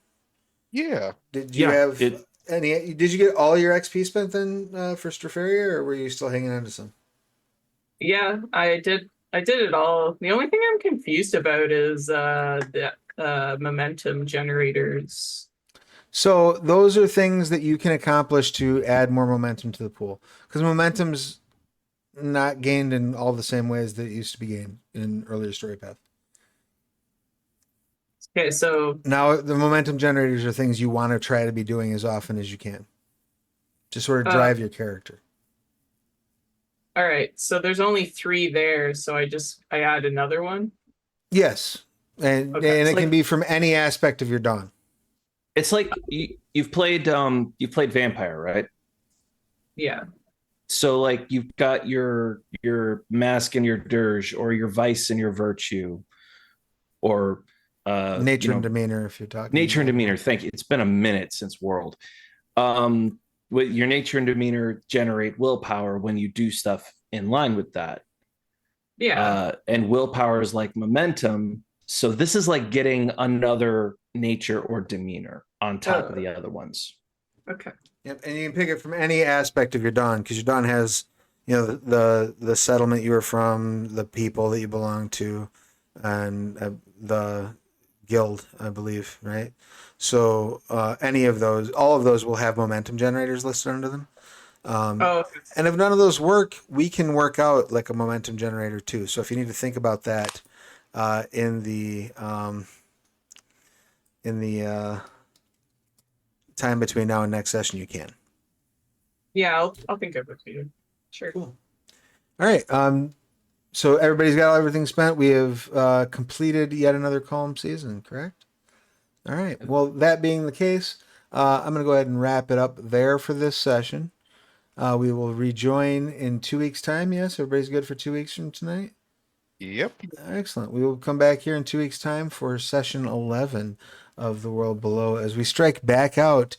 Yeah. Did you Yeah, have it- any? Did you get all your XP spent then for Stropharia, or were you still hanging on to some? Yeah, I did it all. The only thing I'm confused about is the momentum generators. So those are things that you can accomplish to add more momentum to the pool, because momentum's not gained in all the same ways that it used to be gained in earlier story path. Okay, so Now the momentum generators are things you want to try to be doing as often as you can to sort of drive your character. all right, so there's only 3 there, so I add another one. Yes, and Okay, and so it can like- be from any aspect of your dawn. It's like you've played vampire, right? Yeah. So like you've got your mask and your dirge, or your vice and your virtue, or Nature and demeanor, if you're talking. nature and demeanor. Thank you. It's been a minute since World. With your nature and demeanor generate willpower when you do stuff in line with that. Yeah. And willpower is like momentum. So this is like getting another nature or demeanor on top of the other ones. Okay. Yep, and you can pick it from any aspect of your dawn, because your dawn has, the settlement you were from, the people that you belong to, and the guild, I believe, right? So any of those, all of those will have momentum generators listed under them. Okay. And if none of those work, we can work out like a momentum generator too. So if you need to think about that in the time between now and next session, you can. Yeah, I'll think of it too. Sure. Cool. All right. So everybody's got everything spent. We have completed yet another Kalm season, correct? All right. Well, that being the case, I'm going to go ahead and wrap it up there for this session. We will rejoin in 2 weeks' time. Yes, everybody's good for 2 weeks from tonight? Yep. Excellent. We will come back here in 2 weeks' time for session 11 of The World Below as we strike back out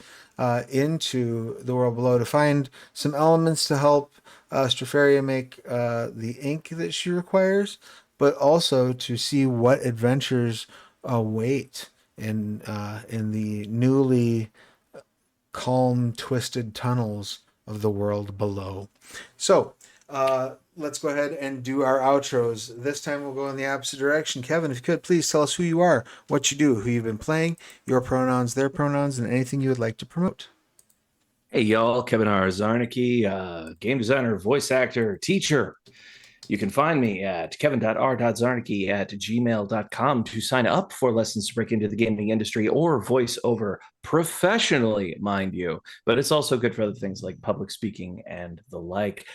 into The World Below to find some elements to help Stropharia make the ink that she requires, but also to see what adventures await in the newly calm, twisted tunnels of the world below. So, let's go ahead and do our outros. This time we'll go in the opposite direction. Kevin, if you could, please tell us who you are, what you do, who you've been playing, your pronouns, their pronouns, and anything you would like to promote. Hey, y'all, Kevin R. Zarnicki, game designer, voice actor, teacher. You can find me at kevin.r.zarnicki@gmail.com to sign up for lessons to break into the gaming industry or voiceover professionally, mind you. But it's also good for other things like public speaking and the like.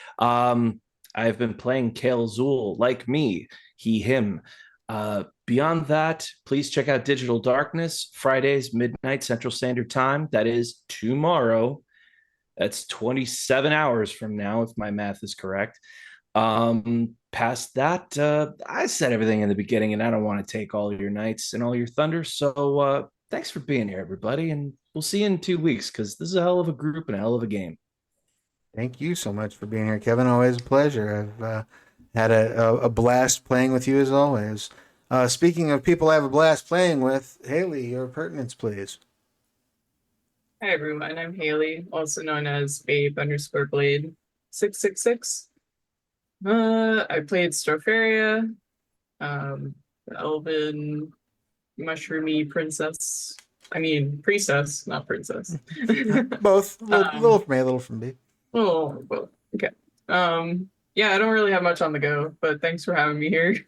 I've been playing Kale Zool, like me, he, him. Beyond that, please check out Digital Darkness, Fridays, midnight Central Standard Time. That is tomorrow. That's 27 hours from now, if my math is correct. Past that, I said everything in the beginning, and I don't want to take all your nights and all your thunder. So thanks for being here, everybody, and we'll see you in 2 weeks because this is a hell of a group and a hell of a game. Thank you so much for being here, Kevin. Always a pleasure. I've had a blast playing with you as always. Speaking of people I have a blast playing with, Haley, your pertinence, please. Hi everyone, I'm Haley, also known as Babe_Blade 666. I played Stropharia, elven mushroomy princess. I mean priestess, not princess. Both, little from A, little from B. Oh, well, okay. Yeah, I don't really have much on the go, but thanks for having me here.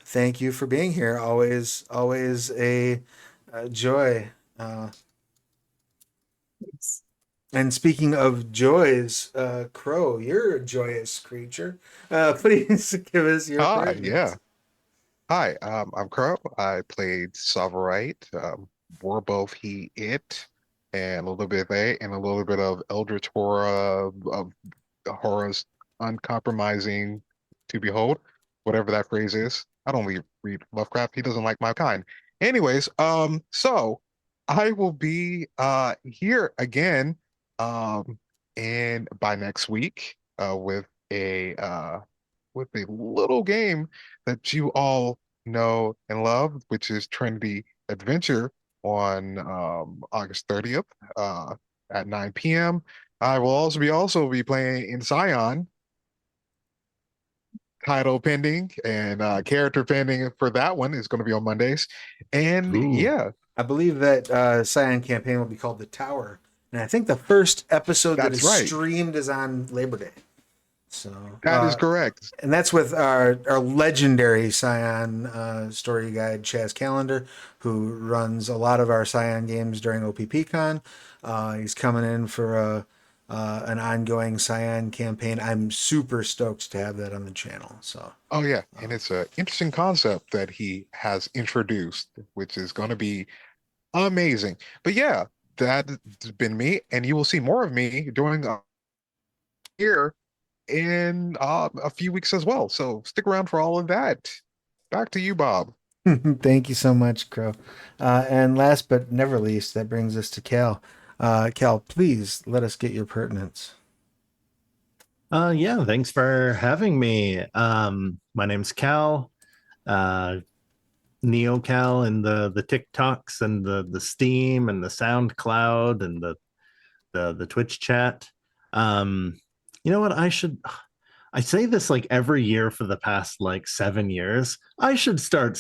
Thank you for being here. Always a joy. Thanks. And speaking of joys, Crow, you're a joyous creature. Please give us your Hi, pertinence. yeah. Hi, I'm Crow. I played Soverite. We're both he, it, and a little bit of they, and a little bit of Eldritch horror, of horrors uncompromising to behold, whatever that phrase is. I don't read Lovecraft. He doesn't like my kind. Anyways, so I will be here again, um, and by next week, with a little game that you all know and love, which is Trinity Adventure on August 30th at 9 p.m. I will also be playing in Scion, title pending and character pending for that one is going to be on Mondays. And Ooh. yeah, I believe that Scion campaign will be called The Tower. And I think the first episode that That's is right. streamed is on Labor Day. So that is correct. and that's with our legendary Scion story guide, Chaz Callender, who runs a lot of our Scion games during OPPCon. He's coming in for an ongoing Scion campaign. I'm super stoked to have that on the channel. So, Oh yeah, and it's an interesting concept that he has introduced, which is going to be amazing. But yeah, that's been me, and you will see more of me doing here in a few weeks as well. So stick around for all of that. Back to you, Bob. thank you so much, Crow. And last but never least, that brings us to Cal. Cal, please let us get your pertinence. Yeah, thanks for having me. My name's Cal, NeoCal, and the TikToks and the Steam and the SoundCloud and the Twitch chat. You know what? I say this like every year for the past like 7 years. I should start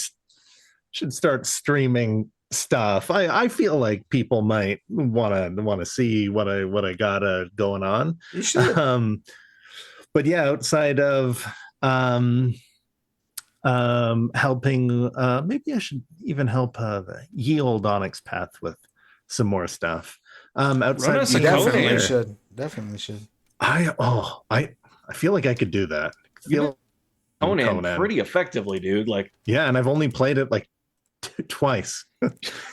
streaming stuff. I feel like people might want to see what I got going on. You should. But yeah, outside of helping, maybe I should even help the ye old Onyx Path with some more stuff. Outside us You a definitely Conan. should. Definitely should. I feel like I could do that. You Conan pretty effectively, dude. Like, yeah, and I've only played it like twice,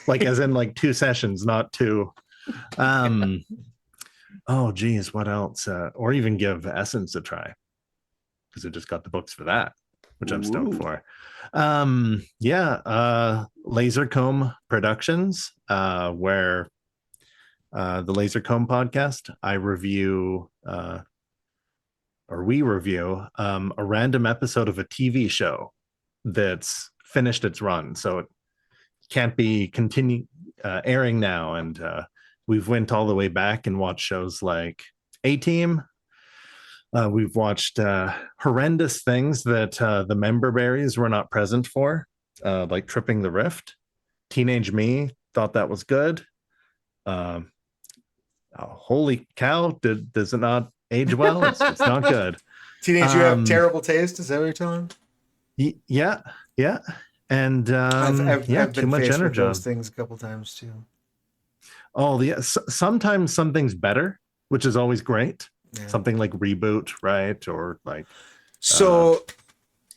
like as in like 2 sessions, not 2. Oh geez, what else? Or even give Essence a try, because I just got the books for that, which I'm stoked Ooh. for. Lasercomb Productions, where the Lasercomb podcast, we review a random episode of a TV show that's finished its run. So can't be airing now, and we've went all the way back and watched shows like A-Team. We've watched horrendous things that the member berries were not present for, like Tripping the Rift. Teenage Me thought that was good. Holy cow, does it not age well? It's not good. Teenage, you have terrible taste. Is that what you're telling? Yeah. And I've too been much faced with energy. those things a couple times too. Oh, yeah. Sometimes something's better, which is always great. Yeah. Something like Reboot, right? Or like, So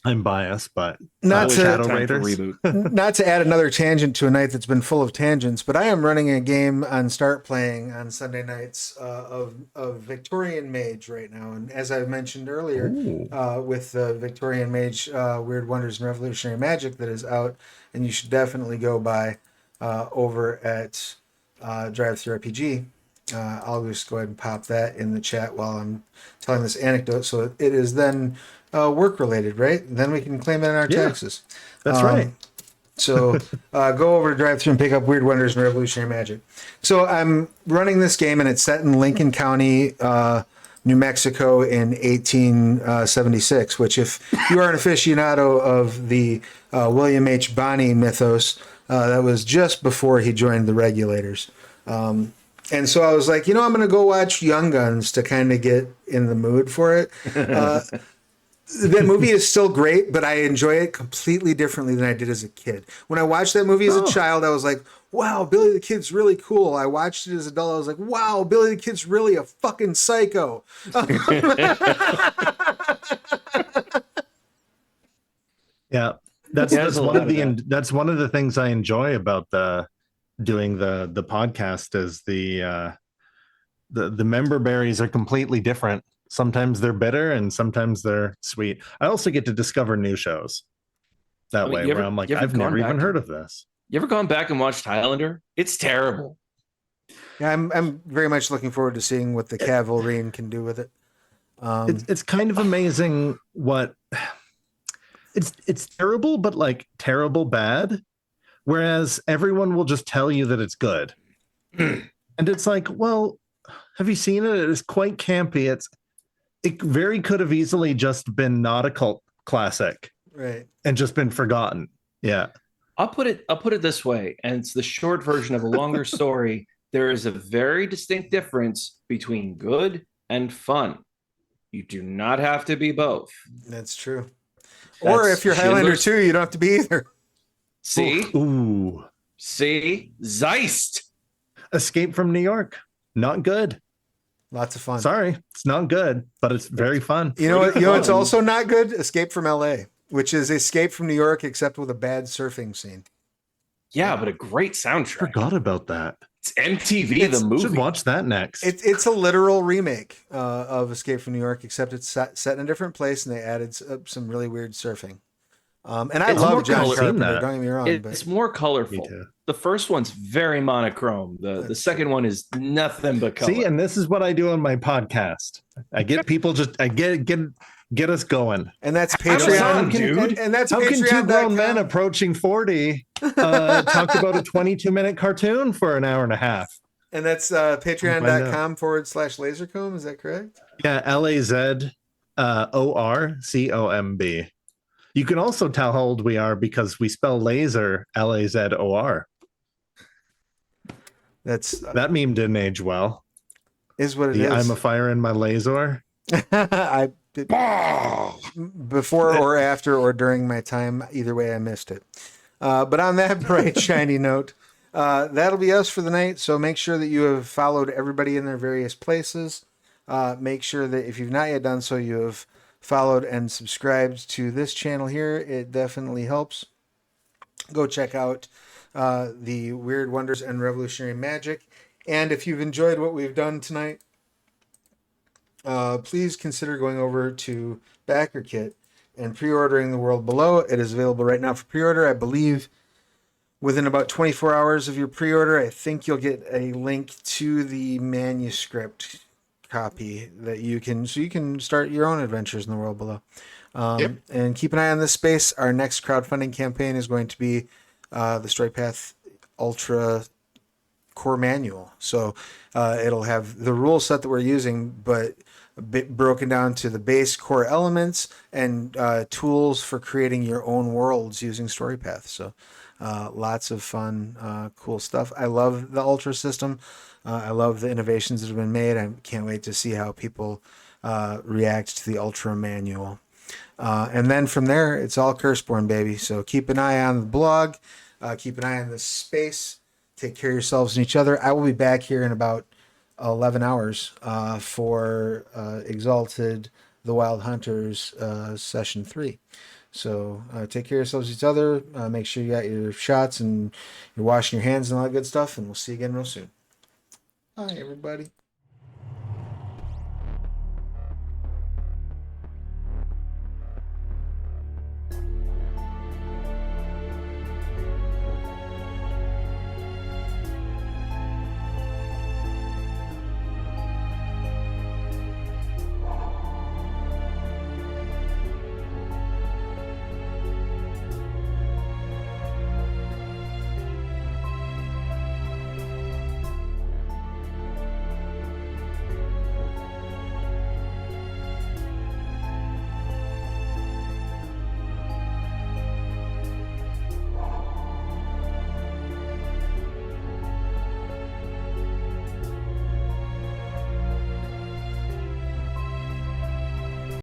I'm biased, but not to Shadow Time for Raiders. reboot. not to add another tangent to a night that's been full of tangents, but I am running a game on Start Playing on Sunday nights of Victorian Mage right now, and as I mentioned earlier, Ooh. with the Victorian Mage Weird Wonders and Revolutionary Magic that is out, and you should definitely go by over at Drive Through RPG. I'll just go ahead and pop that in the chat while I'm telling this anecdote, so it is then work related, right? Then we can claim it in our taxes. That's right. So go over to Drive Through and pick up Weird Wonders and Revolutionary Magic. So I'm running this game, and it's set in Lincoln County, New Mexico in 1876, which if you are an aficionado of the William H. Bonney mythos, that was just before he joined the Regulators. And so I was like, I'm going to go watch Young Guns to kind of get in the mood for it. That movie is still great, but I enjoy it completely differently than I did as a kid. When I watched that movie as a child, I was like, wow, Billy the Kid's really cool. I watched it as an adult. I was like, wow, Billy the Kid's really a fucking psycho. Yeah. That's one of the things I enjoy about doing the podcast is the member berries are completely different. Sometimes they're bitter and sometimes they're sweet. I also get to discover new shows that way, where I'm like, I've never even heard of this. You ever gone back and watched Highlander? It's terrible. Yeah, I'm very much looking forward to seeing what the Cavalry can do with it. It's kind of amazing what it's terrible, but like terrible bad. Whereas everyone will just tell you that it's good. And it's like, well, have you seen it? It's quite campy. It very could have easily just been not a cult classic. Right. And just been forgotten. Yeah. I'll put it this way, and it's the short version of a longer story. There is a very distinct difference between good and fun. You do not have to be both. That's true. Or if you're Highlander 2, you don't have to be either. See? Ooh. See? Zeist. Escape from New York. Not good. Lots of fun. Sorry, it's not good, but it's very fun. You know what? It's also not good? Escape from LA, which is Escape from New York, except with a bad surfing scene. Yeah, but a great soundtrack. Forgot about that. It's MTV, the movie. Should watch that next. It's a literal remake of Escape from New York, except it's set in a different place, and they added some really weird surfing. And I love John Carpenter, don't get me wrong. It's more colorful. The first one's very monochrome. The second one is nothing but color. See, and this is what I do on my podcast. I get people get us going. And that's Patreon, dude. And that's how Patreon. Can two grown men approaching 40 talk about a 22-minute cartoon for an hour and a half? And that's patreon.com/lasercomb. Is that correct? Yeah, LAZORCOMB. You can also tell how old we are because we spell laser LAZOR. That meme didn't age well. Is what it is. I'm a fire in my laser. I did before or after or during my time. Either way, I missed it. But on that bright, shiny note, that'll be us for the night. So make sure that you have followed everybody in their various places. Make sure that if you've not yet done so, you have followed and subscribed to this channel here. It definitely helps. Go check out the Weird Wonders and Revolutionary Magic. And if you've enjoyed what we've done tonight, please consider going over to BackerKit and pre-ordering The World Below. It is available right now for pre-order. I believe within about 24 hours of your pre-order, I think you'll get a link to the manuscript copy that you can start your own adventures in The World Below. And keep an eye on this space. Our next crowdfunding campaign is going to be the Storypath Ultra core manual. So it'll have the rule set that we're using, but a bit broken down to the base core elements and tools for creating your own worlds using Storypath. So lots of fun, cool stuff. I love the Ultra system. I love the innovations that have been made. I can't wait to see how people react to the Ultra manual. And then from there, it's all Curseborn, baby. So keep an eye on the blog. Keep an eye on the space. Take care of yourselves and each other. I will be back here in about 11 hours for Exalted the Wild Hunters session 3. So take care of yourselves and each other. Make sure you got your shots and you're washing your hands and all that good stuff. And we'll see you again real soon. Bye, everybody.